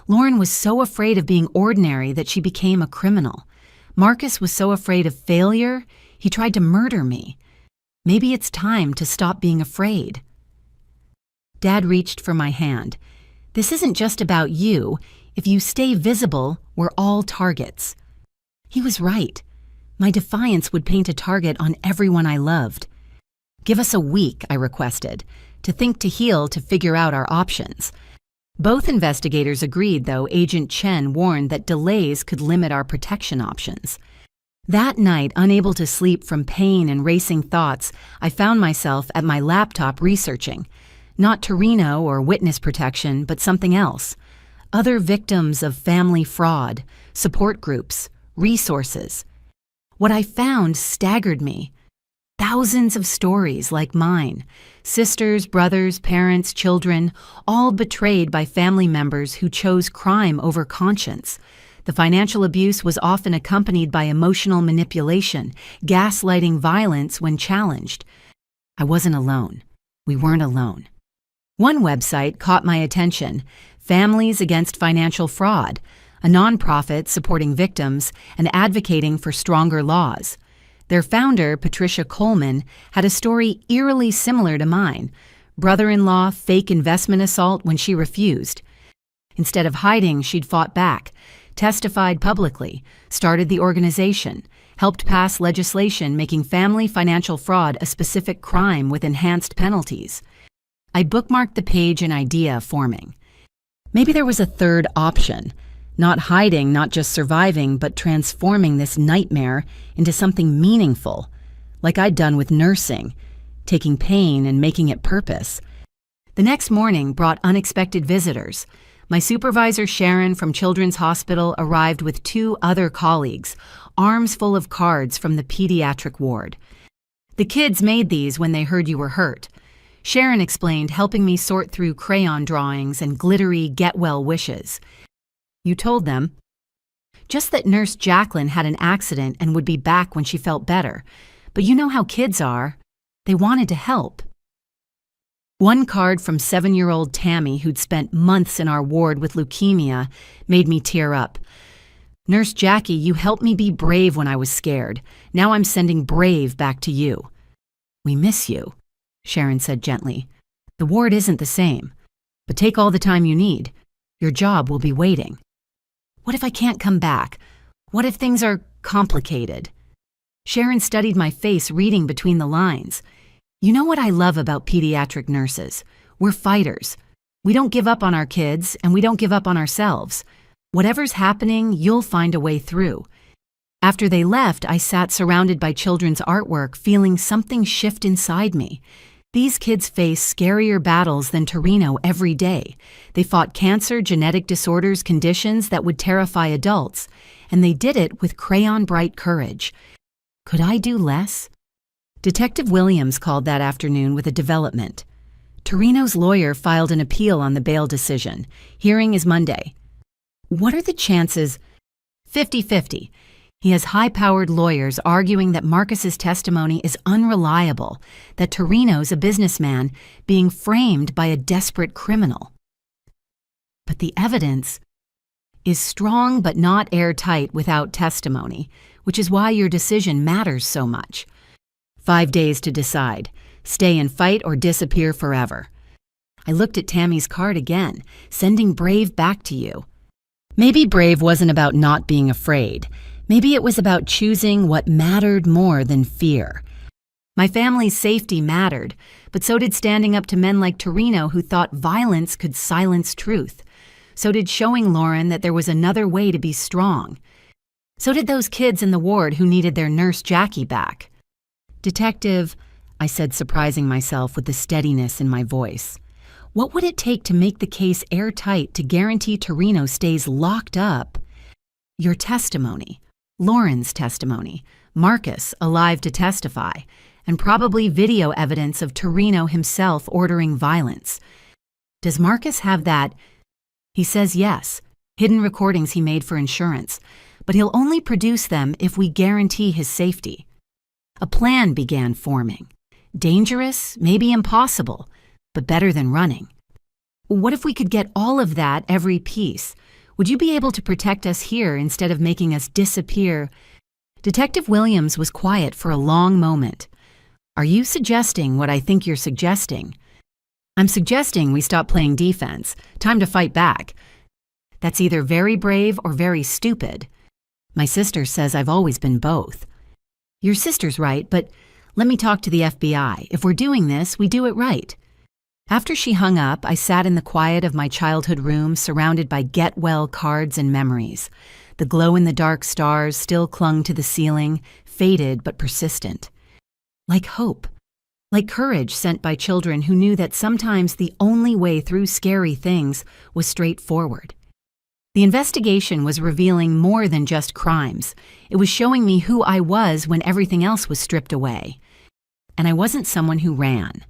Lauren was so afraid of being ordinary that she became a criminal. Marcus was so afraid of failure, he tried to murder me. Maybe it's time to stop being afraid." Dad reached for my hand. "This isn't just about you. If you stay visible, we're all targets." He was right. My defiance would paint a target on everyone I loved. "Give us a week," I requested, "to think, to heal, to figure out our options." Both investigators agreed, though Agent Chen warned that delays could limit our protection options. That night, unable to sleep from pain and racing thoughts, I found myself at my laptop researching. Not Torino or witness protection, but something else. Other victims of family fraud, support groups, resources. What I found staggered me. thousands of stories like mine. Sisters, brothers, parents, children, all betrayed by family members who chose crime over conscience. The financial abuse was often accompanied by emotional manipulation, gaslighting violence when challenged. I wasn't alone. We weren't alone. One website caught my attention, Families Against Financial Fraud, a nonprofit supporting victims and advocating for stronger laws. Their founder, Patricia Coleman, had a story eerily similar to mine. Brother-in-law fake investment assault when she refused. Instead of hiding, she'd fought back, testified publicly, started the organization, helped pass legislation making family financial fraud a specific crime with enhanced penalties. I bookmarked the page, an idea forming. Maybe there was a third option. Not hiding, not just surviving, but transforming this nightmare into something meaningful, like I'd done with nursing, taking pain and making it purpose. The next morning brought unexpected visitors. My supervisor, Sharon, from Children's Hospital, arrived with 2 other colleagues, arms full of cards from the pediatric ward. The kids made these when they heard you were hurt. Sharon explained, helping me sort through crayon drawings and glittery get-well wishes. You told them, just that Nurse Jacqueline had an accident and would be back when she felt better. But you know how kids are. They wanted to help. One card from 7-year-old Tammy, who'd spent months in our ward with leukemia, made me tear up. Nurse Jackie, you helped me be brave when I was scared. Now I'm sending brave back to you. We miss you, Sharon said gently. The ward isn't the same. But take all the time you need. Your job will be waiting. What if I can't come back? What if things are complicated? Sharon studied my face, reading between the lines. You know what I love about pediatric nurses? We're fighters. We don't give up on our kids, and we don't give up on ourselves. Whatever's happening, you'll find a way through. After they left, I sat surrounded by children's artwork, feeling something shift inside me. These kids face scarier battles than Torino every day. They fought cancer, genetic disorders, conditions that would terrify adults, and they did it with crayon-bright courage. Could I do less? Detective Williams called that afternoon with a development. Torino's lawyer filed an appeal on the bail decision. Hearing is Monday. What are the chances? 50-50. He has high-powered lawyers arguing that Marcus's testimony is unreliable, that Torino's a businessman being framed by a desperate criminal. But the evidence is strong but not airtight without testimony, which is why your decision matters so much. 5 days to decide. Stay and fight or disappear forever. I looked at Tammy's card again, sending brave back to you. Maybe brave wasn't about not being afraid. Maybe it was about choosing what mattered more than fear. My family's safety mattered, but so did standing up to men like Torino who thought violence could silence truth. So did showing Lauren that there was another way to be strong. So did those kids in the ward who needed their Nurse Jackie back. Detective, I said, surprising myself with the steadiness in my voice. What would it take to make the case airtight to guarantee Torino stays locked up? Your testimony. Lauren's testimony, Marcus alive to testify, and probably video evidence of Torino himself ordering violence. Does Marcus have that? He says yes, hidden recordings he made for insurance, but he'll only produce them if we guarantee his safety. A plan began forming. Dangerous, maybe impossible, but better than running. What if we could get all of that, every piece? Would you be able to protect us here instead of making us disappear? Detective Williams was quiet for a long moment. Are you suggesting what I think you're suggesting? I'm suggesting we stop playing defense. Time to fight back. That's either very brave or very stupid. My sister says I've always been both. Your sister's right, but let me talk to the FBI. If we're doing this, we do it right. After she hung up, I sat in the quiet of my childhood room, surrounded by get-well cards and memories. The glow-in-the-dark stars still clung to the ceiling, faded but persistent. Like hope. Like courage sent by children who knew that sometimes the only way through scary things was straightforward. The investigation was revealing more than just crimes. It was showing me who I was when everything else was stripped away. and I wasn't someone who ran.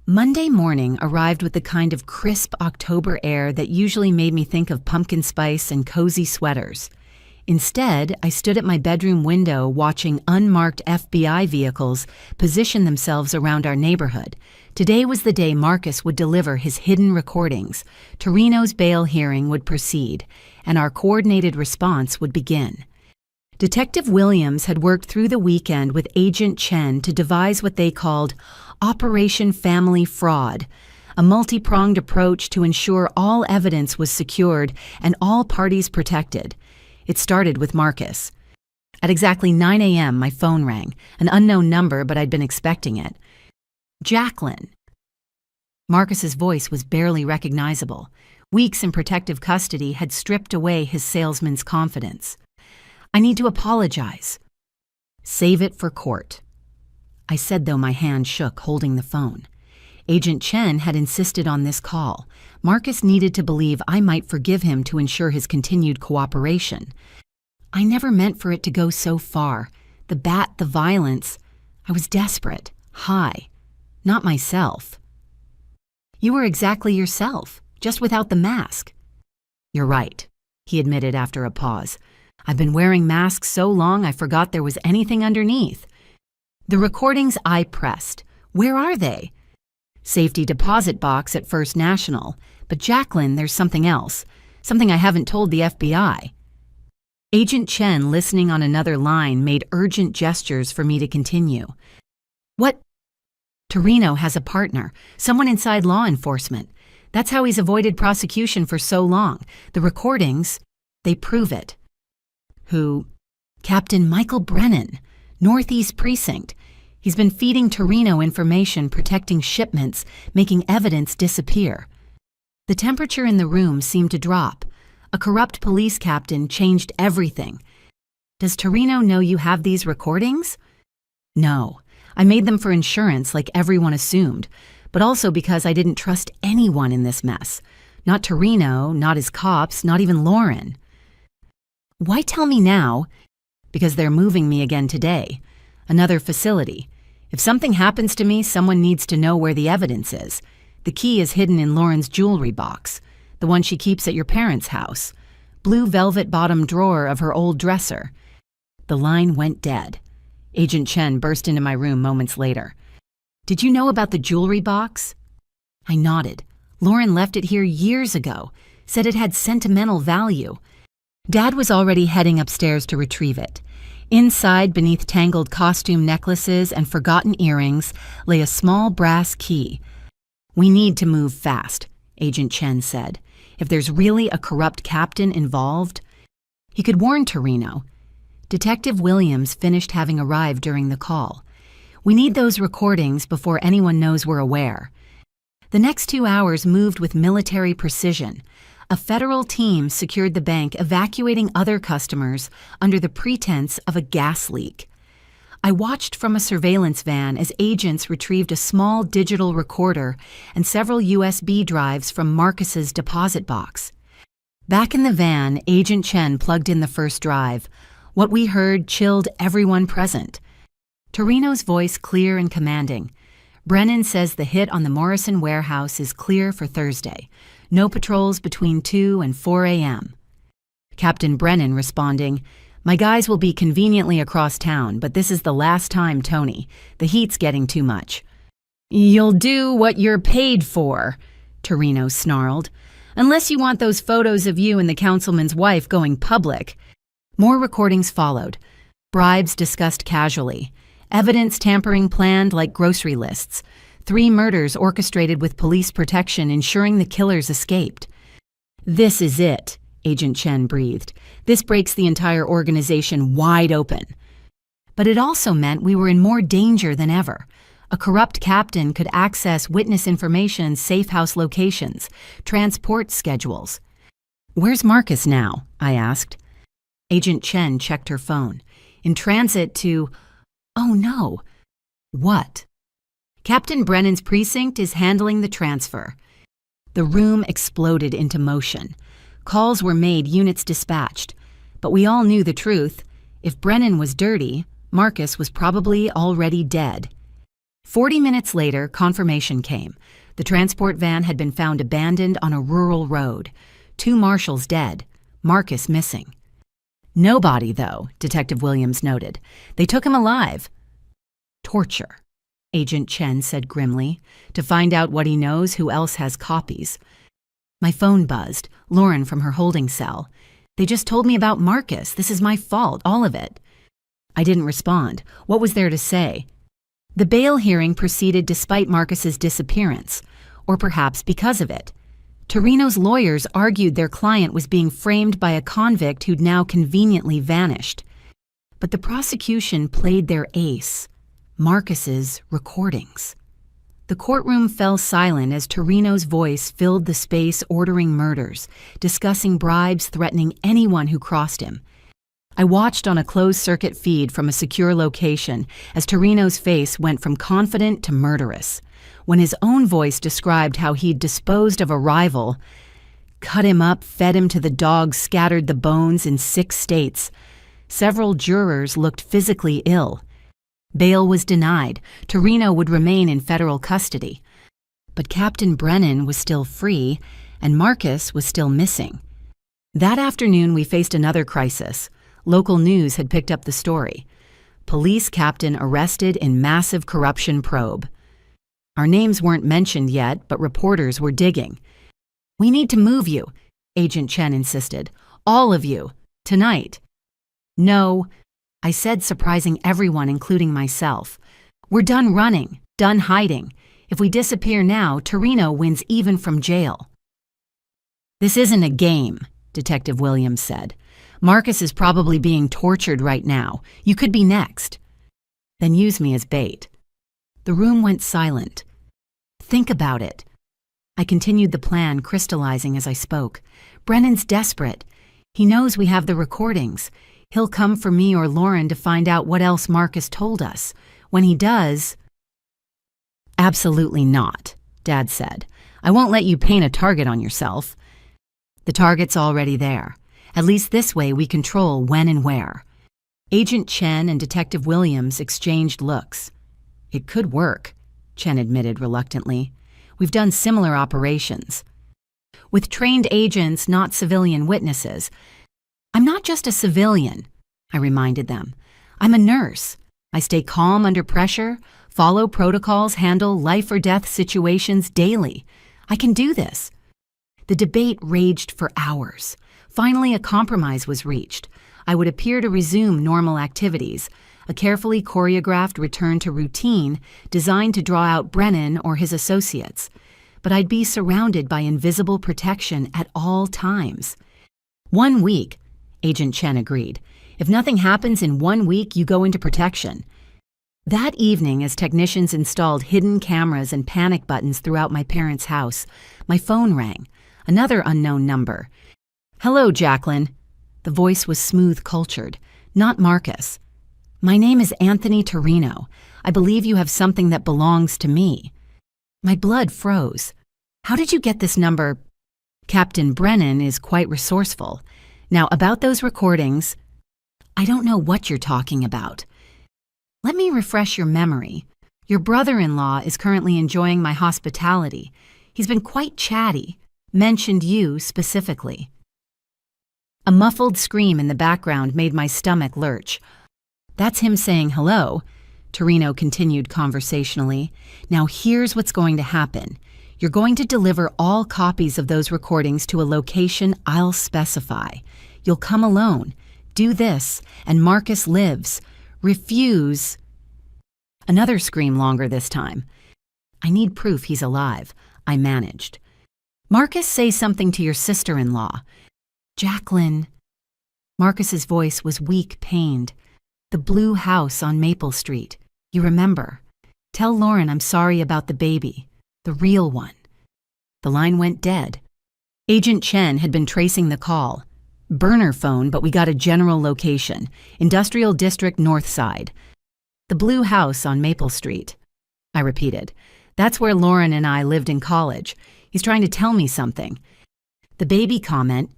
Monday morning arrived with the kind of crisp October air that usually made me think of pumpkin spice and cozy sweaters. Instead, I stood at my bedroom window watching unmarked FBI vehicles position themselves around our neighborhood. Today was the day Marcus would deliver his hidden recordings, Torino's bail hearing would proceed, and our coordinated response would begin. Detective Williams had worked through the weekend with Agent Chen to devise what they called Operation Family Fraud, a multi-pronged approach to ensure all evidence was secured and all parties protected. It started with Marcus. At exactly 9 a.m., my phone rang, an unknown number, but I'd been expecting it. Jacqueline. Marcus's voice was barely recognizable. Weeks in protective custody had stripped away his salesman's confidence. I need to apologize. Save it for court. I said, though my hand shook holding the phone. Agent Chen had insisted on this call. Marcus needed to believe I might forgive him to ensure his continued cooperation. I never meant for it to go so far. The violence. I was desperate, high, not myself. You were exactly yourself, just without the mask. You're right, he admitted after a pause. I've been wearing masks so long I forgot there was anything underneath. The recordings I pressed, where are they? Safety deposit box at First National. But Jacqueline, there's something else. Something I haven't told the FBI. Agent Chen, listening on another line, made urgent gestures for me to continue. What? Torino has a partner, someone inside law enforcement. That's how he's avoided prosecution for so long. The recordings, they prove it. Who? Captain Michael Brennan, Northeast Precinct. He's been feeding Torino information, protecting shipments, making evidence disappear. The temperature in the room seemed to drop. A corrupt police captain changed everything. Does Torino know you have these recordings? No. I made them for insurance like everyone assumed, but also because I didn't trust anyone in this mess. Not Torino, not his cops, not even Lauren. Why tell me now? Because they're moving me again today. Another facility. If something happens to me, someone needs to know where the evidence is. The key is hidden in Lauren's jewelry box, the one she keeps at your parents' house. Blue velvet bottom drawer of her old dresser. The line went dead. Agent Chen burst into my room moments later. Did you know about the jewelry box? I nodded. Lauren left it here years ago, said it had sentimental value. Dad was already heading upstairs to retrieve it. Inside, beneath tangled costume necklaces and forgotten earrings, lay a small brass key. We need to move fast, Agent Chen said. If there's really a corrupt captain involved, he could warn Torino. Detective Williams finished having arrived during the call. We need those recordings before anyone knows we're aware. The next 2 hours moved with military precision. A federal team secured the bank, evacuating other customers under the pretense of a gas leak. I watched from a surveillance van as agents retrieved a small digital recorder and several USB drives from Marcus's deposit box. Back in the van, Agent Chen plugged in the first drive. What we heard chilled everyone present. Torino's voice clear and commanding. Brennan says the hit on the Morrison warehouse is clear for Thursday. No patrols between 2 and 4 a.m. Captain Brennan responding, my guys will be conveniently across town, but this is the last time, Tony. The heat's getting too much. You'll do what you're paid for, Torino snarled. Unless you want those photos of you and the councilman's wife going public. More recordings followed. Bribes discussed casually. Evidence tampering planned like grocery lists. 3 murders orchestrated with police protection ensuring the killers escaped. This is it, Agent Chen breathed. This breaks the entire organization wide open. But it also meant we were in more danger than ever. A corrupt captain could access witness information, safe house locations, transport schedules. Where's Marcus now? I asked. Agent Chen checked her phone. In transit to... Oh no. What? Captain Brennan's precinct is handling the transfer. The room exploded into motion. Calls were made, units dispatched. But we all knew the truth. If Brennan was dirty, Marcus was probably already dead. 40 minutes later, confirmation came. The transport van had been found abandoned on a rural road. 2 marshals dead, Marcus missing. No body, though, Detective Williams noted. They took him alive. Torture, Agent Chen said grimly. To find out what he knows, who else has copies. My phone buzzed, Lauren from her holding cell. They just told me about Marcus. This is my fault, all of it. I didn't respond. What was there to say? The bail hearing proceeded despite Marcus's disappearance, or perhaps because of it. Torino's lawyers argued their client was being framed by a convict who'd now conveniently vanished. But the prosecution played their ace, Marcus's recordings. The courtroom fell silent as Torino's voice filled the space ordering murders, discussing bribes threatening anyone who crossed him. I watched on a closed-circuit feed from a secure location as Torino's face went from confident to murderous. When his own voice described how he'd disposed of a rival, cut him up, fed him to the dogs, scattered the bones in 6 states. Several jurors looked physically ill. Bail was denied. Torino would remain in federal custody. But Captain Brennan was still free, and Marcus was still missing. That afternoon, we faced another crisis. Local news had picked up the story. Police captain arrested in massive corruption probe. Our names weren't mentioned yet, but reporters were digging. "We need to move you," Agent Chen insisted. "All of you. Tonight." "No," I said, surprising everyone, including myself. "We're done running, done hiding. If we disappear now, Torino wins even from jail." "This isn't a game," Detective Williams said. "Marcus is probably being tortured right now. You could be next." "Then use me as bait." The room went silent. "Think about it." I continued the plan, crystallizing as I spoke. "Brennan's desperate. He knows we have the recordings. He'll come for me or Lauren to find out what else Marcus told us. When he does—" "Absolutely not," Dad said. "I won't let you paint a target on yourself." "The target's already there. At least this way we control when and where." Agent Chen and Detective Williams exchanged looks. "It could work," Chen admitted reluctantly. "We've done similar operations. With trained agents, not civilian witnesses." "I'm not just a civilian," I reminded them. "I'm a nurse. I stay calm under pressure, follow protocols, handle life-or-death situations daily. I can do this." The debate raged for hours. Finally, a compromise was reached. I would appear to resume normal activities, a carefully choreographed return to routine designed to draw out Brennan or his associates. But I'd be surrounded by invisible protection at all times. 1 week, Agent Chen agreed. "If nothing happens in 1 week, you go into protection." That evening, as technicians installed hidden cameras and panic buttons throughout my parents' house, my phone rang. Another unknown number. "Hello, Jacqueline." The voice was smooth-cultured, not Marcus. "My name is Anthony Torino. I believe you have something that belongs to me." My blood froze. "How did you get this number?" "Captain Brennan is quite resourceful. Now, about those recordings—" "I don't know what you're talking about." "Let me refresh your memory. Your brother-in-law is currently enjoying my hospitality. He's been quite chatty, mentioned you specifically." A muffled scream in the background made my stomach lurch. "That's him saying hello," Torino continued conversationally. "Now here's what's going to happen. You're going to deliver all copies of those recordings to a location I'll specify. You'll come alone. Do this, and Marcus lives. Refuse—" Another scream, longer this time. "I need proof he's alive," I managed. "Marcus, say something to your sister-in-law." "Jacqueline." Marcus's voice was weak, pained. "The blue house on Maple Street. You remember. Tell Lauren I'm sorry about the baby. The real one." The line went dead. Agent Chen had been tracing the call. Burner phone, but we got a general location. Industrial District North Side. "The blue house on Maple Street," I repeated. "That's where Lauren and I lived in college. He's trying to tell me something." The baby comment: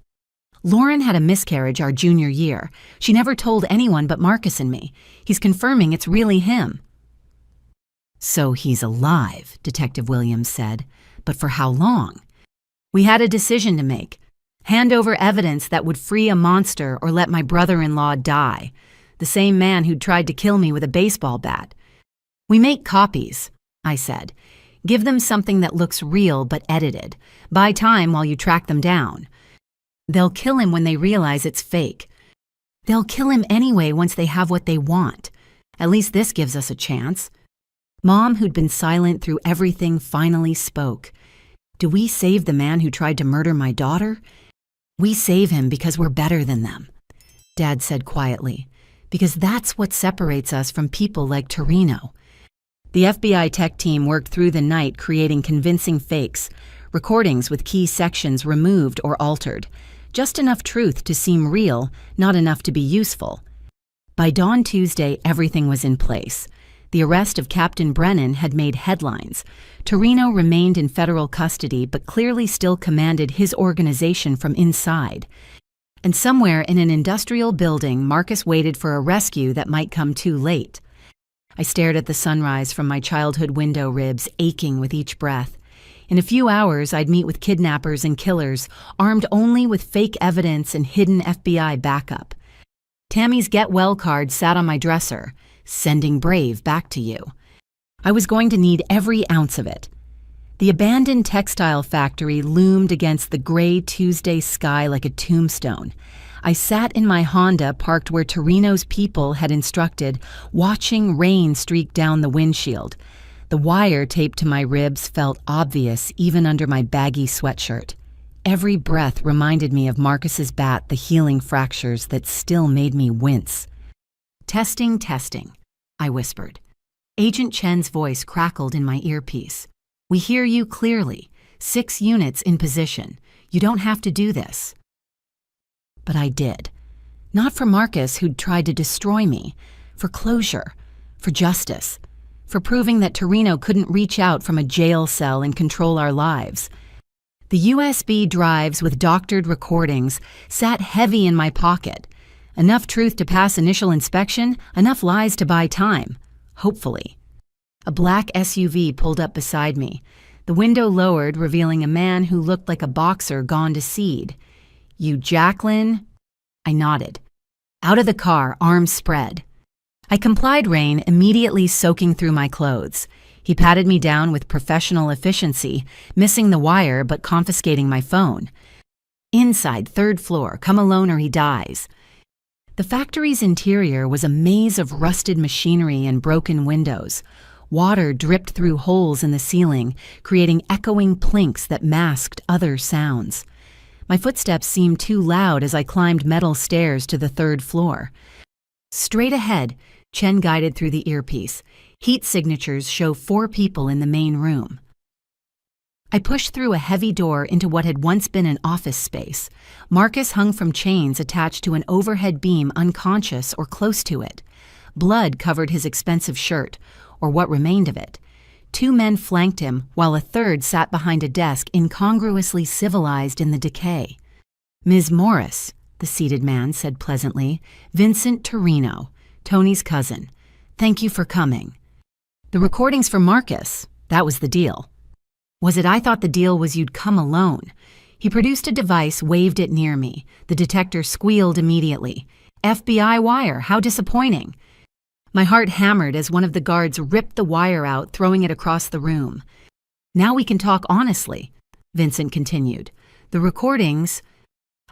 "Lauren had a miscarriage our junior year. She never told anyone but Marcus and me. He's confirming it's really him." "So he's alive," Detective Williams said. "But for how long?" "We had a decision to make. Hand over evidence that would free a monster or let my brother-in-law die. The same man who'd tried to kill me with a baseball bat." "We make copies," I said. "Give them something that looks real but edited. Buy time while you track them down. They'll kill him when they realize it's fake. They'll kill him anyway once they have what they want. At least this gives us a chance." Mom, who'd been silent through everything, finally spoke. "Do we save the man who tried to murder my daughter? We save him because we're better than them," Dad said quietly, "because that's what separates us from people like Torino." The FBI tech team worked through the night creating convincing fakes, recordings with key sections removed or altered, just enough truth to seem real, not enough to be useful. By dawn Tuesday, everything was in place. The arrest of Captain Brennan had made headlines. Torino remained in federal custody but clearly still commanded his organization from inside. And somewhere in an industrial building, Marcus waited for a rescue that might come too late. I stared at the sunrise from my childhood window ribs, aching with each breath. In a few hours, I'd meet with kidnappers and killers, armed only with fake evidence and hidden FBI backup. Tammy's Get Well card sat on my dresser, "Sending Brave back to you." I was going to need every ounce of it. The abandoned textile factory loomed against the gray Tuesday sky like a tombstone. I sat in my Honda parked where Torino's people had instructed, watching rain streak down the windshield. The wire taped to my ribs felt obvious even under my baggy sweatshirt. Every breath reminded me of Marcus's bat, the healing fractures that still made me wince. "Testing, testing," I whispered. Agent Chen's voice crackled in my earpiece. "We hear you clearly. 6 units in position. You don't have to do this." But I did. Not for Marcus, who'd tried to destroy me. For closure. For justice. For proving that Torino couldn't reach out from a jail cell and control our lives. The USB drives with doctored recordings sat heavy in my pocket. Enough truth to pass initial inspection, enough lies to buy time. Hopefully. A black SUV pulled up beside me. The window lowered, revealing a man who looked like a boxer gone to seed. "You Jacqueline?" I nodded. Out of the car, arms spread. I complied, rain immediately soaking through my clothes. He patted me down with professional efficiency, missing the wire but confiscating my phone. "Inside, 3rd floor, come alone or he dies." The factory's interior was a maze of rusted machinery and broken windows. Water dripped through holes in the ceiling, creating echoing plinks that masked other sounds. My footsteps seemed too loud as I climbed metal stairs to the 3rd floor. "Straight ahead," Chen guided through the earpiece. "Heat signatures show 4 people in the main room." I pushed through a heavy door into what had once been an office space. Marcus hung from chains attached to an overhead beam, unconscious or close to it. Blood covered his expensive shirt, or what remained of it. 2 men flanked him, while a 3rd sat behind a desk, incongruously civilized in the decay. "Ms. Morris," the seated man said pleasantly. "Vincent Torino, Tony's cousin. Thank you for coming." "The recordings for Marcus, that was the deal." "Was it? I thought the deal was you'd come alone." He produced a device, waved it near me. The detector squealed immediately. "FBI wire, how disappointing." My heart hammered as one of the guards ripped the wire out, throwing it across the room. "Now we can talk honestly," Vincent continued. "The recordings—"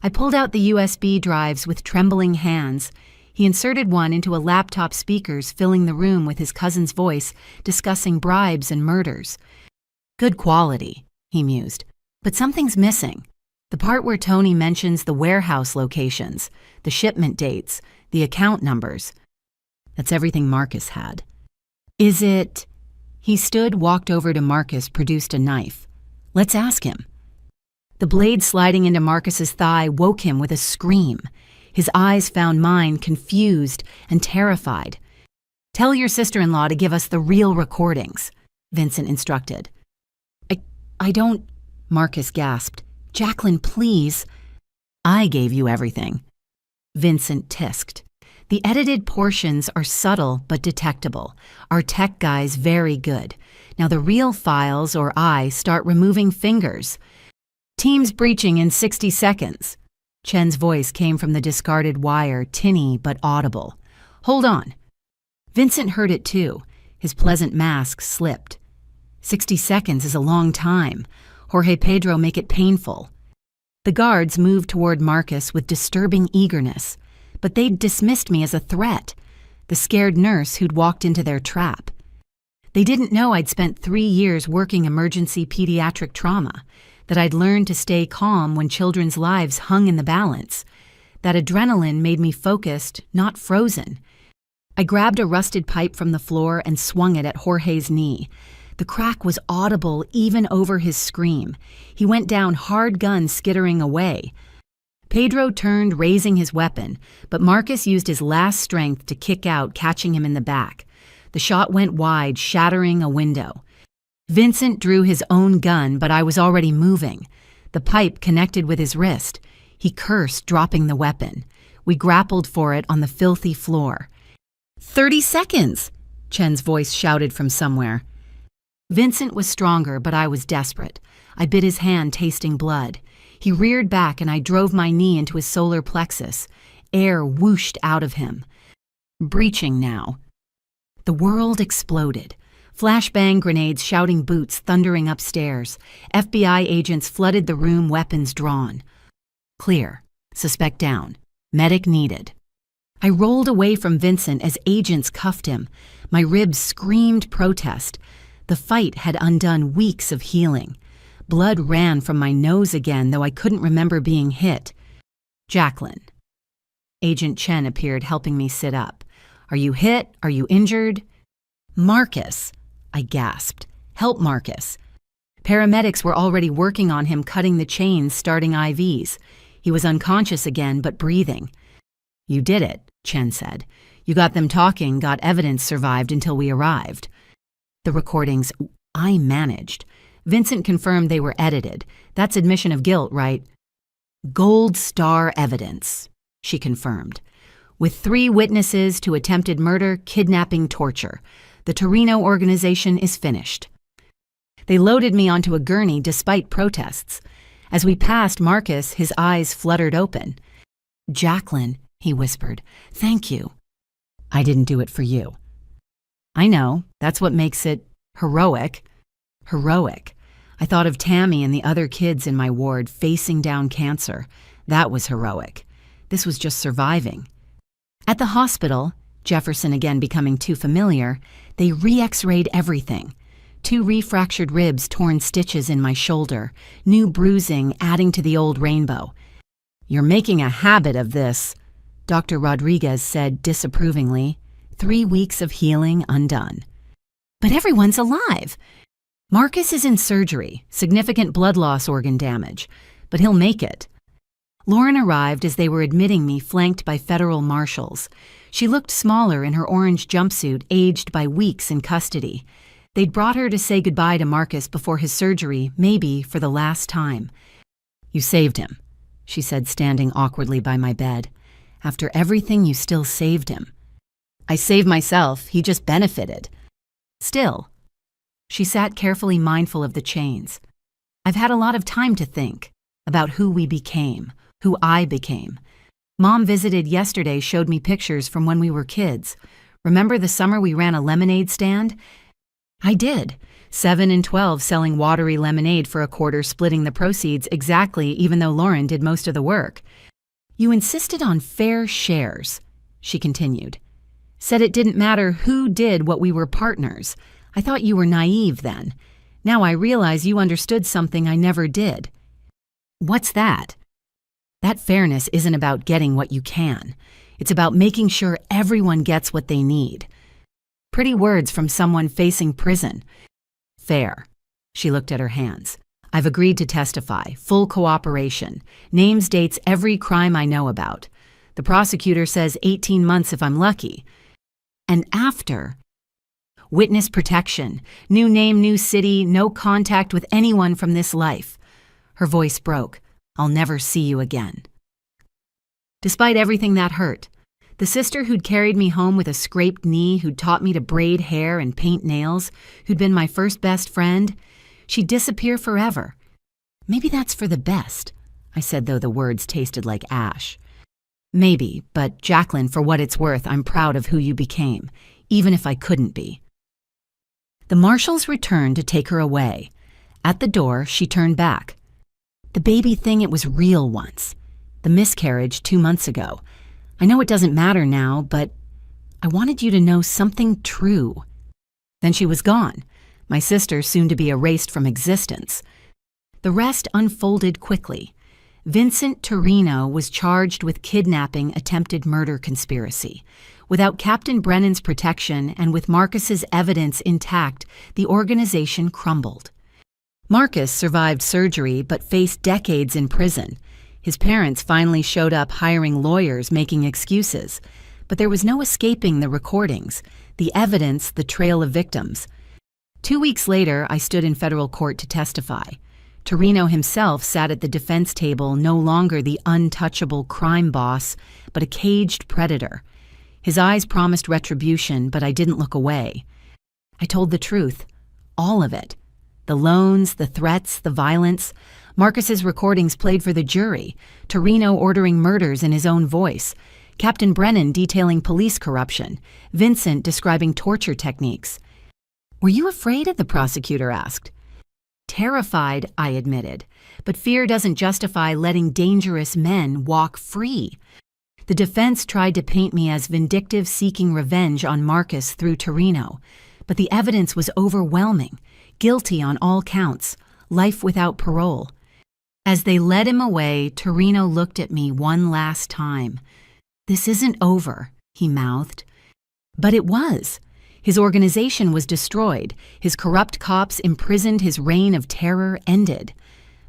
I pulled out the USB drives with trembling hands. He inserted one into a laptop speakers, filling the room with his cousin's voice, discussing bribes and murders. "Good quality," he mused. "But something's missing. The part where Tony mentions the warehouse locations, the shipment dates, the account numbers. That's everything Marcus had." "Is it—" He stood, walked over to Marcus, produced a knife. "Let's ask him." The blade sliding into Marcus's thigh woke him with a scream. His eyes found mine, confused and terrified. "Tell your sister-in-law to give us the real recordings," Vincent instructed. I don't," Marcus gasped. "Jacqueline, please." "I gave you everything," Vincent tisked. The edited portions are subtle but detectable. Our tech guy's very good. Now the real files or I start removing fingers. Team's breaching in 60 seconds. Chen's voice came from the discarded wire, tinny but audible. Hold on. Vincent heard it too. His pleasant mask slipped. 60 seconds is a long time. Jorge Pedro, make it painful. The guards moved toward Marcus with disturbing eagerness, but they'd dismissed me as a threat, the scared nurse who'd walked into their trap. They didn't know I'd spent 3 years working emergency pediatric trauma, that I'd learned to stay calm when children's lives hung in the balance, that adrenaline made me focused, not frozen. I grabbed a rusted pipe from the floor and swung it at Jorge's knee. The crack was audible even over his scream. He went down, hard gun skittering away. Pedro turned, raising his weapon, but Marcus used his last strength to kick out, catching him in the back. The shot went wide, shattering a window. Vincent drew his own gun, but I was already moving. The pipe connected with his wrist. He cursed, dropping the weapon. We grappled for it on the filthy floor. 30 seconds, Chen's voice shouted from somewhere. Vincent was stronger, but I was desperate. I bit his hand, tasting blood. He reared back and I drove my knee into his solar plexus. Air whooshed out of him. Breaching now. The world exploded. Flashbang grenades, shouting boots, thundering upstairs. FBI agents flooded the room, weapons drawn. Clear. Suspect down. Medic needed. I rolled away from Vincent as agents cuffed him. My ribs screamed protest. The fight had undone weeks of healing. Blood ran from my nose again, though I couldn't remember being hit. Jacqueline. Agent Chen appeared, helping me sit up. Are you hit? Are you injured? Marcus, I gasped. Help Marcus. Paramedics were already working on him, cutting the chains, starting IVs. He was unconscious again, but breathing. You did it, Chen said. You got them talking, got evidence, survived until we arrived. The recordings, I managed. Vincent confirmed they were edited. That's admission of guilt, right? Gold star evidence, she confirmed. With 3 witnesses to attempted murder, kidnapping, torture. The Torino organization is finished. They loaded me onto a gurney despite protests. As we passed Marcus, his eyes fluttered open. Jacqueline, he whispered, thank you. I didn't do it for you. I know, that's what makes it heroic. Heroic. I thought of Tammy and the other kids in my ward facing down cancer. That was heroic. This was just surviving. At the hospital, Jefferson again becoming too familiar, they re-x-rayed everything. 2 refractured ribs, torn stitches in my shoulder, new bruising adding to the old rainbow. You're making a habit of this, Dr. Rodriguez said disapprovingly. 3 weeks of healing undone. But everyone's alive. Marcus is in surgery, significant blood loss, organ damage, but he'll make it. Lauren arrived as they were admitting me, flanked by federal marshals. She looked smaller in her orange jumpsuit, aged by weeks in custody. They'd brought her to say goodbye to Marcus before his surgery, maybe for the last time. You saved him, she said, standing awkwardly by my bed. After everything, you still saved him. I saved myself, he just benefited. Still. She sat carefully, mindful of the chains. I've had a lot of time to think about who we became, who I became. Mom visited yesterday, showed me pictures from when we were kids. Remember the summer we ran a lemonade stand? I did. 7 and 12 selling watery lemonade for a quarter, splitting the proceeds exactly, even though Lauren did most of the work. You insisted on fair shares, she continued. Said it didn't matter who did what, we were partners. I thought you were naive then. Now I realize you understood something I never did. What's that? That fairness isn't about getting what you can. It's about making sure everyone gets what they need. Pretty words from someone facing prison. Fair. She looked at her hands. I've agreed to testify, full cooperation. Names, dates, every crime I know about. The prosecutor says 18 months if I'm lucky. And after, witness protection, new name, new city, no contact with anyone from this life. Her voice broke. I'll never see you again. Despite everything that hurt, The sister who'd carried me home with a scraped knee, who'd taught me to braid hair and paint nails, who'd been my first best friend, she'd disappear forever. Maybe that's for the best, I said, though the words tasted like ash. Maybe, but Jacqueline, for what it's worth, I'm proud of who you became, even if I couldn't be. The marshals returned to take her away. At the door, she turned back. The baby thing, it was real once. The miscarriage 2 months ago. I know it doesn't matter now, but I wanted you to know something true. Then she was gone, my sister soon to be erased from existence. The rest unfolded quickly. Vincent Torino was charged with kidnapping attempted murder conspiracy. Without Captain Brennan's protection and with Marcus's evidence intact, the organization crumbled. Marcus survived surgery but faced decades in prison. His parents finally showed up hiring lawyers making excuses, but there was no escaping the recordings, the evidence, the trail of victims. 2 weeks later, I stood in federal court to testify. Torino himself sat at the defense table, no longer the untouchable crime boss, but a caged predator. His eyes promised retribution, but I didn't look away. I told the truth, all of it. The loans, the threats, the violence. Marcus's recordings played for the jury, Torino ordering murders in his own voice, Captain Brennan detailing police corruption, Vincent describing torture techniques. "Were you afraid?" the prosecutor asked. "Terrified," I admitted, but fear doesn't justify letting dangerous men walk free. The defense tried to paint me as vindictive, seeking revenge on Marcus through Torino, but the evidence was overwhelming, guilty on all counts, life without parole. As they led him away, Torino looked at me one last time. "This isn't over," he mouthed. But it was. His organization was destroyed. His corrupt cops imprisoned. His reign of terror ended.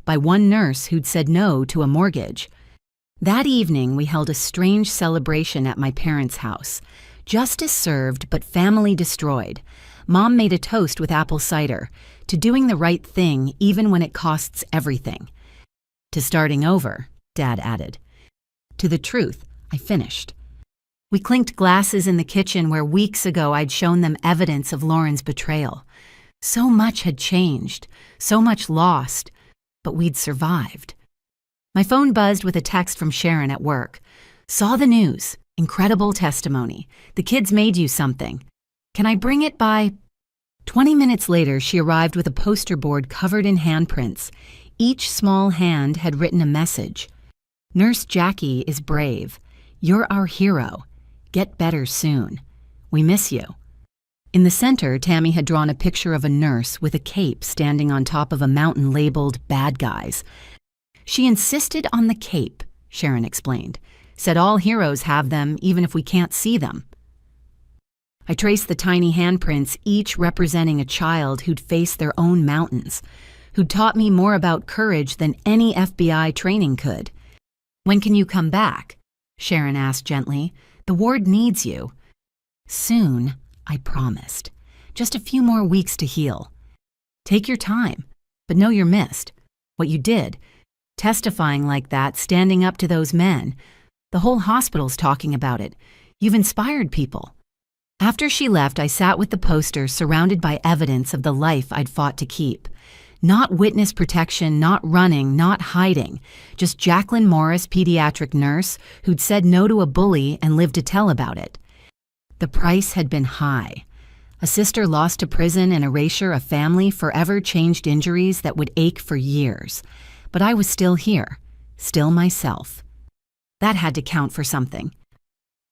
By one nurse who'd said no to a mortgage. That evening, we held a strange celebration at my parents' house. Justice served, but family destroyed. Mom made a toast with apple cider, to doing the right thing even when it costs everything. To starting over, Dad added. To the truth, I finished. We clinked glasses in the kitchen where weeks ago I'd shown them evidence of Lauren's betrayal. So much had changed, so much lost, but we'd survived. My phone buzzed with a text from Sharon at work. "Saw the news. Incredible testimony. The kids made you something. Can I bring it by?" 20 minutes later, she arrived with a poster board covered in handprints. Each small hand had written a message. "Nurse Jackie is brave. You're our hero. Get better soon. We miss you." In the center, Tammy had drawn a picture of a nurse with a cape standing on top of a mountain labeled "Bad Guys." "She insisted on the cape," Sharon explained. "Said all heroes have them, even if we can't see them." I traced the tiny handprints, each representing a child who'd faced their own mountains, who'd taught me more about courage than any FBI training could. "When can you come back?" Sharon asked gently. "The ward needs you." "Soon," I promised. "Just a few more weeks to heal." "Take your time, but know you're missed. What you did, testifying like that, standing up to those men. The whole hospital's talking about it. You've inspired people." After she left, I sat with the poster surrounded by evidence of the life I'd fought to keep. Not witness protection, not running, not hiding. Just Jacqueline Morris, pediatric nurse, who'd said no to a bully and lived to tell about it. The price had been high. A sister lost to prison and erasure, a family forever changed injuries that would ache for years. But I was still here, still myself. That had to count for something.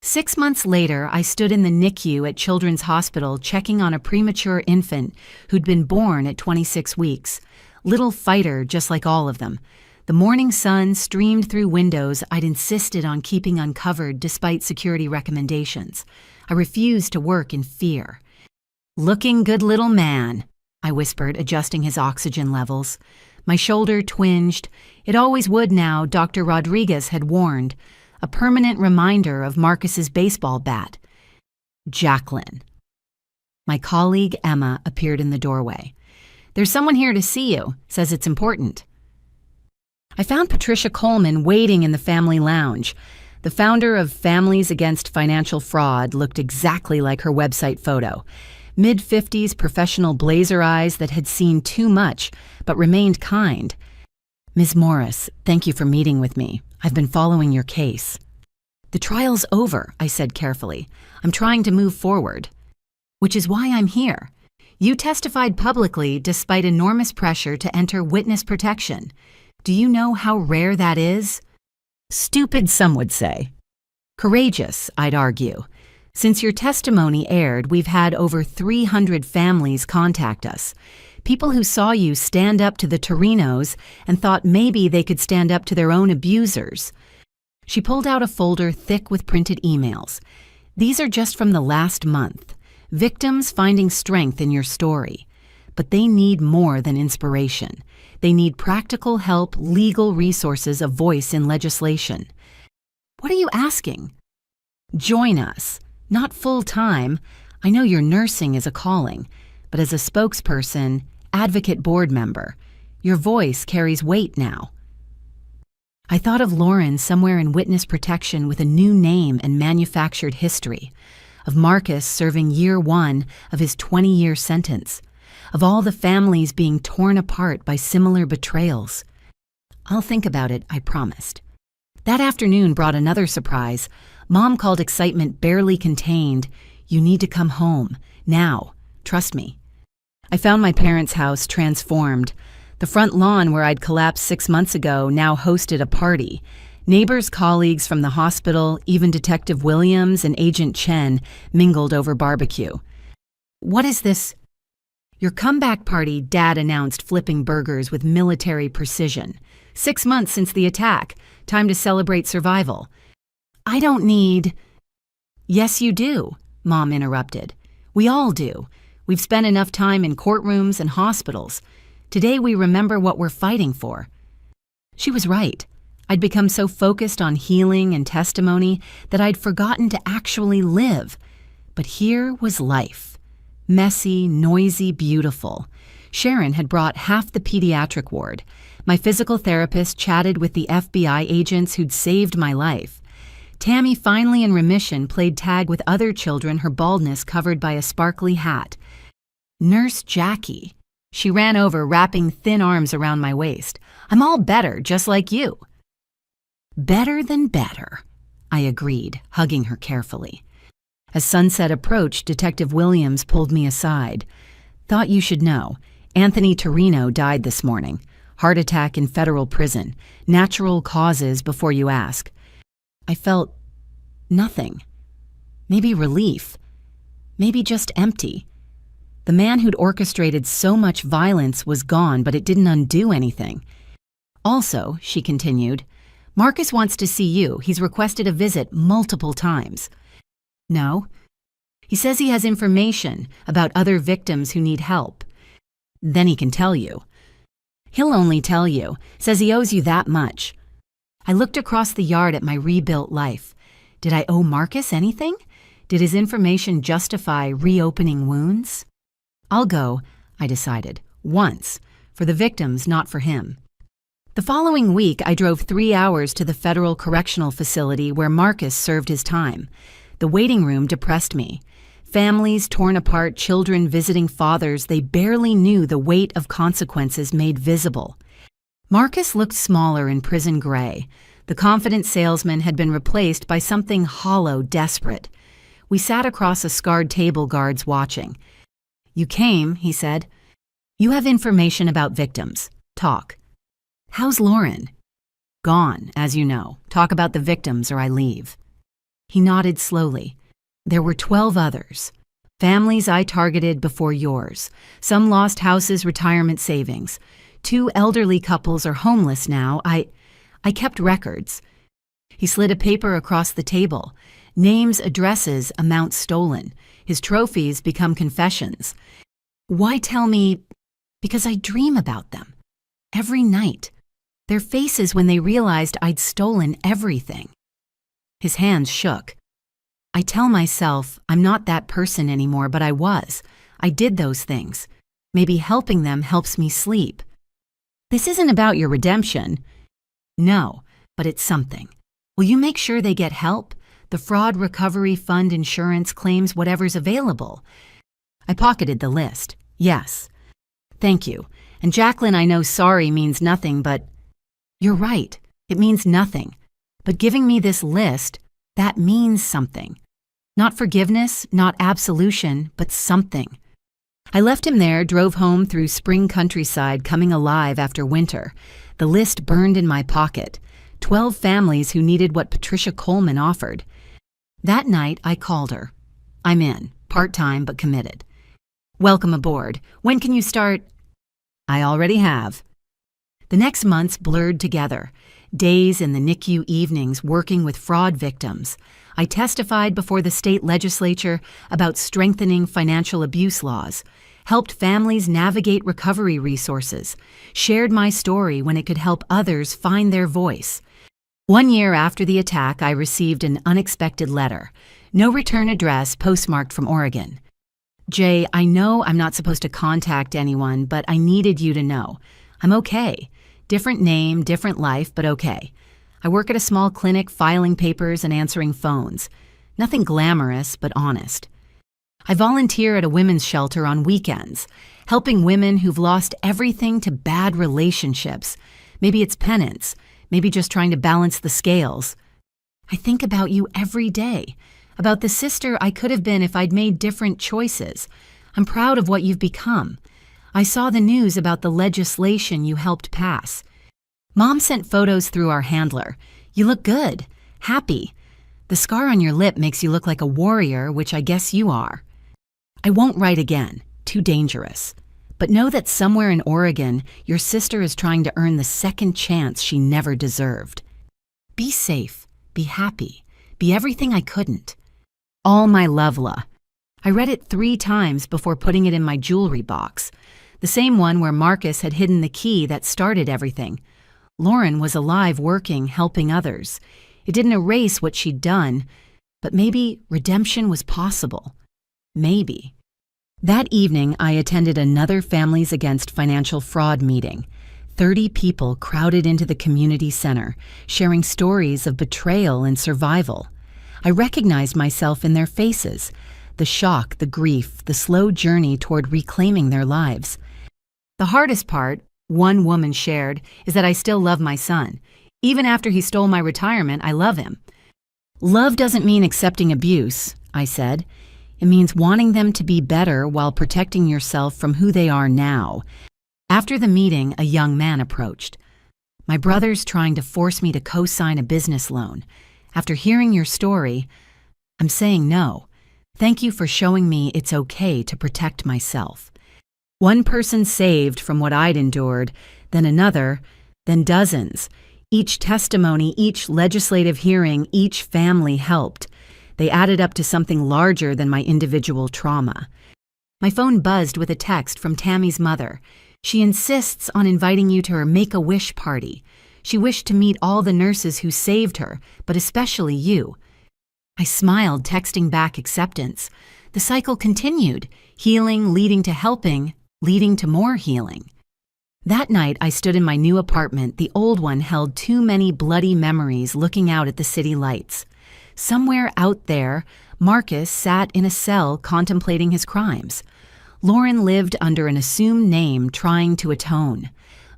6 months later, I stood in the NICU at Children's Hospital checking on a premature infant who'd been born at 26 weeks. Little fighter, just like all of them. The morning sun streamed through windows I'd insisted on keeping uncovered despite security recommendations. I refused to work in fear. "Looking good, little man," I whispered, adjusting his oxygen levels. My shoulder twinged. It always would now, Dr. Rodriguez had warned. A permanent reminder of Marcus's baseball bat. Jacqueline. My colleague, Emma, appeared in the doorway. "There's someone here to see you. Says it's important." I found Patricia Coleman waiting in the family lounge. The founder of Families Against Financial Fraud looked exactly like her website photo. Mid-50s professional blazer eyes that had seen too much, but remained kind. "Ms. Morris, thank you for meeting with me. I've been following your case." "The trial's over," I said carefully. "I'm trying to move forward." "Which is why I'm here. You testified publicly despite enormous pressure to enter witness protection. Do you know how rare that is?" "Stupid, some would say." "Courageous, I'd argue. Since your testimony aired, we've had over 300 families contact us. People who saw you stand up to the Torinos and thought maybe they could stand up to their own abusers." She pulled out a folder thick with printed emails. "These are just from the last month. Victims finding strength in your story. But they need more than inspiration. They need practical help, legal resources, a voice in legislation." "What are you asking?" "Join us. Not full-time. I know your nursing is a calling, but as a spokesperson, advocate board member, your voice carries weight now." I thought of Lauren somewhere in witness protection with a new name and manufactured history, of Marcus serving year 1 of his 20-year sentence, of all the families being torn apart by similar betrayals. "I'll think about it," I promised. That afternoon brought another surprise. Mom called excitement barely contained. "You need to come home. Now. Trust me." I found my parents' house transformed. The front lawn where I'd collapsed 6 months ago now hosted a party. Neighbors, colleagues from the hospital, even Detective Williams and Agent Chen mingled over barbecue. "What is this?" "Your comeback party," Dad announced, flipping burgers with military precision. 6 months since the attack. Time to celebrate survival." "I don't need—" "Yes, you do," Mom interrupted. "We all do. We've spent enough time in courtrooms and hospitals. Today we remember what we're fighting for." She was right. I'd become so focused on healing and testimony that I'd forgotten to actually live. But here was life. Messy, noisy, beautiful. Sharon had brought half the pediatric ward. My physical therapist chatted with the FBI agents who'd saved my life. Tammy, finally in remission, played tag with other children, her baldness covered by a sparkly hat. Nurse Jackie. She ran over, wrapping thin arms around my waist. "I'm all better, just like you." "Better than better," I agreed, hugging her carefully. As sunset approached, Detective Williams pulled me aside. "Thought you should know. Anthony Torino died this morning. Heart attack in federal prison. Natural causes before you ask." I felt nothing. Maybe relief. Maybe just empty. The man who'd orchestrated so much violence was gone, but it didn't undo anything. "Also," she continued, "Marcus wants to see you. He's requested a visit multiple times." "No." "He says he has information about other victims who need help." "Then he can tell you." "He'll only tell you. Says he owes you that much." I looked across the yard at my rebuilt life. Did I owe Marcus anything? Did his information justify reopening wounds? "I'll go," I decided, once, for the victims, not for him. The following week, I drove 3 hours to the federal correctional facility where Marcus served his time. The waiting room depressed me. Families torn apart, children visiting fathers they barely knew, the weight of consequences made visible. Marcus looked smaller in prison gray. The confident salesman had been replaced by something hollow, desperate. We sat across a scarred table, guards watching. "You came," he said. "You have information about victims. Talk." "How's Lauren?" "Gone, as you know. Talk about the victims or I leave." He nodded slowly. "There were 12 others. Families I targeted before yours. Some lost houses, retirement savings. 2 elderly couples are homeless now. I kept records." He slid a paper across the table. Names, addresses, amounts stolen. His trophies become confessions. "Why tell me?" "Because I dream about them. Every night. Their faces when they realized I'd stolen everything." His hands shook. "I tell myself I'm not that person anymore, but I was. I did those things. Maybe helping them helps me sleep." "This isn't about your redemption." "No, but it's something. Will you make sure they get help? The fraud recovery fund insurance claims whatever's available. I pocketed the list. Yes. Thank you. And Jacqueline, I know sorry means nothing, but you're right. It means nothing. But giving me this list, that means something. Not forgiveness, not absolution, but something. I left him there, drove home through spring countryside, coming alive after winter. The list burned in my pocket. 12 families who needed what Patricia Coleman offered. That night, I called her. I'm in, part-time but committed. Welcome aboard. When can you start? I already have. The next months blurred together. Days in the NICU, evenings working with fraud victims. I testified before the state legislature about strengthening financial abuse laws, helped families navigate recovery resources, shared my story when it could help others find their voice. 1 year after the attack, I received an unexpected letter. No return address, postmarked from Oregon. Jay, I know I'm not supposed to contact anyone, but I needed you to know. I'm okay. Different name, different life, but okay. I work at a small clinic filing papers and answering phones. Nothing glamorous, but honest. I volunteer at a women's shelter on weekends, helping women who've lost everything to bad relationships. Maybe it's penance, maybe just trying to balance the scales. I think about you every day, about the sister I could have been if I'd made different choices. I'm proud of what you've become. I saw the news about the legislation you helped pass. Mom sent photos through our handler. You look good, happy. The scar on your lip makes you look like a warrior, which I guess you are. I won't write again, too dangerous. But know that somewhere in Oregon, your sister is trying to earn the second chance she never deserved. Be safe, be happy, be everything I couldn't. All my love, La. I read it 3 times before putting it in my jewelry box. The same one where Marcus had hidden the key that started everything. Lauren was alive, working, helping others. It didn't erase what she'd done, but maybe redemption was possible. Maybe. That evening, I attended another Families Against Financial Fraud meeting. 30 people crowded into the community center, sharing stories of betrayal and survival. I recognized myself in their faces, the shock, the grief, the slow journey toward reclaiming their lives. The hardest part, one woman shared, is that I still love my son. Even after he stole my retirement, I love him. Love doesn't mean accepting abuse, I said. It means wanting them to be better while protecting yourself from who they are now. After the meeting, a young man approached. My brother's trying to force me to co-sign a business loan. After hearing your story, I'm saying no. Thank you for showing me it's okay to protect myself. One person saved from what I'd endured, then another, then dozens. Each testimony, each legislative hearing, each family helped. They added up to something larger than my individual trauma. My phone buzzed with a text from Tammy's mother. She insists on inviting you to her Make-A-Wish party. She wished to meet all the nurses who saved her, but especially you. I smiled, texting back acceptance. The cycle continued, healing leading to helping, leading to more healing. That night, I stood in my new apartment. The old one held too many bloody memories looking out at the city lights. Somewhere out there, Marcus sat in a cell contemplating his crimes. Lauren lived under an assumed name, trying to atone.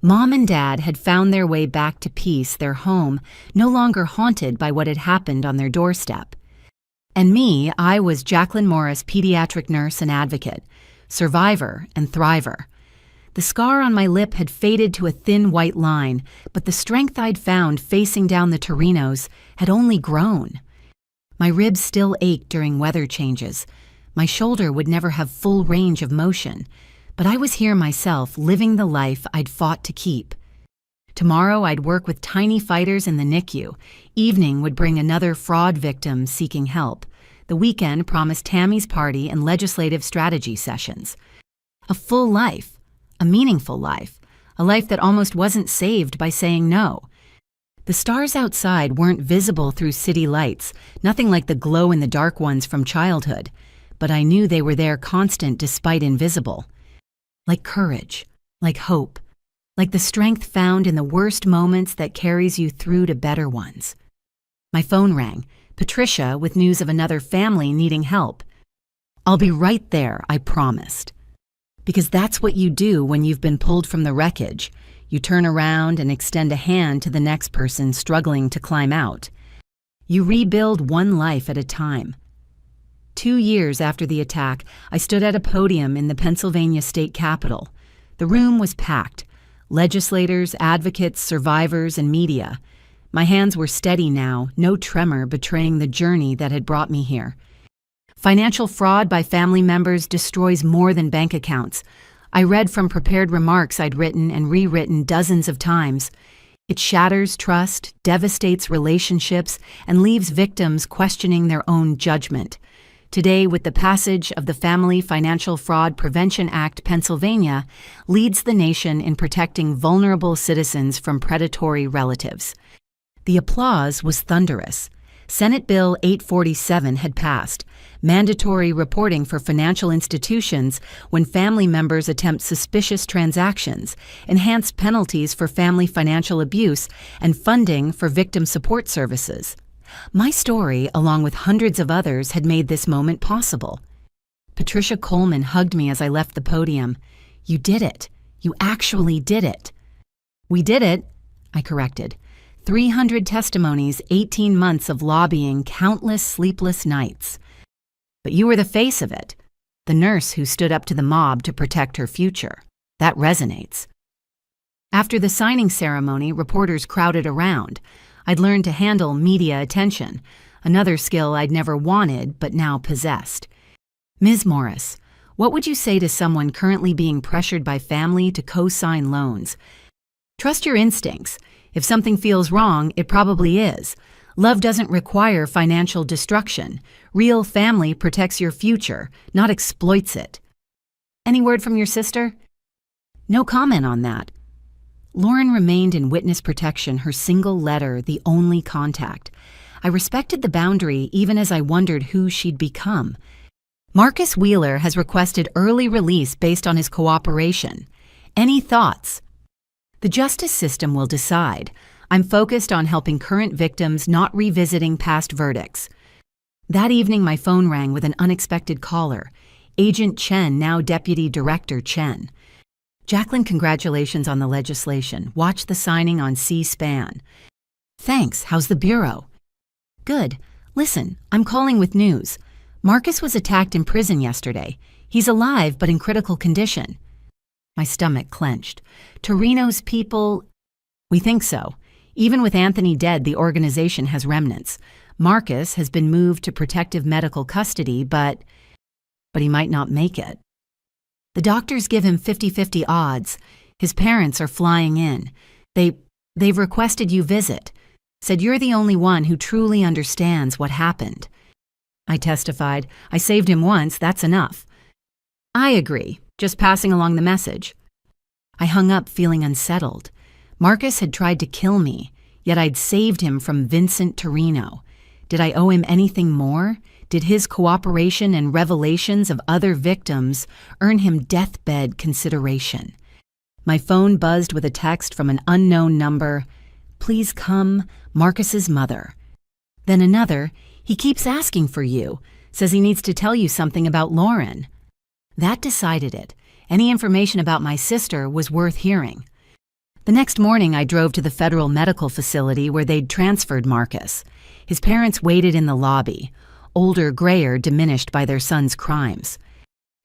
Mom and Dad had found their way back to peace, their home, no longer haunted by what had happened on their doorstep. And me, I was Jacqueline Morris, pediatric nurse and advocate, survivor and thriver. The scar on my lip had faded to a thin white line, but the strength I'd found facing down the Torinos had only grown. My ribs still ached during weather changes. My shoulder would never have full range of motion, but I was here myself, living the life I'd fought to keep. Tomorrow I'd work with tiny fighters in the NICU. Evening would bring another fraud victim seeking help. The weekend promised Tammy's party and legislative strategy sessions. A full life, a meaningful life, a life that almost wasn't saved by saying no. The stars outside weren't visible through city lights, nothing like the glow-in-the-dark ones from childhood, but I knew they were there constant despite invisible. Like courage, like hope, like the strength found in the worst moments that carries you through to better ones. My phone rang. Patricia with news of another family needing help. "I'll be right there," I promised. Because that's what you do when you've been pulled from the wreckage. You turn around and extend a hand to the next person struggling to climb out. You rebuild one life at a time. 2 years after the attack, I stood at a podium in the Pennsylvania state capitol. The room was packed. Legislators, advocates, survivors, and media. My hands were steady now, no tremor betraying the journey that had brought me here. Financial fraud by family members destroys more than bank accounts. I read from prepared remarks I'd written and rewritten dozens of times. It shatters trust, devastates relationships, and leaves victims questioning their own judgment. Today, with the passage of the Family Financial Fraud Prevention Act, Pennsylvania leads the nation in protecting vulnerable citizens from predatory relatives. The applause was thunderous. Senate Bill 847 had passed, mandatory reporting for financial institutions when family members attempt suspicious transactions, enhanced penalties for family financial abuse, and funding for victim support services. My story, along with hundreds of others, had made this moment possible. Patricia Coleman hugged me as I left the podium. "You did it. You actually did it." "We did it," I corrected. 300 testimonies, 18 months of lobbying, countless sleepless nights. But you were the face of it, the nurse who stood up to the mob to protect her future. That resonates. After the signing ceremony, reporters crowded around. I'd learned to handle media attention, another skill I'd never wanted but now possessed. "Ms. Morris, what would you say to someone currently being pressured by family to co-sign loans? Trust your instincts. If something feels wrong, it probably is. Love doesn't require financial destruction. Real family protects your future, not exploits it." "Any word from your sister?" "No comment on that." Lauren remained in witness protection, her single letter the only contact. I respected the boundary even as I wondered who she'd become. Marcus Wheeler has requested early release based on his cooperation. Any thoughts? The justice system will decide. I'm focused on helping current victims, not revisiting past verdicts. That evening, my phone rang with an unexpected caller. Agent Chen, now Deputy Director Chen. "Jacqueline, congratulations on the legislation. Watch the signing on C-SPAN." "Thanks. How's the Bureau?" "Good. Listen, I'm calling with news. Marcus was attacked in prison yesterday. He's alive, but in critical condition." My stomach clenched. "Torino's people—" "We think so. Even with Anthony dead, the organization has remnants. Marcus has been moved to protective medical custody, but he might not make it. The doctors give him 50-50 odds. His parents are flying in. They've requested you visit. Said you're the only one who truly understands what happened." I testified. "I saved him once, that's enough." "I agree. Just passing along the message." I hung up feeling unsettled. Marcus had tried to kill me, yet I'd saved him from Vincent Torino. Did I owe him anything more? Did his cooperation and revelations of other victims earn him deathbed consideration? My phone buzzed with a text from an unknown number. "Please come, Marcus's mother." Then another, "He keeps asking for you. Says he needs to tell you something about Lauren." That decided it. Any information about my sister was worth hearing. The next morning, I drove to the federal medical facility where they'd transferred Marcus. His parents waited in the lobby, older, grayer, diminished by their son's crimes.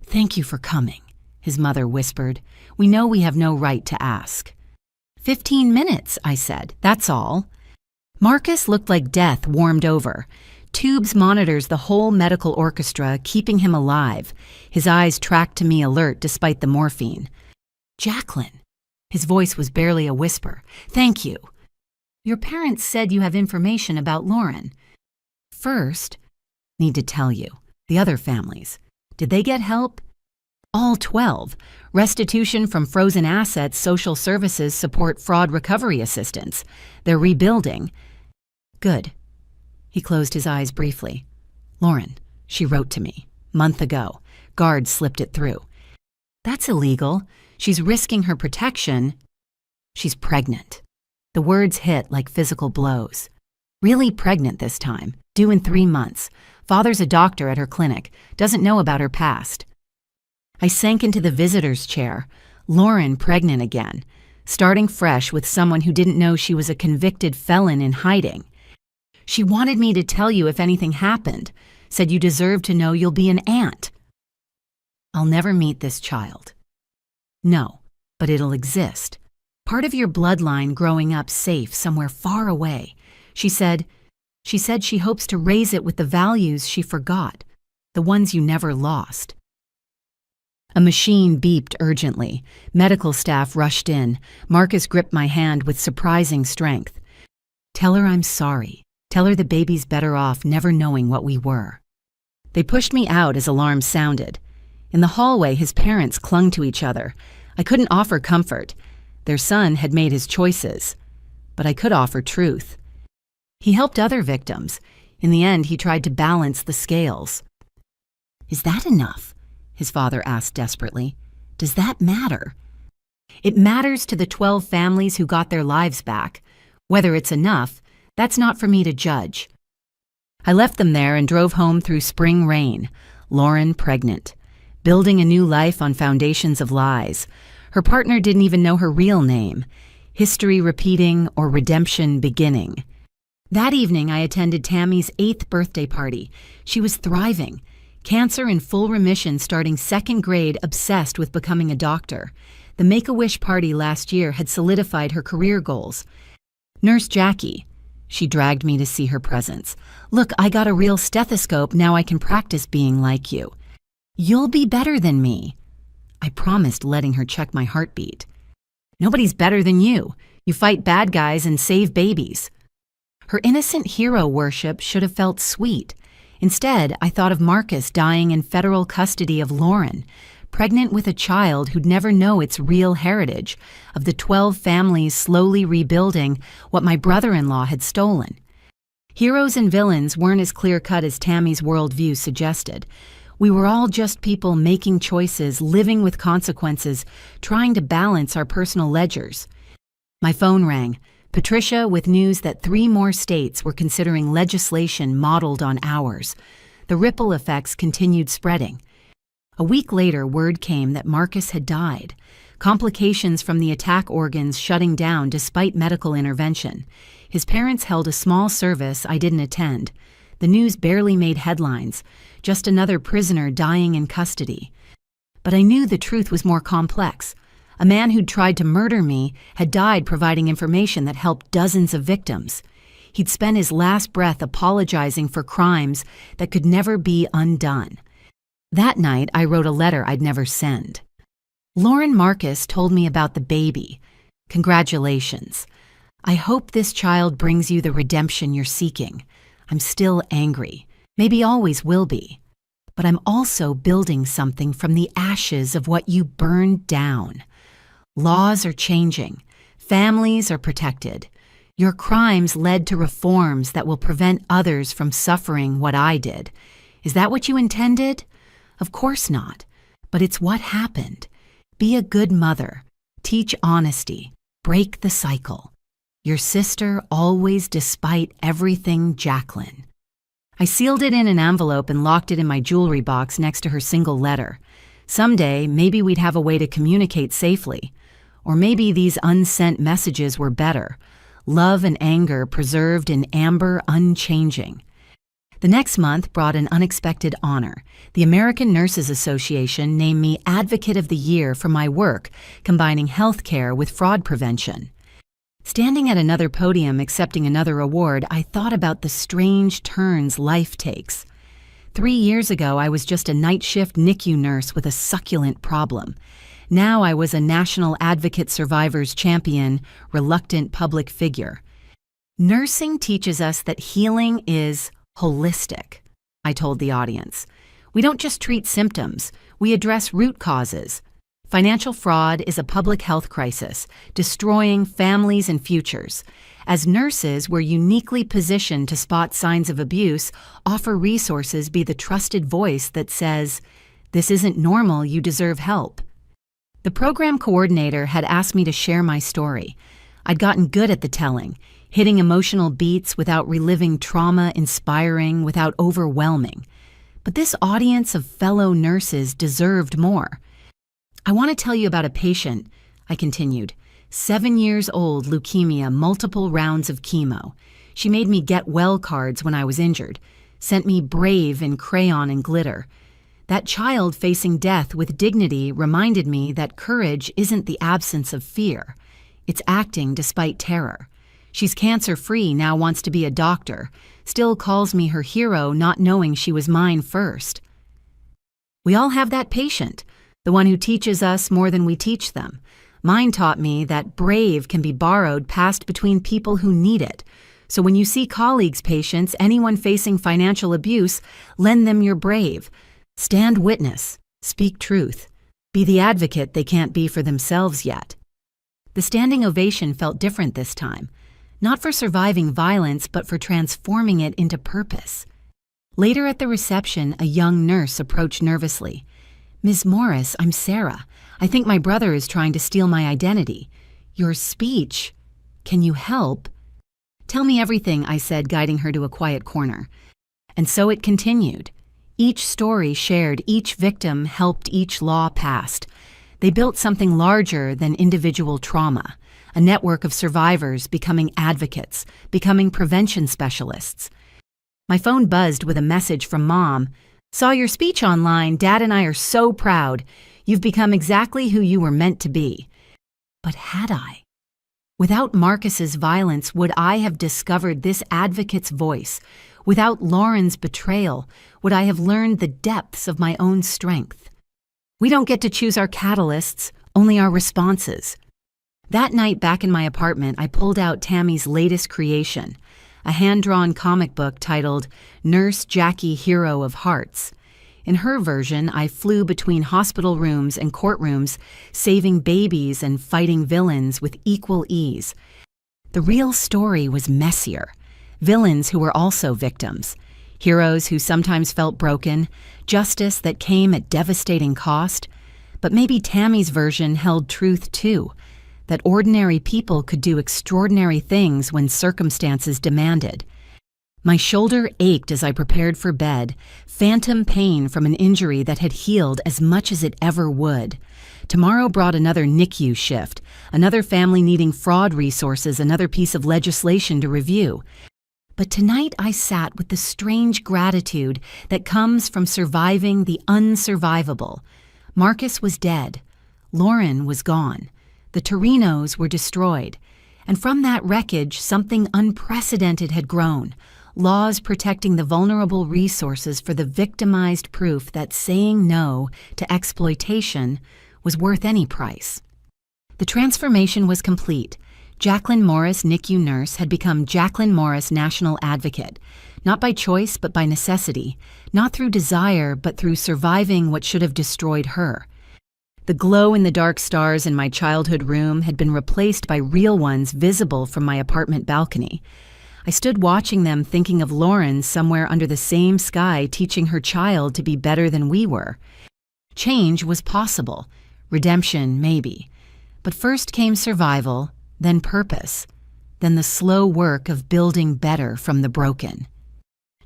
"Thank you for coming," his mother whispered. "We know we have no right to ask." 15 minutes, I said. That's all. Marcus looked like death warmed over. Tubes monitors the whole medical orchestra, keeping him alive. His eyes tracked to me alert despite the morphine. "Jacqueline." His voice was barely a whisper. "Thank you. Your parents said you have information about Lauren." "First, need to tell you, the other families. Did they get help?" "All 12. Restitution from frozen assets, social services support fraud recovery assistance. They're rebuilding." "Good." He closed his eyes briefly. "Lauren, she wrote to me. Month ago. Guards slipped it through." "That's illegal. She's risking her protection." "She's pregnant." The words hit like physical blows. Really pregnant this time, due in 3 months. Father's a doctor at her clinic, doesn't know about her past. I sank into the visitor's chair. Lauren pregnant again, starting fresh with someone who didn't know she was a convicted felon in hiding. She wanted me to tell you if anything happened, said you deserve to know you'll be an aunt. I'll never meet this child. No, but it'll exist. Part of your bloodline growing up safe somewhere far away. She said she hopes to raise it with the values she forgot, the ones you never lost. A machine beeped urgently. Medical staff rushed in. Marcus gripped my hand with surprising strength. Tell her I'm sorry. Tell her the baby's better off never knowing what we were. They pushed me out as alarms sounded. In the hallway, his parents clung to each other. I couldn't offer comfort. Their son had made his choices. But I could offer truth. He helped other victims. In the end, he tried to balance the scales. Is that enough? His father asked desperately. Does that matter? It matters to the 12 families who got their lives back. Whether it's enough, that's not for me to judge. I left them there and drove home through spring rain. Lauren pregnant. Building a new life on foundations of lies. Her partner didn't even know her real name. History repeating or redemption beginning. That evening, I attended Tammy's 8th birthday party. She was thriving. Cancer in full remission, starting 2nd grade, obsessed with becoming a doctor. The Make-A-Wish party last year had solidified her career goals. Nurse Jackie. She dragged me to see her presence. Look, I got a real stethoscope, now I can practice being like you. You'll be better than me. I promised, letting her check my heartbeat. Nobody's better than you. You fight bad guys and save babies. Her innocent hero worship should have felt sweet. Instead, I thought of Marcus dying in federal custody of Lauren, pregnant with a child who'd never know its real heritage, of the 12 families slowly rebuilding what my brother-in-law had stolen. Heroes and villains weren't as clear-cut as Tammy's worldview suggested. We were all just people making choices, living with consequences, trying to balance our personal ledgers. My phone rang. Patricia with news that 3 more states were considering legislation modeled on ours. The ripple effects continued spreading. A week later, word came that Marcus had died. Complications from the attack organs shutting down despite medical intervention. His parents held a small service I didn't attend. The news barely made headlines. Just another prisoner dying in custody. But I knew the truth was more complex. A man who'd tried to murder me had died providing information that helped dozens of victims. He'd spent his last breath apologizing for crimes that could never be undone. That night, I wrote a letter I'd never send. Lauren Marcus told me about the baby. Congratulations. I hope this child brings you the redemption you're seeking. I'm still angry. Maybe always will be. But I'm also building something from the ashes of what you burned down. Laws are changing. Families are protected. Your crimes led to reforms that will prevent others from suffering what I did. Is that what you intended? Of course not. But it's what happened. Be a good mother. Teach honesty. Break the cycle. Your sister always, despite everything, Jacqueline. I sealed it in an envelope and locked it in my jewelry box next to her single letter. Someday, maybe we'd have a way to communicate safely. Or maybe these unsent messages were better. Love and anger preserved in amber, unchanging. The next month brought an unexpected honor. The American Nurses Association named me Advocate of the Year for my work combining healthcare with fraud prevention. Standing at another podium accepting another award, I thought about the strange turns life takes. 3 years ago, I was just a night shift NICU nurse with a succulent problem. Now I was a National Advocate Survivors Champion, reluctant public figure. Nursing teaches us that healing is holistic, I told the audience. We don't just treat symptoms, we address root causes. Financial fraud is a public health crisis, destroying families and futures. As nurses, we're uniquely positioned to spot signs of abuse, offer resources, be the trusted voice that says, "This isn't normal, you deserve help." The program coordinator had asked me to share my story. I'd gotten good at the telling. hitting emotional beats without reliving trauma, inspiring without overwhelming. But this audience of fellow nurses deserved more. "I want to tell you about a patient," I continued. 7 years old, leukemia, multiple rounds of chemo. She made me get well cards when I was injured, sent me brave in crayon and glitter. That child facing death with dignity reminded me that courage isn't the absence of fear. It's acting despite terror. She's cancer-free, now wants to be a doctor, still calls me her hero not knowing she was mine first. We all have that patient, the one who teaches us more than we teach them. Mine taught me that brave can be borrowed, passed between people who need it. So when you see colleagues, patients, anyone facing financial abuse, lend them your brave. Stand witness, speak truth, be the advocate they can't be for themselves yet. The standing ovation felt different this time, not for surviving violence, but for transforming it into purpose. Later at the reception, a young nurse approached nervously. "Ms. Morris, I'm Sarah. I think my brother is trying to steal my identity. Your speech. Can you help?" "Tell me everything," I said, guiding her to a quiet corner. And so it continued. Each story shared, each victim helped, each law passed. They built something larger than individual trauma, a network of survivors becoming advocates, becoming prevention specialists. My phone buzzed with a message from Mom. "Saw your speech online. Dad and I are so proud. You've become exactly who you were meant to be." But had I? Without Marcus's violence, would I have discovered this advocate's voice? Without Lauren's betrayal, would I have learned the depths of my own strength? We don't get to choose our catalysts, only our responses. That night back in my apartment, I pulled out Tammy's latest creation, a hand-drawn comic book titled Nurse Jackie, Hero of Hearts. In her version, I flew between hospital rooms and courtrooms, saving babies and fighting villains with equal ease. The real story was messier. Villains who were also victims. Heroes who sometimes felt broken. Justice that came at devastating cost. But maybe Tammy's version held truth too. That ordinary people could do extraordinary things when circumstances demanded. My shoulder ached as I prepared for bed, phantom pain from an injury that had healed as much as it ever would. Tomorrow brought another NICU shift, another family needing fraud resources, another piece of legislation to review. But tonight I sat with the strange gratitude that comes from surviving the unsurvivable. Marcus was dead. Lauren was gone. The Torinos were destroyed. And from that wreckage, something unprecedented had grown. Laws protecting the vulnerable resources for the victimized, proof that saying no to exploitation was worth any price. The transformation was complete. Jacqueline Morris, NICU nurse, had become Jacqueline Morris, national advocate, not by choice but by necessity, not through desire but through surviving what should have destroyed her. The glow-in-the-dark stars in my childhood room had been replaced by real ones visible from my apartment balcony. I stood watching them, thinking of Lauren somewhere under the same sky, teaching her child to be better than we were. Change was possible. Redemption, maybe. But first came survival, then purpose, then the slow work of building better from the broken.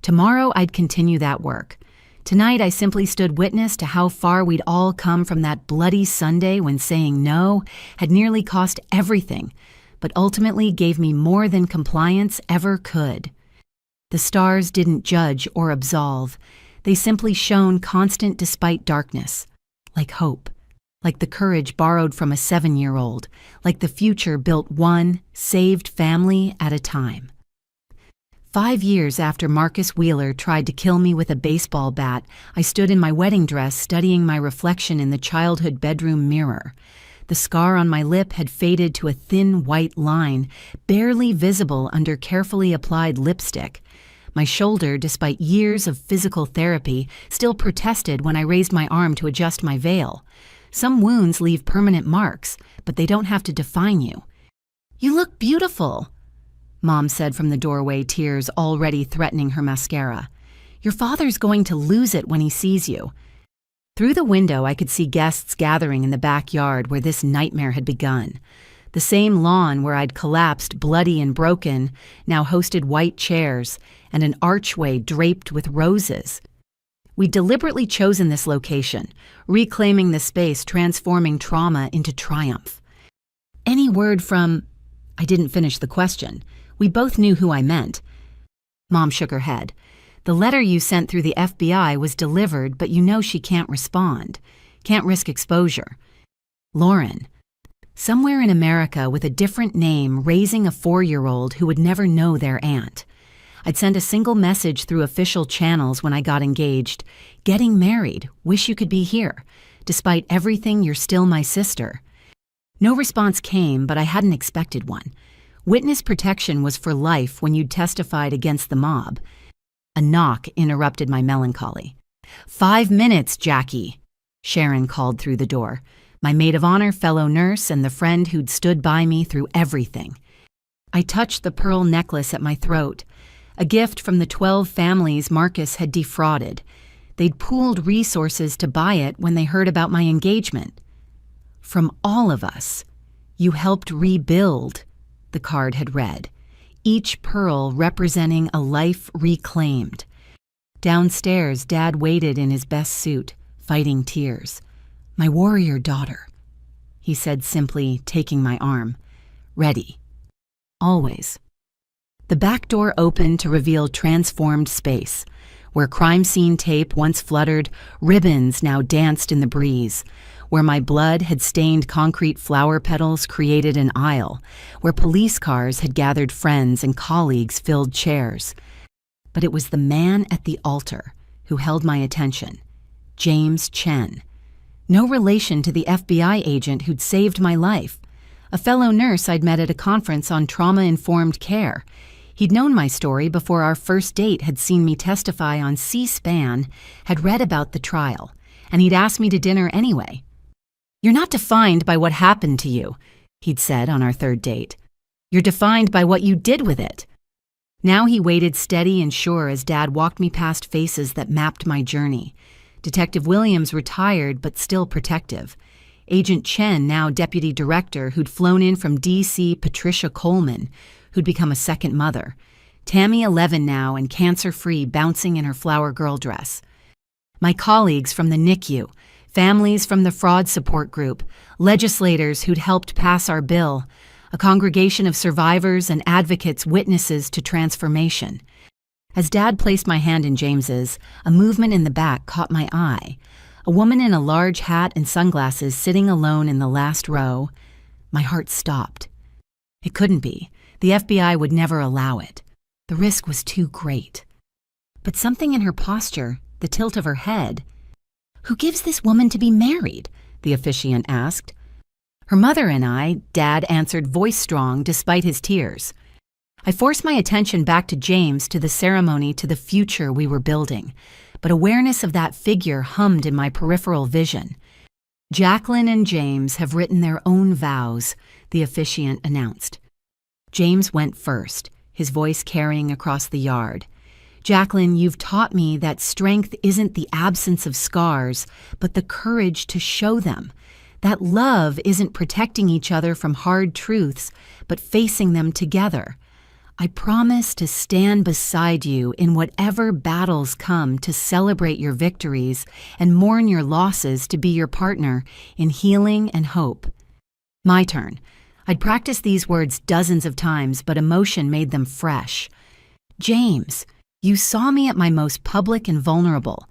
Tomorrow I'd continue that work. Tonight I simply stood witness to how far we'd all come from that bloody Sunday when saying no had nearly cost everything, but ultimately gave me more than compliance ever could. The stars didn't judge or absolve. They simply shone constant despite darkness, like hope. Like the courage borrowed from a 7-year-old, like the future built one saved family at a time. 5 years after Marcus Wheeler tried to kill me with a baseball bat, I stood in my wedding dress studying my reflection in the childhood bedroom mirror. The scar on my lip had faded to a thin white line, barely visible under carefully applied lipstick. My shoulder, despite years of physical therapy, still protested when I raised my arm to adjust my veil. Some wounds leave permanent marks, but they don't have to define you. "You look beautiful," Mom said from the doorway, tears already threatening her mascara. "Your father's going to lose it when he sees you." Through the window, I could see guests gathering in the backyard where this nightmare had begun. The same lawn where I'd collapsed bloody and broken now hosted white chairs and an archway draped with roses. We'd deliberately chosen this location, reclaiming the space, transforming trauma into triumph. Any word from... I didn't finish the question. We both knew who I meant. Mom shook her head. The letter you sent through the FBI was delivered, but you know she can't respond. Can't risk exposure. Lauren. Somewhere in America with a different name, raising a 4-year-old who would never know their aunt. I'd send a single message through official channels when I got engaged. Getting married. Wish you could be here. Despite everything, you're still my sister. No response came, but I hadn't expected one. Witness protection was for life when you'd testified against the mob. A knock interrupted my melancholy. 5 minutes, Jackie, Sharon called through the door. My maid of honor, fellow nurse, and the friend who'd stood by me through everything. I touched the pearl necklace at my throat, a gift from the 12 families Marcus had defrauded. They'd pooled resources to buy it when they heard about my engagement. From all of us, you helped rebuild, the card had read, each pearl representing a life reclaimed. Downstairs, Dad waited in his best suit, fighting tears. My warrior daughter, he said simply, taking my arm. Ready. Always. The back door opened to reveal transformed space. Where crime scene tape once fluttered, ribbons now danced in the breeze. Where my blood had stained concrete flower petals created an aisle. Where police cars had gathered friends and colleagues filled chairs. But it was the man at the altar who held my attention. James Chen. No relation to the FBI agent who'd saved my life. A fellow nurse I'd met at a conference on trauma-informed care. He'd known my story before our first date, had seen me testify on C-SPAN, had read about the trial, and he'd asked me to dinner anyway. You're not defined by what happened to you, he'd said on our third date. You're defined by what you did with it. Now he waited steady and sure as Dad walked me past faces that mapped my journey. Detective Williams retired but still protective. Agent Chen, now deputy director, who'd flown in from D.C., Patricia Coleman, who'd become a second mother. Tammy, 11 now and cancer-free, bouncing in her flower girl dress. My colleagues from the NICU, families from the fraud support group, legislators who'd helped pass our bill, a congregation of survivors and advocates, witnesses to transformation. As Dad placed my hand in James's, a movement in the back caught my eye. A woman in a large hat and sunglasses sitting alone in the last row. My heart stopped. It couldn't be. The FBI would never allow it. The risk was too great. But something in her posture, the tilt of her head. Who gives this woman to be married? The officiant asked. Her mother and I, Dad answered, voice strong despite his tears. I forced my attention back to James, to the ceremony, to the future we were building. But awareness of that figure hummed in my peripheral vision. Jacqueline and James have written their own vows, the officiant announced. James went first, his voice carrying across the yard. Jacqueline, you've taught me that strength isn't the absence of scars, but the courage to show them. That love isn't protecting each other from hard truths, but facing them together. I promise to stand beside you in whatever battles come, to celebrate your victories and mourn your losses, to be your partner in healing and hope. My turn. I'd practiced these words dozens of times, but emotion made them fresh. James, you saw me at my most public and vulnerable,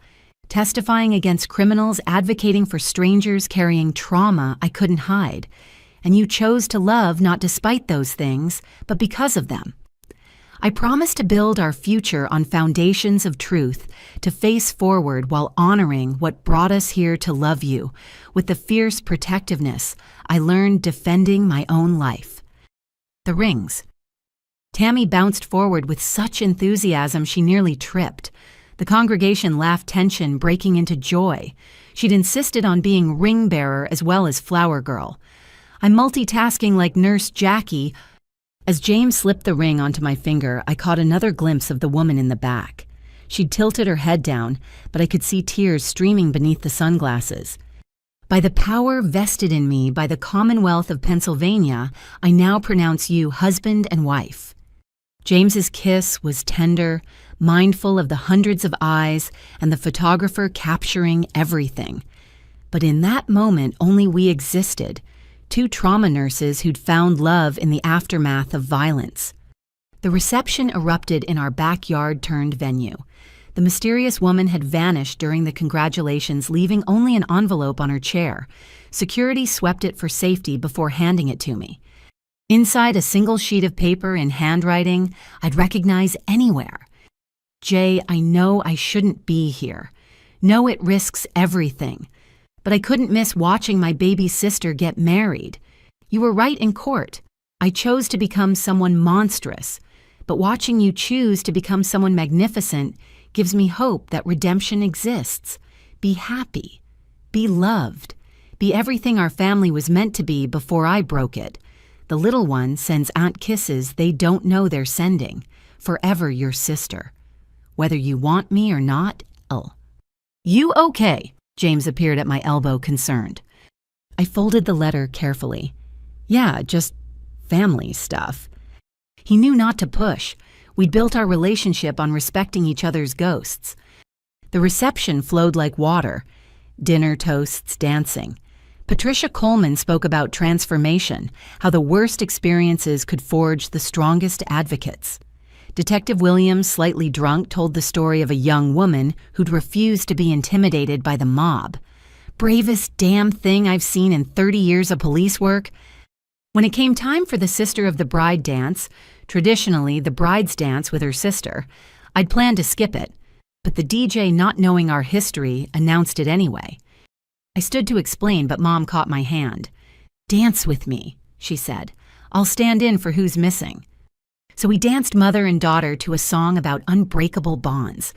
testifying against criminals, advocating for strangers, carrying trauma I couldn't hide. And you chose to love not despite those things, but because of them. I promise to build our future on foundations of truth, to face forward while honoring what brought us here to love you, with the fierce protectiveness I learned defending my own life. The rings. Tammy bounced forward with such enthusiasm she nearly tripped. The congregation laughed, tension breaking into joy. She'd insisted on being ring bearer as well as flower girl. I'm multitasking like Nurse Jackie. As James slipped the ring onto my finger, I caught another glimpse of the woman in the back. She'd tilted her head down, but I could see tears streaming beneath the sunglasses. By the power vested in me by the Commonwealth of Pennsylvania, I now pronounce you husband and wife." James's kiss was tender, mindful of the hundreds of eyes and the photographer capturing everything. But in that moment, only we existed, two trauma nurses who'd found love in the aftermath of violence. The reception erupted in our backyard-turned venue. The mysterious woman had vanished during the congratulations, leaving only an envelope on her chair. Security swept it for safety before handing it to me. Inside a single sheet of paper in handwriting I'd recognize anywhere. "Jay, I know I shouldn't be here. Know it risks everything. But I couldn't miss watching my baby sister get married. You were right in court. I chose to become someone monstrous. But watching you choose to become someone magnificent gives me hope that redemption exists. Be happy. Be loved. Be everything our family was meant to be before I broke it. The little one sends aunt kisses they don't know they're sending. Forever your sister. Whether you want me or not, L." "You okay?" James appeared at my elbow, concerned. I folded the letter carefully. "Yeah, just family stuff." He knew not to push. We'd built our relationship on respecting each other's ghosts. The reception flowed like water. Dinner, toasts, dancing. Patricia Coleman spoke about transformation, how the worst experiences could forge the strongest advocates. Detective Williams, slightly drunk, told the story of a young woman who'd refused to be intimidated by the mob. Bravest damn thing I've seen in 30 years of police work. When it came time for the sister of the bride dance, traditionally the bride's dance with her sister, I'd planned to skip it, but the DJ, not knowing our history, announced it anyway. I stood to explain, but Mom caught my hand. "Dance with me," she said. "I'll stand in for who's missing." So we danced mother and daughter to a song about unbreakable bonds.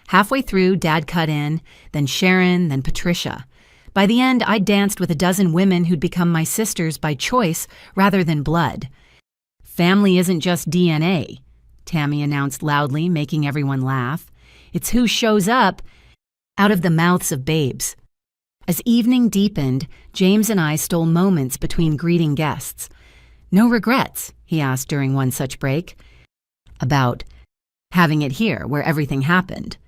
Halfway through, Dad cut in, then Sharon, then Patricia. By the end, I'd danced with a dozen women who'd become my sisters by choice rather than blood. "Family isn't just DNA," Tammy announced loudly, making everyone laugh. "It's who shows up," out of the mouths of babes. As evening deepened, James and I stole moments between greeting guests. "No regrets?" he asked during one such break. "About having it here, where everything happened."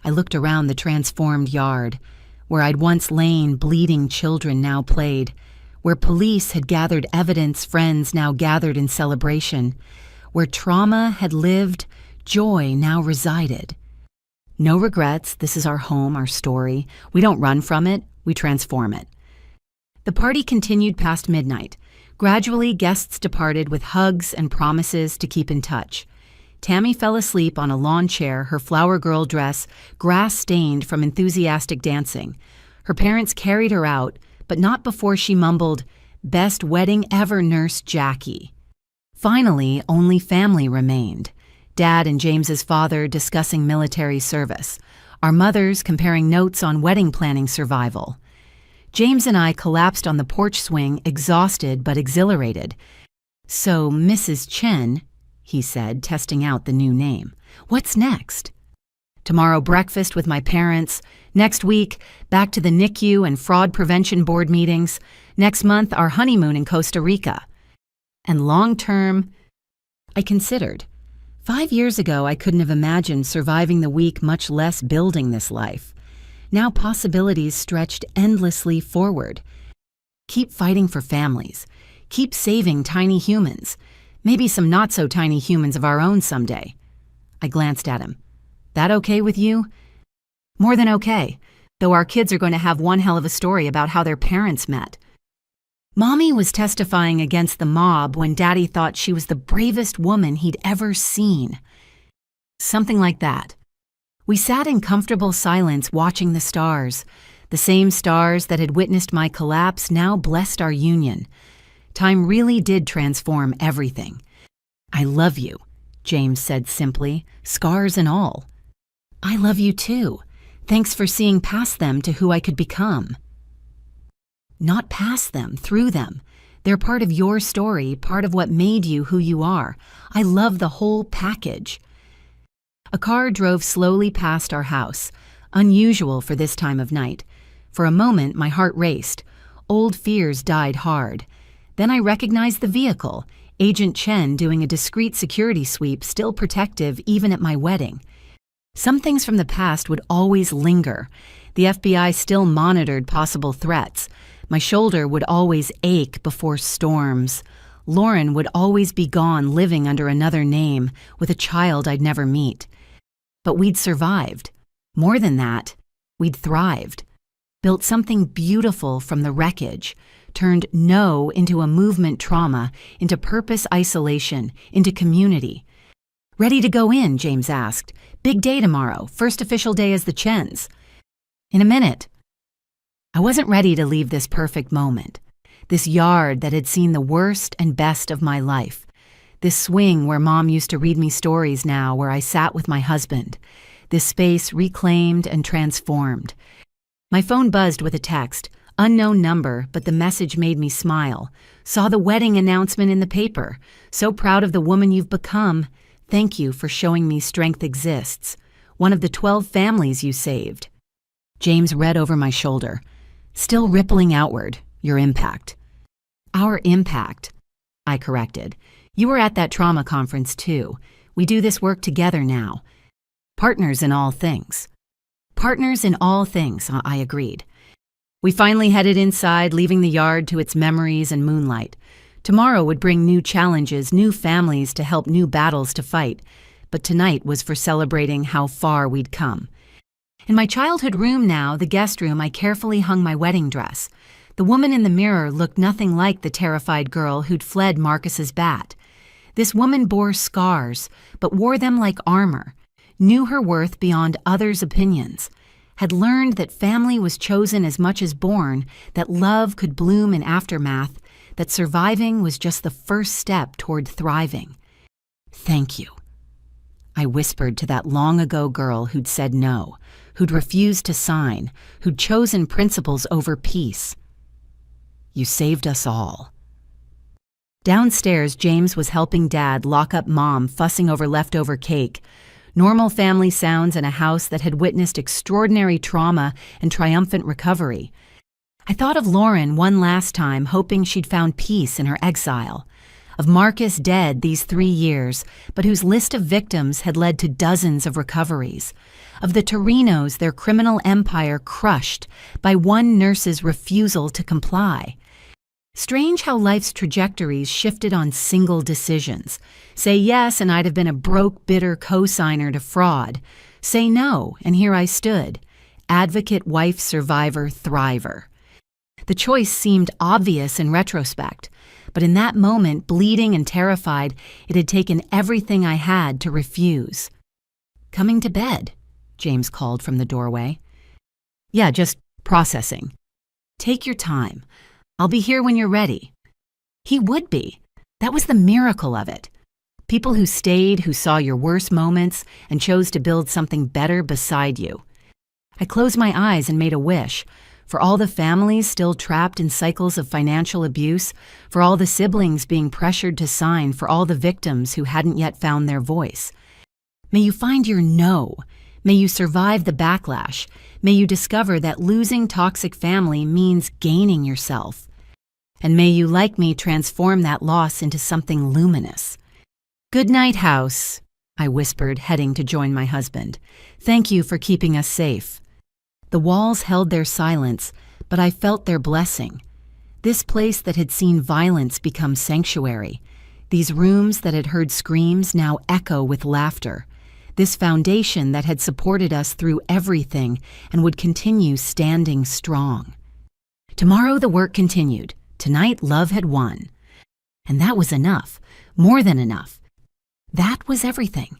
I looked around the transformed yard, where I'd once lain bleeding children now played, where police had gathered evidence friends now gathered in celebration, where trauma had lived, joy now resided. No regrets, this is our home, our story. We don't run from it, we transform it. The party continued past midnight. Gradually, guests departed with hugs and promises to keep in touch. Tammy fell asleep on a lawn chair, her flower girl dress grass-stained from enthusiastic dancing. Her parents carried her out, but not before she mumbled, "Best wedding ever, Nurse Jackie." Finally, only family remained. Dad and James's father discussing military service. Our mothers comparing notes on wedding planning survival. James and I collapsed on the porch swing, exhausted but exhilarated. "So, Mrs. Chen," he said, testing out the new name. "What's next?" "Tomorrow breakfast with my parents. Next week, back to the NICU and fraud prevention board meetings. Next month, our honeymoon in Costa Rica. And long-term," I considered. 5 years ago, I couldn't have imagined surviving the week, much less building this life. Now possibilities stretched endlessly forward. Keep fighting for families. Keep saving tiny humans. Maybe some not-so-tiny humans of our own someday. I glanced at him. "That okay with you?" "More than okay, though our kids are going to have one hell of a story about how their parents met." Mommy was testifying against the mob when Daddy thought she was the bravest woman he'd ever seen. Something like that. We sat in comfortable silence watching the stars. The same stars that had witnessed my collapse now blessed our union. Time really did transform everything. "I love you," James said simply, scars and all. "I love you too. Thanks for seeing past them to who I could become." Not past them, through them. They're part of your story, part of what made you who you are. I love the whole package. A car drove slowly past our house, unusual for this time of night. For a moment, my heart raced. old fears died hard. Then I recognized the vehicle, Agent Chen doing a discreet security sweep, still protective even at my wedding. Some things from the past would always linger. The FBI still monitored possible threats. My shoulder would always ache before storms. Lauren would always be gone, living under another name, with a child I'd never meet. But we'd survived. More than that, we'd thrived. Built something beautiful from the wreckage. Turned no into a movement trauma, into purpose isolation, into community. "Ready to go in?" James asked. "Big day tomorrow, first official day as the Chens." "In a minute." I wasn't ready to leave this perfect moment. This yard that had seen the worst and best of my life. This swing where Mom used to read me stories now, where I sat with my husband. This space reclaimed and transformed. My phone buzzed with a text. Unknown number, but the message made me smile. "Saw the wedding announcement in the paper. So proud of the woman you've become. Thank you for showing me strength exists. One of the 12 families you saved." James read over my shoulder. "Still rippling outward, your impact." "Our impact," I corrected. "You were at that trauma conference too. We do this work together now. Partners in all things." "Partners in all things," I agreed. We finally headed inside, leaving the yard to its memories and moonlight. Tomorrow would bring new challenges, new families to help, new battles to fight. But tonight was for celebrating how far we'd come. In my childhood room now, the guest room, I carefully hung my wedding dress. The woman in the mirror looked nothing like the terrified girl who'd fled Marcus's bat. This woman bore scars, but wore them like armor, knew her worth beyond others' opinions, had learned that family was chosen as much as born, that love could bloom in aftermath, that surviving was just the first step toward thriving. "Thank you," I whispered to that long-ago girl who'd said no, who'd refused to sign, who'd chosen principles over peace. "You saved us all." Downstairs, James was helping Dad lock up Mom, fussing over leftover cake. Normal family sounds in a house that had witnessed extraordinary trauma and triumphant recovery. I thought of Lauren one last time, hoping she'd found peace in her exile. Of Marcus dead these 3 years, but whose list of victims had led to dozens of recoveries. Of the Torinos, their criminal empire crushed by one nurse's refusal to comply. Strange how life's trajectories shifted on single decisions. Say yes, and I'd have been a broke, bitter co-signer to fraud. Say no, and here I stood. Advocate, wife, survivor, thriver. The choice seemed obvious in retrospect, but in that moment, bleeding and terrified, it had taken everything I had to refuse. "Coming to bed," James called from the doorway. "Yeah, just processing." "Take your time. I'll be here when you're ready." He would be. That was the miracle of it. People who stayed, who saw your worst moments, and chose to build something better beside you. I closed my eyes and made a wish. For all the families still trapped in cycles of financial abuse, for all the siblings being pressured to sign, for all the victims who hadn't yet found their voice. May you find your no. May you survive the backlash. May you discover that losing toxic family means gaining yourself. And may you, like me, transform that loss into something luminous. "Good night, house," I whispered, heading to join my husband. "Thank you for keeping us safe." The walls held their silence, but I felt their blessing. This place that had seen violence become sanctuary. These rooms that had heard screams now echo with laughter. This foundation that had supported us through everything and would continue standing strong. Tomorrow the work continued. Tonight love had won. And that was enough, more than enough. That was everything.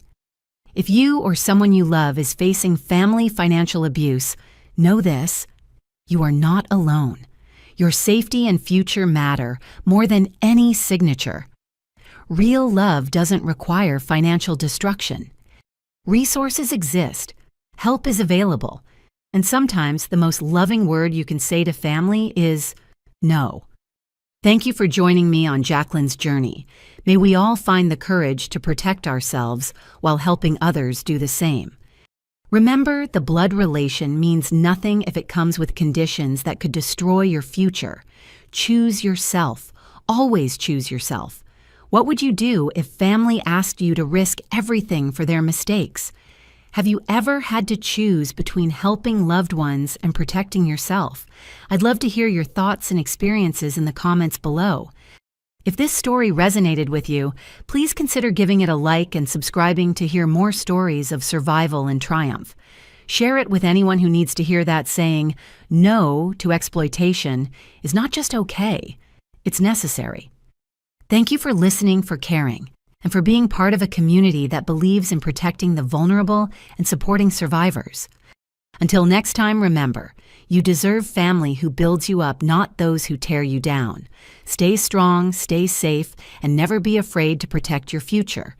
If you or someone you love is facing family financial abuse, know this: you are not alone. Your safety and future matter more than any signature. Real love doesn't require financial destruction. Resources exist, help is available, and sometimes the most loving word you can say to family is no. Thank you for joining me on Jacqueline's journey. May we all find the courage to protect ourselves while helping others do the same. Remember, the blood relation means nothing if it comes with conditions that could destroy your future. Choose yourself. Always choose yourself. What would you do if family asked you to risk everything for their mistakes? Have you ever had to choose between helping loved ones and protecting yourself? I'd love to hear your thoughts and experiences in the comments below. If this story resonated with you, please consider giving it a like and subscribing to hear more stories of survival and triumph. Share it with anyone who needs to hear that saying, no to exploitation is not just okay, it's necessary. Thank you for listening, for caring, and for being part of a community that believes in protecting the vulnerable and supporting survivors. Until next time, remember, you deserve family who builds you up, not those who tear you down. Stay strong, stay safe, and never be afraid to protect your future.